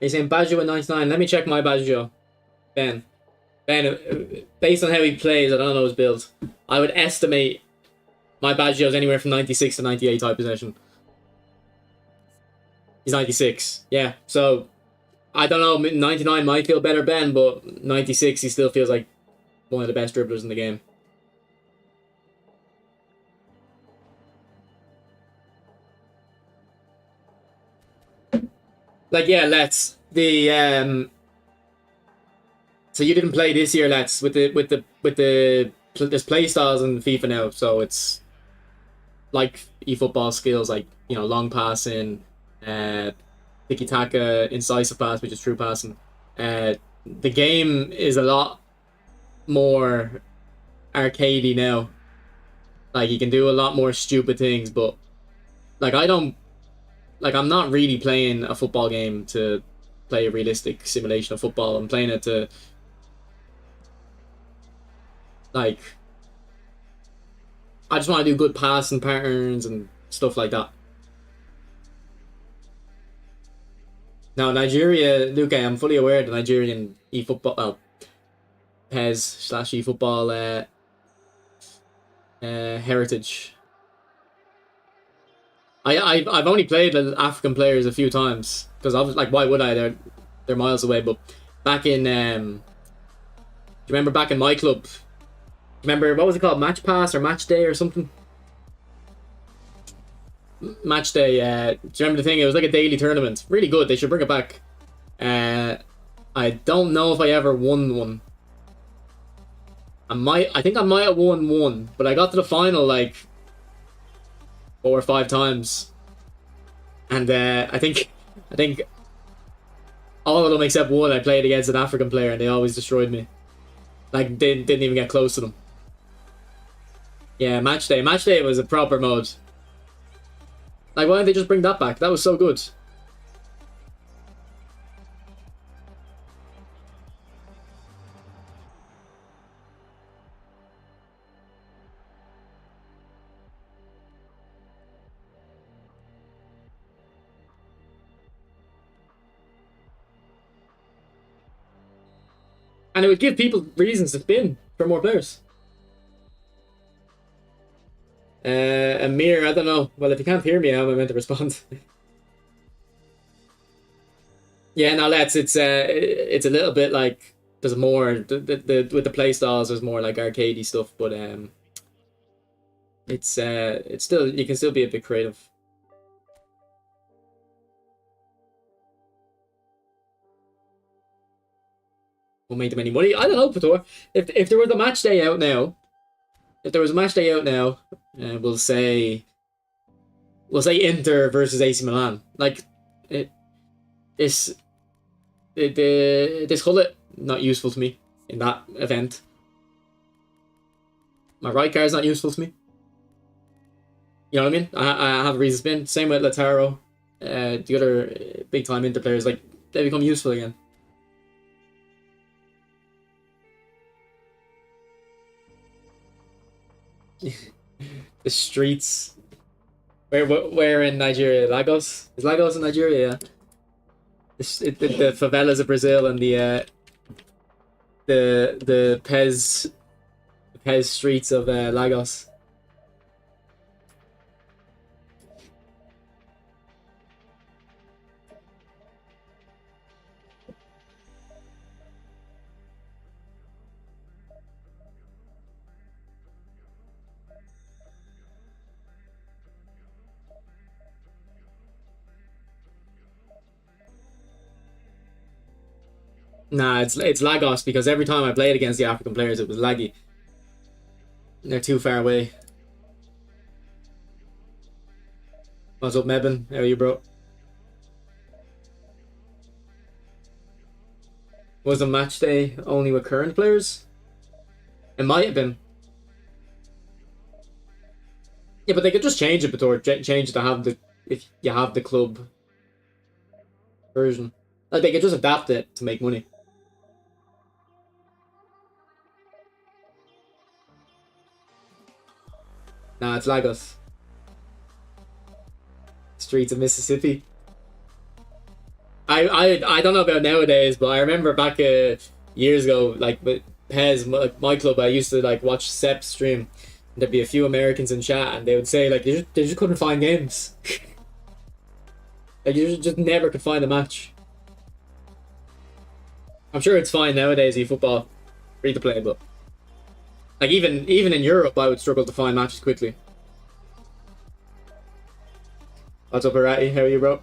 He's saying Baggio at 99. Let me check my Baggio. Ben. Based on how he plays, I don't know his build. I would estimate my Baggio's anywhere from 96 to 98 type possession. He's 96. Yeah, so I don't know. 99 might feel better, Ben, but 96 he still feels like one of the best dribblers in the game. Like, yeah, let's so you didn't play this year, let's there's play styles in FIFA now, so it's like eFootball skills, like, you know, long passing, tiki taka, incisive pass, which is true passing. The game is a lot more arcadey now. Like, you can do a lot more stupid things, but like I'm not really playing a football game to play a realistic simulation of football. I'm playing it to, like, I just want to do good passing patterns and stuff like that. Now, Nigeria, Luke, I'm fully aware of the Nigerian eFootball, well, PES / eFootball heritage. I've only played African players a few times because I was like, why would I? They're miles away. But back in do you remember back in my club? Remember what was it called? Match Pass or Match Day or something? Match Day. Do you remember the thing? It was like a daily tournament. Really good. They should bring it back. I don't know if I ever won one. I think I might have won one, but I got to the final like 4 or 5 times, and I think all of them except one I played against an African player, and they always destroyed me. Like, they didn't even get close to them. Yeah, Match Day. Match Day was a proper mode. Like, why don't they just bring that back? That was so good. And it would give people reasons to spin for more players. Amir, I don't know. Well, if you can't hear me, how am I meant to respond? Yeah, no, it's a little bit like there's more with the play styles. There's more like arcadey stuff, but it's still, you can still be a bit creative. Won't make them any money. I don't know, Pator. If there was a match day out now, we'll say Inter versus AC Milan. Like, this Hullet not useful to me in that event. My right card is not useful to me. You know what I mean? I have a reason to spin. Same with Lautaro. The other big time Inter players, like, they become useful again. The streets. Where in Nigeria? Lagos? Is Lagos in Nigeria? Yeah. The favelas of Brazil and the Pez streets of Lagos. Nah, it's Lagos because every time I played against the African players, it was laggy. They're too far away. What's up, Mebin? How are you, bro? Was a match day only with current players? It might have been. Yeah, but they could just change it, Bator. Change it to have the if you have the club version. Like they could just adapt it to make money. Nah, it's Lagos. Streets of Mississippi. I don't know about nowadays, but I remember back years ago, like with Pez, my club, I used to like watch Sepp stream. There'd be a few Americans in chat, and they would say like they just couldn't find games. Like you just never could find a match. I'm sure it's fine nowadays, eFootball, free to play, but like even in Europe, I would struggle to find matches quickly. What's up, Arati? How are you, bro?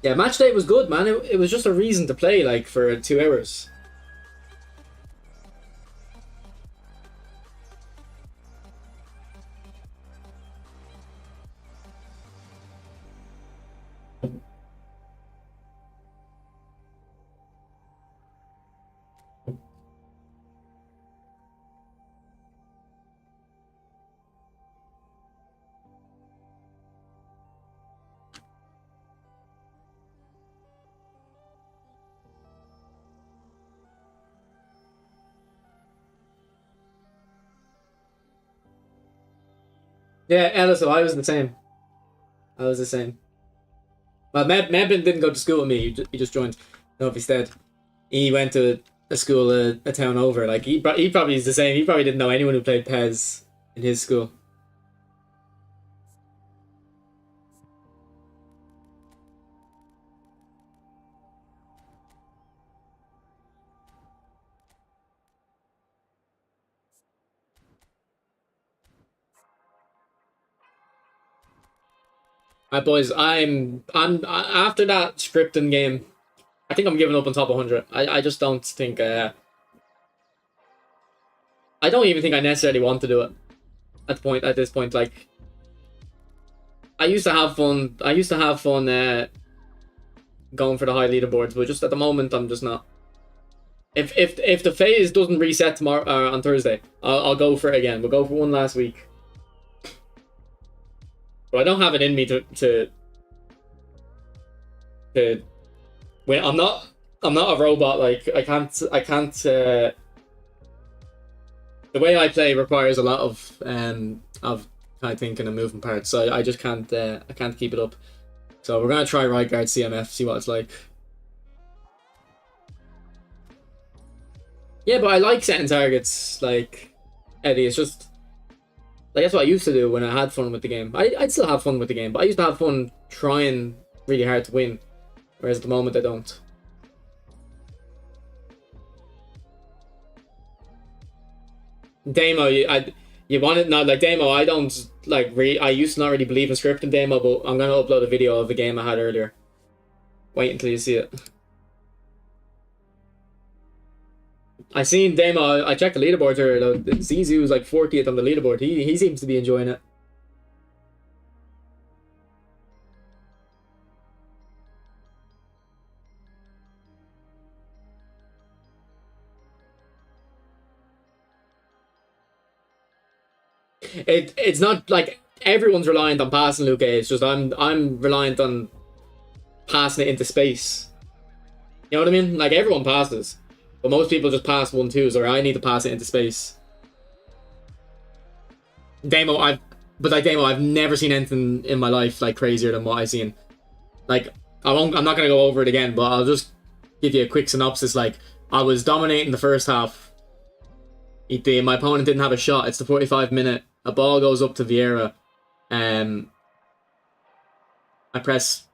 Yeah, match day was good, man. It was just a reason to play like for 2 hours. Yeah, Ellis, I was the same. I was the same. Well, Mebin didn't go to school with me. He just joined. No, instead, he went to a school a town over. Like he probably is the same. He probably didn't know anyone who played Pez in his school. Right, boys. I'm after that scripting game. I think I'm giving up on top 100. I just don't think. I don't even think I necessarily want to do it. At this point, like I used to have fun. I used to have fun going for the high leaderboards, but just at the moment, I'm just not. If the phase doesn't reset tomorrow on Thursday, I'll go for it again. We'll go for one last week. But I don't have it in me to win. I'm not a robot. Like I can't. The way I play requires a lot of kind of thinking and moving parts. So I just can't. I can't keep it up. So we're gonna try right guard CMF, see what it's like. Yeah, but I like setting targets, like Eddie. It's just like that's what I used to do when I had fun with the game. I'd still have fun with the game, but I used to have fun trying really hard to win, whereas at the moment I don't. Demo, you want it now? Like Demo, I don't like. I used to not really believe in scripting Demo, but I'm gonna upload a video of a game I had earlier. Wait until you see it. I seen Demo. I checked the leaderboard here. Zizou was like 40th on the leaderboard. He seems to be enjoying it. It's not like everyone's reliant on passing Luke. It's just I'm reliant on passing it into space. You know what I mean? Like everyone passes, but most people just pass 1-2s, or I need to pass it into space. Damo, I've never seen anything in my life like crazier than what I've seen. Like, I'm not gonna go over it again, but I'll just give you a quick synopsis. Like, I was dominating the first half. My opponent didn't have a shot. It's the 45 minute. A ball goes up to Vieira. I press,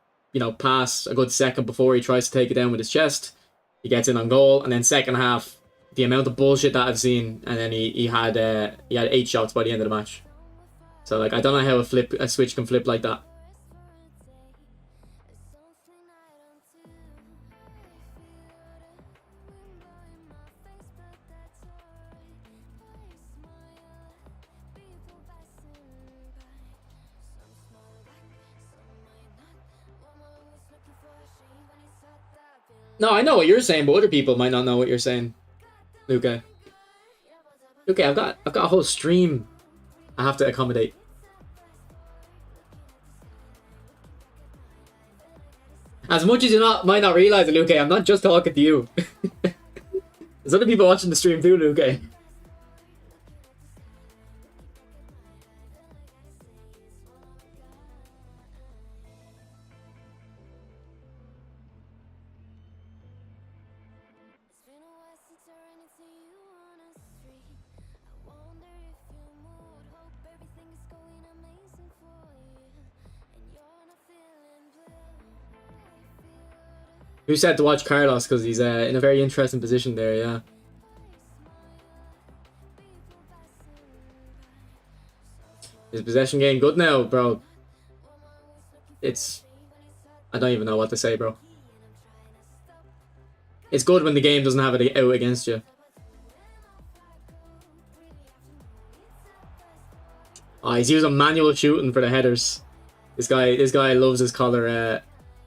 pass a good second before he tries to take it down with his chest. He gets in on goal, and then second half, the amount of bullshit that I've seen, and then he had 8 shots by the end of the match. So like, I don't know how a switch can flip like that. No, I know what you're saying, but other people might not know what you're saying, Luca. Okay, I've got a whole stream I have to accommodate. As much as you might not realize it, Luca, I'm not just talking to you. There's other people watching the stream too, Luca. Who said to watch Carlos? Because he's in a very interesting position there, yeah. His possession game good now, bro. I don't even know what to say, bro. It's good when the game doesn't have it out against you. Oh, he's using manual shooting for the headers. This guy loves his collar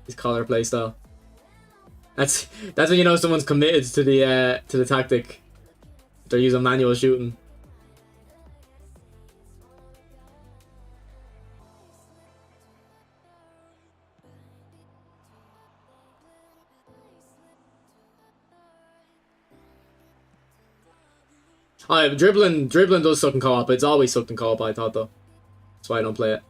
playstyle. That's when you know someone's committed to the tactic. They're using manual shooting. Oh, yeah, dribbling does suck in co-op. It's always sucked in co-op, I thought, though. That's why I don't play it.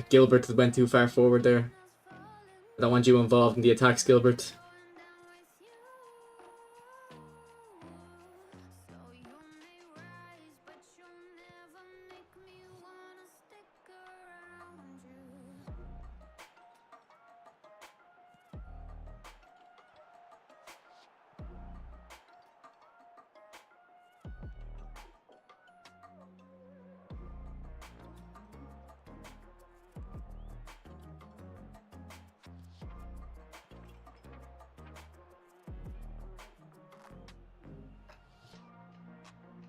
Gilbert went too far forward there. I don't want you involved in the attacks, Gilbert.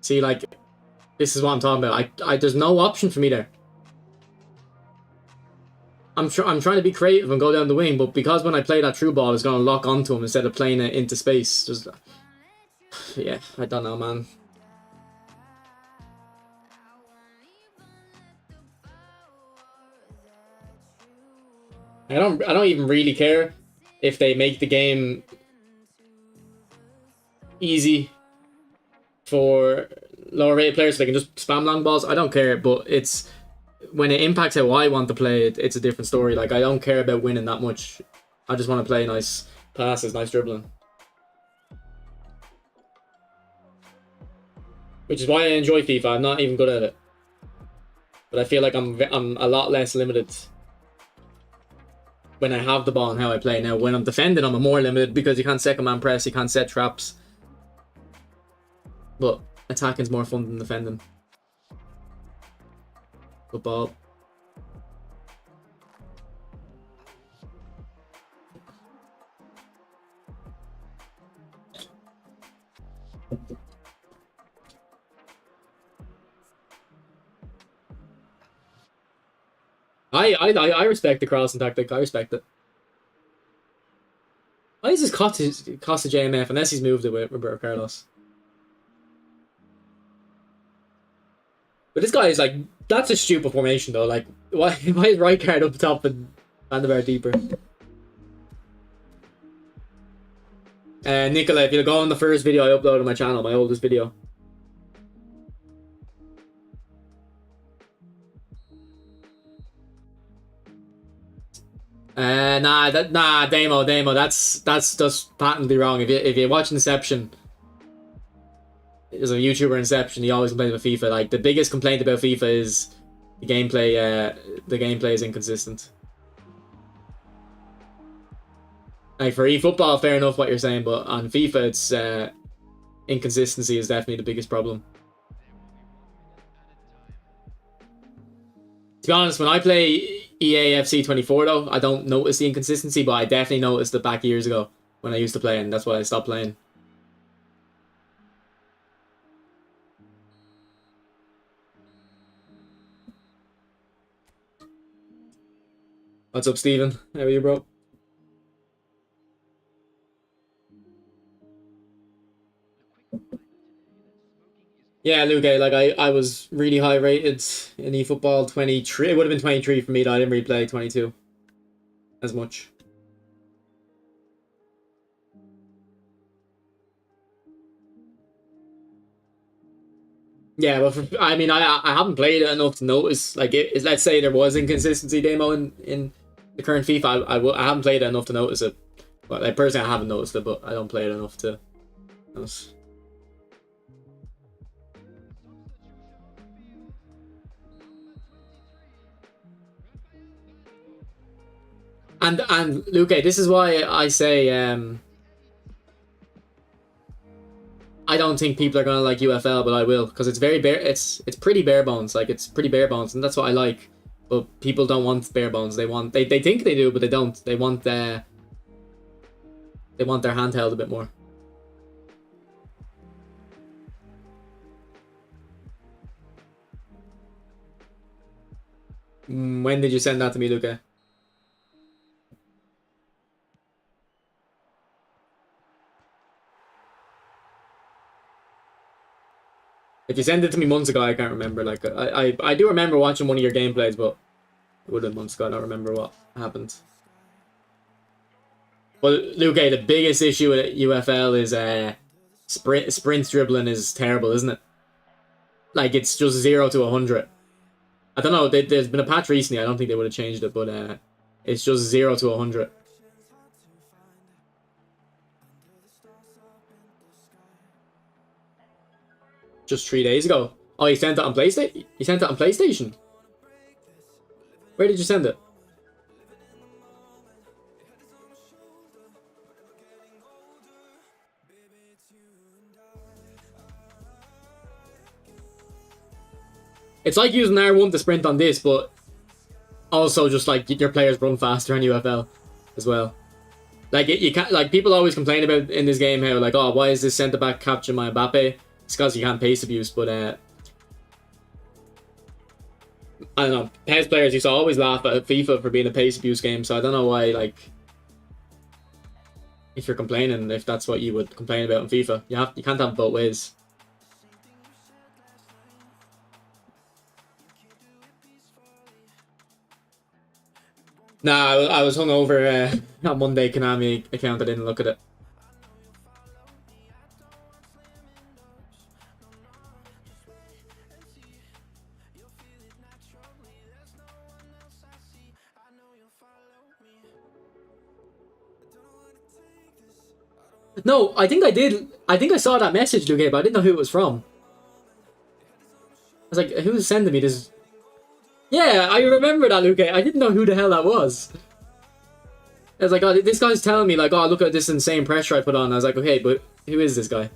See, like, this is what I'm talking about. There's no option for me there. I'm trying to be creative and go down the wing, but because when I play that through ball, it's going to lock onto him instead of playing it into space. Just, yeah, I don't know, man. I don't even really care if they make the game easy for lower rated players so they can just spam long balls. I don't care, but it's when it impacts how I want to play it, it's a different story. Like, I don't care about winning that much. I just want to play nice passes, nice dribbling. Which is why I enjoy FIFA. I'm not even good at it, but I feel like I'm a lot less limited when I have the ball and how I play. Now, when I'm defending, I'm more limited because you can't second man press, you can't set traps. But attacking's more fun than defending. Good ball. I respect the crossing tactic. I respect it. Why is this cost JMF unless he's moved it with Roberto Carlos? But this guy is like, that's a stupid formation though. Like, why is right card up top and Van der Vaart deeper? Nicola, if you'll go on the first video I uploaded on my channel, my oldest video. Nah, Damo, that's just patently wrong. If you watch Inception, as a YouTuber Inception, he always complains about FIFA. Like, the biggest complaint about FIFA is the gameplay is inconsistent. Like, for eFootball, fair enough what you're saying, but on FIFA, it's inconsistency is definitely the biggest problem. To be honest, when I play EA FC 24 though, I don't notice the inconsistency, but I definitely noticed it back years ago when I used to play, and that's why I stopped playing. What's up, Steven? How are you, bro? Yeah, Luke, like I was really high rated in eFootball 23. It would have been 23 for me, though I didn't really play 22 as much. Yeah, but I mean, I haven't played it enough to notice. Like, let's say there was inconsistency demo in the current FIFA, I haven't played it enough to notice it. But like, personally, I haven't noticed it, but I don't play it enough to notice. And Luke, this is why I say I don't think people are gonna like UFL, but I will, because it's very bare. It's pretty bare bones. Like, it's pretty bare bones, and that's what I like. But people don't want bare bones. They think they do, but they don't. They want their handheld a bit more. When did you send that to me, Luca? If you sent it to me months ago, I can't remember. Like, I do remember watching one of your gameplays, but it would have been months ago. I don't remember what happened. Well, Luke, the biggest issue with UFL is sprint dribbling is terrible, isn't it? Like, it's just 0 to 100. I don't know. There's been a patch recently. I don't think they would have changed it, but it's just 0 to 100. Just 3 days ago. Oh, you sent it on PlayStation? You sent it on PlayStation? Where did you send it? It's like using R1 to sprint on this, but also just like your players run faster in UFL as well. Like, you can't, like, people always complain about in this game how, like, oh, why is this centre back capturing my Mbappe? It's because you can't pace abuse, but I don't know. PES players used to always laugh at FIFA for being a pace abuse game, so I don't know why, like, if you're complaining, if that's what you would complain about in FIFA. You can't have both ways. Nah, I was hungover on Monday. Konami account, I didn't look at it. No, I think I did. I think I saw that message, Luke, but I didn't know who it was from. I was like, who's sending me this? Yeah, I remember that, Luke. I didn't know who the hell that was. I was like, oh, this guy's telling me, like, oh, look at this insane pressure I put on. I was like, okay, but who is this guy?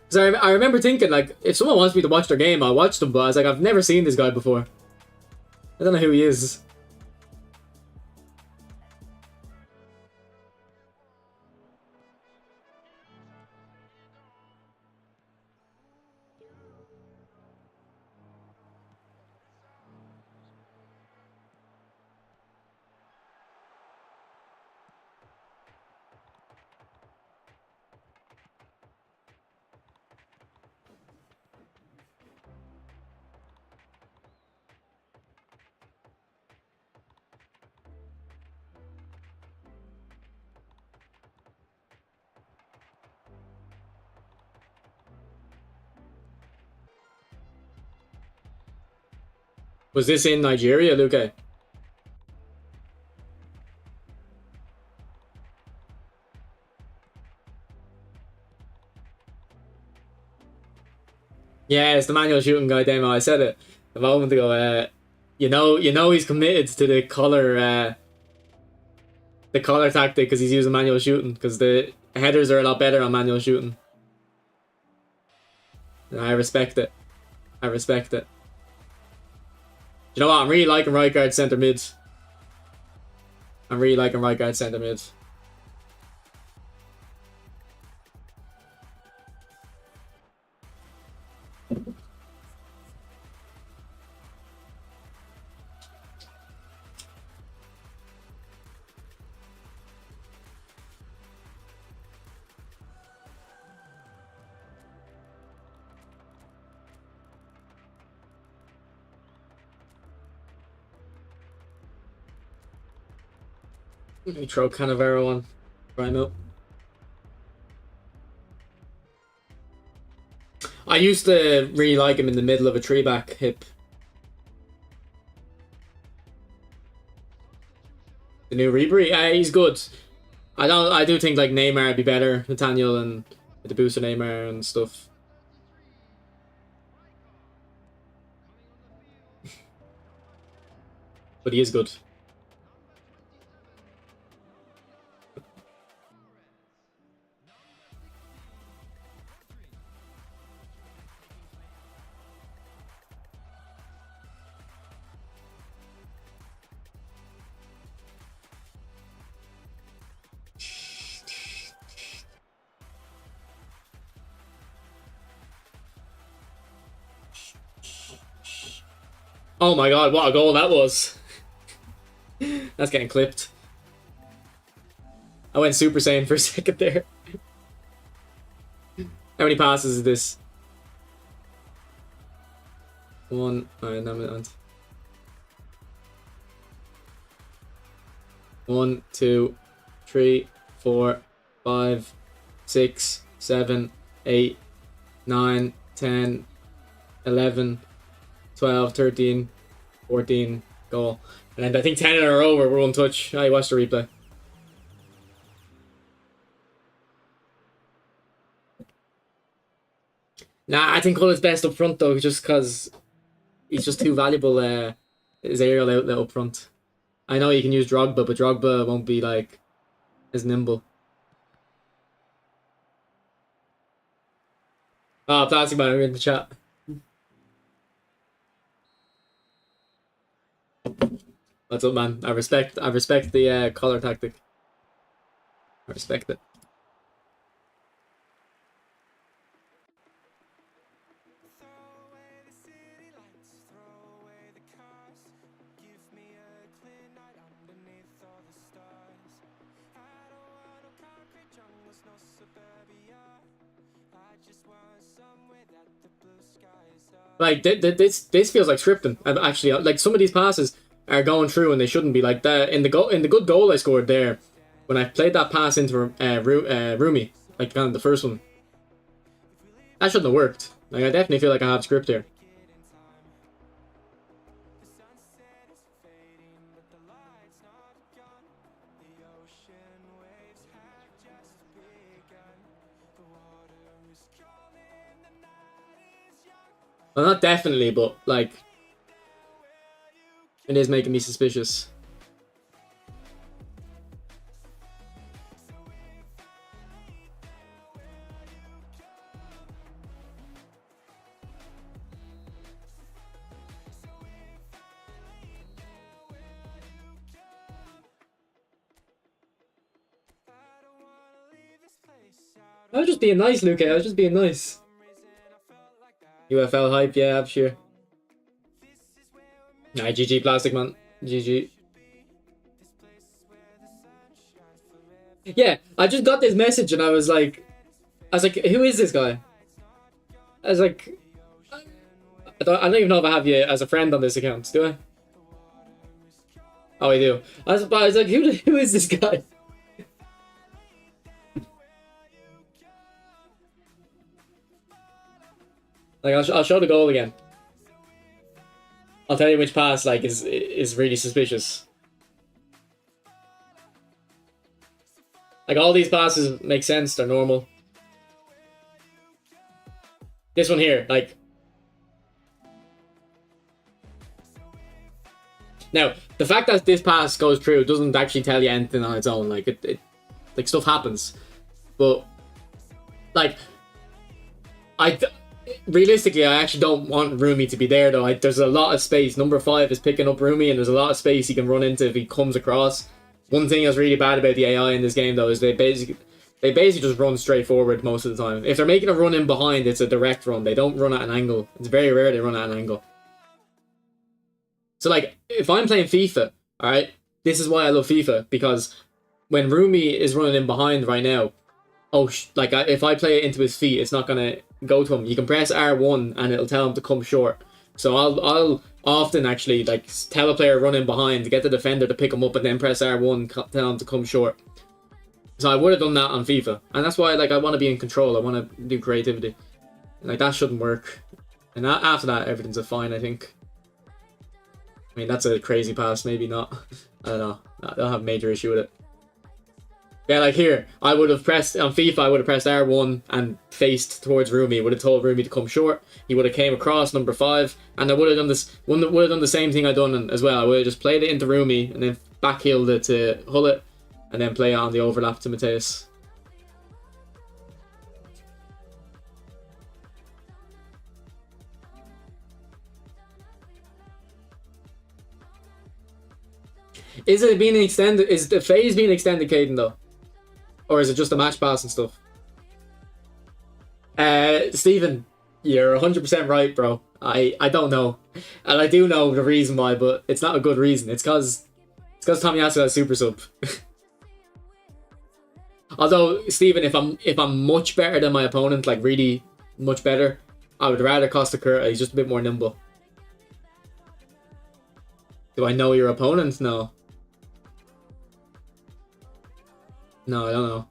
Because I remember thinking, like, if someone wants me to watch their game, I'll watch them, but I was like, I've never seen this guy before. I don't know who he is. Was this in Nigeria, Luke? Yeah, it's the manual shooting guy, Damo. I said it a moment ago. You know he's committed to the collar tactic because he's using manual shooting because the headers are a lot better on manual shooting. And I respect it. I respect it. You know what? I'm really liking right guard centre mid. I'm really liking right guard centre mid. Let me throw Cannavaro on. Try him out. I used to really like him in the middle of a tree back hip. The new Ribery, he's good. I do think like Neymar would be better, Nathaniel, and the booster Neymar and stuff. But he is good. Oh my god, what a goal that was. That's getting clipped. I went Super Saiyan for a second there. How many passes is this? One. Alright, now I'm on. 1, 2, 3, 4, 5, 6, 7, 8, 9, 10, 11, 12, 13, 14, goal. And I think 10 in a row were one touch. I watched the replay. Nah, I think Hull's best up front though, just because he's just too valuable. His aerial outlet up front. I know you can use Drogba, but Drogba won't be like as nimble. Oh, Plastic Man, we're in the chat. What's up, man? I respect the collar tactic. I respect it. Like this feels like scripting. Actually, like some of these passes are going through and they shouldn't be. Like that in the good goal I scored there, when I played that pass into Rumi, like kind of the first one. That shouldn't have worked. Like I definitely feel like I have script here. Well, not definitely, but like it is making me suspicious. I was just being nice, Luke. I was just being nice. UFL hype, yeah, I'm sure. Nah, GG Plastic, man. GG. Yeah, I just got this message and I was like, who is this guy? I was like, I don't even know if I have you as a friend on this account, do I? Oh, I do. But I was like, who is this guy? Like, I'll show the goal again. I'll tell you which pass like is really suspicious. Like, all these passes make sense, they're normal. This one here, like... Now, the fact that this pass goes through doesn't actually tell you anything on its own. Like, like, stuff happens. But, like... Realistically, I actually don't want Rumi to be there, though. There's a lot of space. Number 5 is picking up Rumi, and there's a lot of space he can run into if he comes across. One thing that's really bad about the AI in this game, though, is they basically just run straight forward most of the time. If they're making a run in behind, it's a direct run. They don't run at an angle. It's very rare they run at an angle. So, like, if I'm playing FIFA, alright, this is why I love FIFA, because when Rumi is running in behind right now, like, if I play it into his feet, it's not going to go to him. You can press R1 and it'll tell him to come short. So I'll often actually, like, tell a player running behind to get the defender to pick him up and then press R1, tell him to come short. So I would have done that on FIFA. And that's why, like, I want to be in control. I want to do creativity. Like, that shouldn't work. And after that, everything's fine, I think. I mean, that's a crazy pass. Maybe not. I don't know. They'll have a major issue with it. Yeah, like here, I would have pressed, on FIFA, I would have pressed R1 and faced towards Rumi. Would have told Rumi to come short. He would have came across number 5, and I would have done the same thing I done as well. I would have just played it into Rumi, and then backheeled it to Hullet, and then play it on the overlap to Mateus. Is it being extended? Is the phase being extended, Caden, though? Or is it just a match pass and stuff? Stephen, you're 100% right, bro. I don't know. And I do know the reason why, but it's not a good reason. It's because Tomiyasu has super sub. Although, Stephen, if I'm much better than my opponent, like really much better, I would rather Costa Curta. He's just a bit more nimble. Do I know your opponent? No. No, I don't know.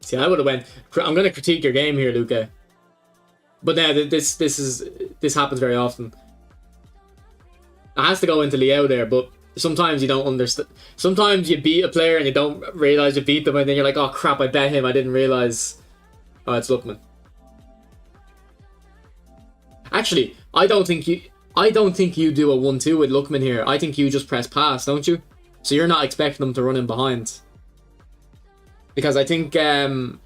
See, I would have went. I'm gonna critique your game here, Luca. But now this happens very often. It has to go into Liao there, but sometimes you don't understand. Sometimes you beat a player and you don't realize you beat them, and then you're like, "Oh crap, I bet him. I didn't realize." Oh, it's Lookman. Actually, I don't think you do a 1-2 with Lookman here. I think you just press pass, don't you? So you're not expecting them to run in behind. Because I think I'd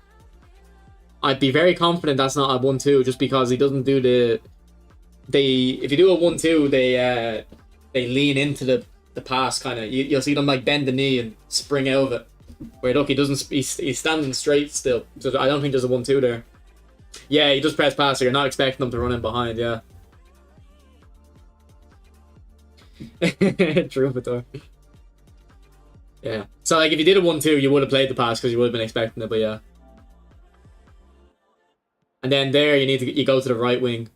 be very confident that's not a 1-2, just because he doesn't do the... if you do a 1-2, they lean into the pass, kind of. You'll see them like bend the knee and spring out of it. Where look, he's standing straight still. So I don't think there's a 1-2 there. Yeah, he does press pass, so you're not expecting them to run in behind, yeah. Troubadour. Yeah. So like if you did a 1-2, you would have played the pass because you would have been expecting it, but yeah. And then there you go to the right wing.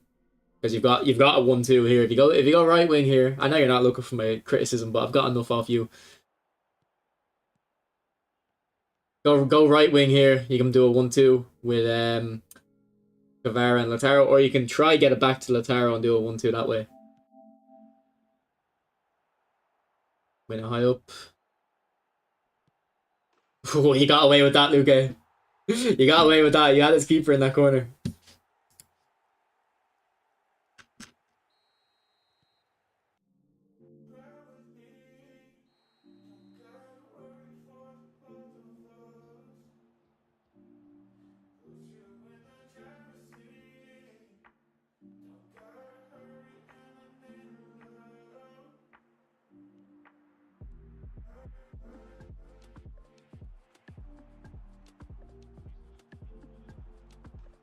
Because you've got a 1-2 here. If you go right wing here, I know you're not looking for my criticism, but I've got enough off you. Go right wing here. You can do a 1-2 with Guevara and Lautaro, or you can try get it back to Lautaro and do a 1-2 that way. Win it high up. Oh, you got away with that, Luque. You got away with that. You had his keeper in that corner.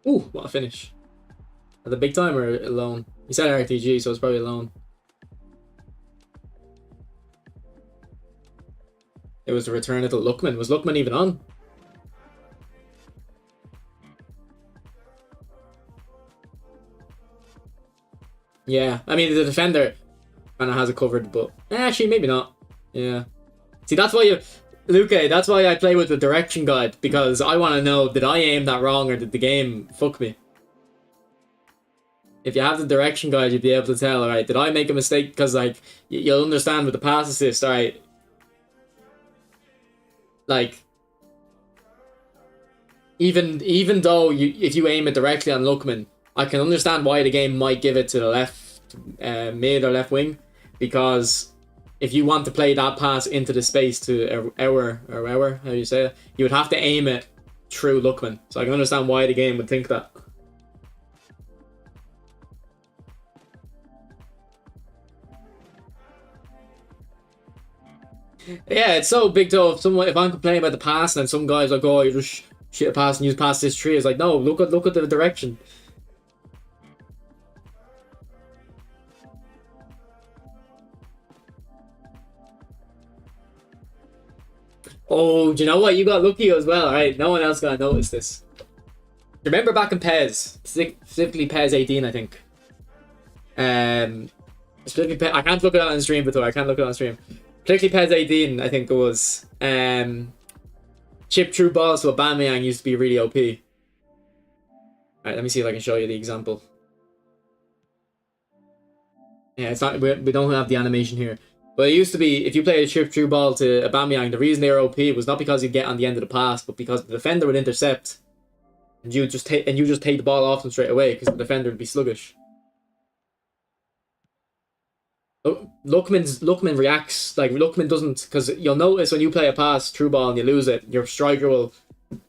Ooh, what a finish. At the big time or alone? He said RTG, so it's probably alone. It was the return of the Lookman. Was Lookman even on? Yeah, I mean, the defender kind of has it covered, but actually, maybe not. Yeah. See, that's why you... Luke, that's why I play with the direction guide, because I want to know, did I aim that wrong or did the game fuck me? If you have the direction guide, you'll be able to tell, alright, did I make a mistake? Because, like, you'll understand with the pass assist, alright. Like, even though if you aim it directly on Lookman, I can understand why the game might give it to the left mid or left wing, because if you want to play that pass into the space to our how do you say it, you would have to aim it through Lookman. So I can understand why the game would think that. Yeah, it's so big though. If I'm complaining about the pass and then some guys like, oh, you just shit a pass and you pass this tree, it's like, no, look at the direction. Oh, do you know what? You got lucky as well, right? No one else gonna notice this. Remember back in PES, specifically PES 18, I think. Specifically, I can't look it up on stream, but I can't look it on stream. Particularly PES 18, I think it was. Chip through balls to Aubameyang used to be really OP. Alright, let me see if I can show you the example. Yeah, it's not. We don't have the animation here. But it used to be, if you play a chip through ball to Aubameyang, the reason they were OP was not because you'd get on the end of the pass, but because the defender would intercept, and you just take the ball off them straight away because the defender would be sluggish. Lookman reacts like Lookman doesn't, because you'll notice when you play a pass through ball and you lose it, your striker will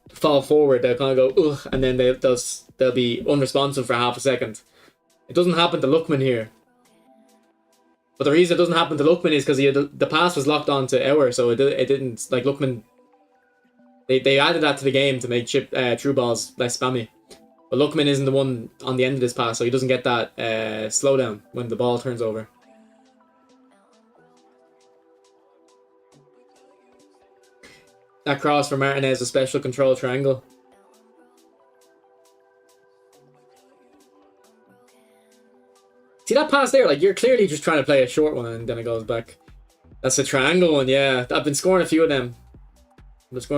fall forward. They'll kind of go ugh, and then they'll be unresponsive for half a second. It doesn't happen to Lookman here. But the reason it doesn't happen to Lookman is because the pass was locked on to our, so it didn't, like, Lookman. They added that to the game to make chip through balls less spammy. But Lookman isn't the one on the end of this pass, so he doesn't get that slowdown when the ball turns over. That cross for Martinez, a special control triangle. See that pass there? Like, you're clearly just trying to play a short one and then it goes back. That's a triangle one, yeah. I've been scoring a few of them. Let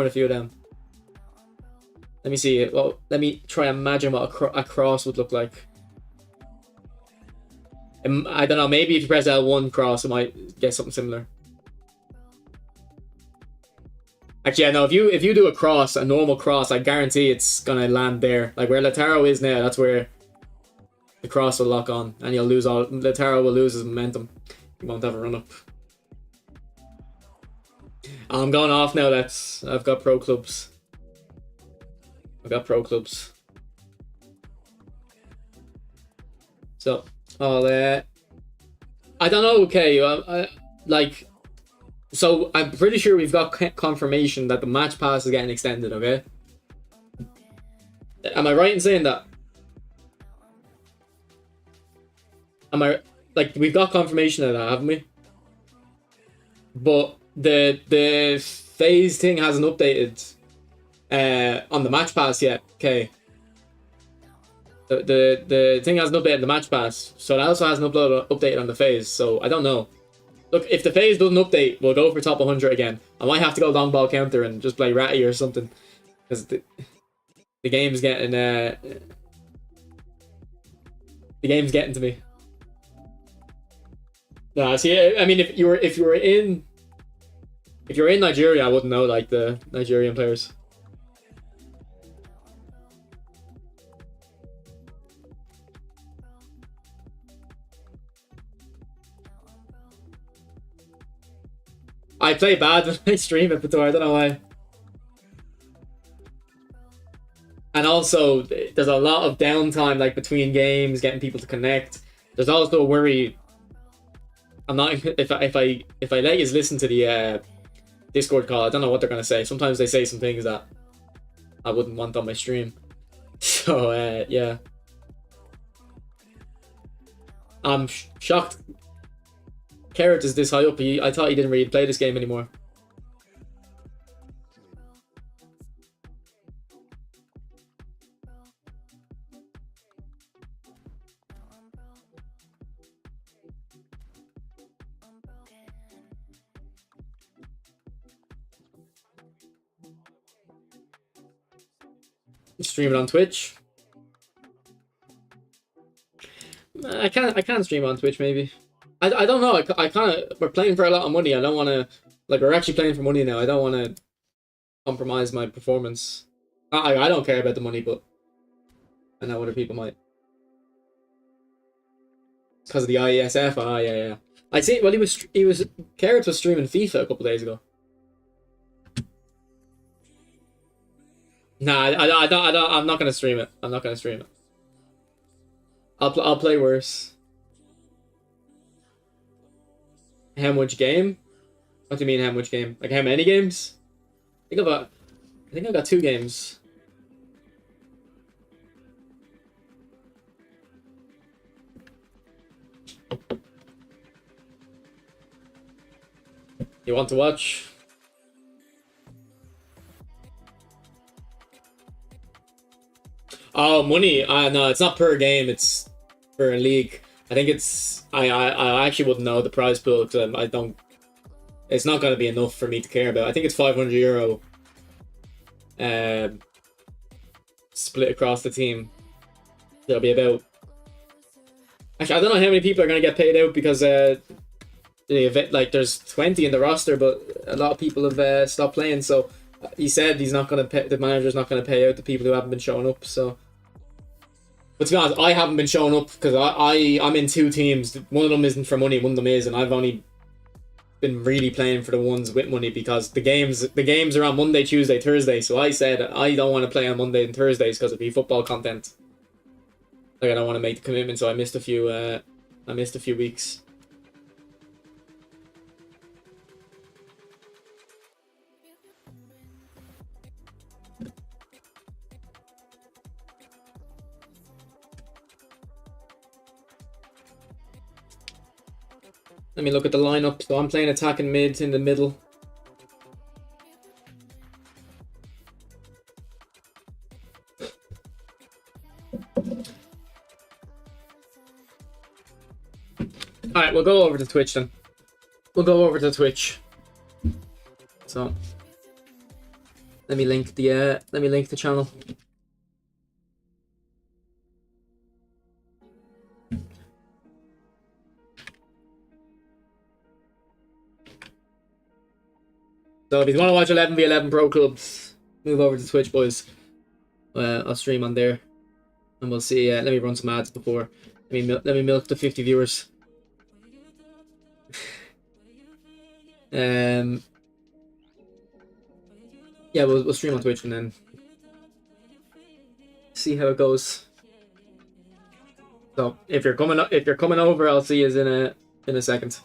me see. Well, let me try and imagine what a cross would look like. I don't know. Maybe if you press L1 cross, it might get something similar. Actually, I know if you do a normal cross, I guarantee it's gonna land there. Like where Lautaro is now, that's where the cross will lock on, and Lautaro will lose his momentum. He won't have a run up. I'm going off now. I've got pro clubs. So I don't know. Okay, so I'm pretty sure we've got confirmation that the match pass is getting extended. Okay, am I right in saying that? We've got confirmation of that, haven't we? But the phase thing hasn't updated on the match pass yet. Okay. The thing hasn't updated the match pass, so it also hasn't updated on the phase. So I don't know. Look, if the phase doesn't update, we'll go for top 100 again. I might have to go long ball counter and just play Ratty or something, because the game's getting to me. No, see, I mean, if you were in Nigeria, I wouldn't know, like, the Nigerian players. I play bad when I stream it, but I don't know why. And also, there's a lot of downtime, like, between games, getting people to connect. There's also a worry. I'm not, if I let you listen to the Discord call, I don't know what they're gonna say. Sometimes they say some things that I wouldn't want on my stream. So yeah, I'm shocked. Carrot is this high up. I thought he didn't really play this game anymore. Stream it on Twitch. I can't stream on Twitch. Maybe. I don't know. I kind of, we're playing for a lot of money. I don't want to, like, we're actually playing for money now. I don't want to compromise my performance. I don't care about the money, but I know other people might. Because of the IESF. Ah, yeah. I see. Well, Carrot was streaming FIFA a couple days ago. Nah, I don't. I'm not gonna stream it. I'm not gonna stream it. I'll play worse. How much game? What do you mean how much game? Like how many games? I think I've got 2 games. You want to watch? Oh, money. No, it's not per game. It's per league. I think it's. I actually wouldn't know the prize pool because I don't. It's not going to be enough for me to care about. I think it's €500. Split across the team. There'll be about. Actually, I don't know how many people are going to get paid out because the event, like, there's 20 in the roster, but a lot of people have stopped playing. So he said he's not going to pay. The manager's not going to pay out the people who haven't been showing up. So, but to be honest, I haven't been showing up because I'm in 2 teams. One of them isn't for money. One of them is, and I've only been really playing for the ones with money because the games are on Monday, Tuesday, Thursday. So I said I don't want to play on Monday and Thursdays because it'd be football content. Like, I don't want to make the commitment, so I missed a few. I missed a few weeks. Let me look at the lineup. So I'm playing attacking mid in the middle. Alright, we'll go over to Twitch then. We'll go over to Twitch. So let me link the channel. So if you want to watch 11v11 Pro Clubs, move over to Twitch, boys. I'll stream on there, and we'll see. Let me run some ads before. Let me milk the 50 viewers. Yeah, we'll stream on Twitch and then see how it goes. So if you're coming over, I'll see you in a second.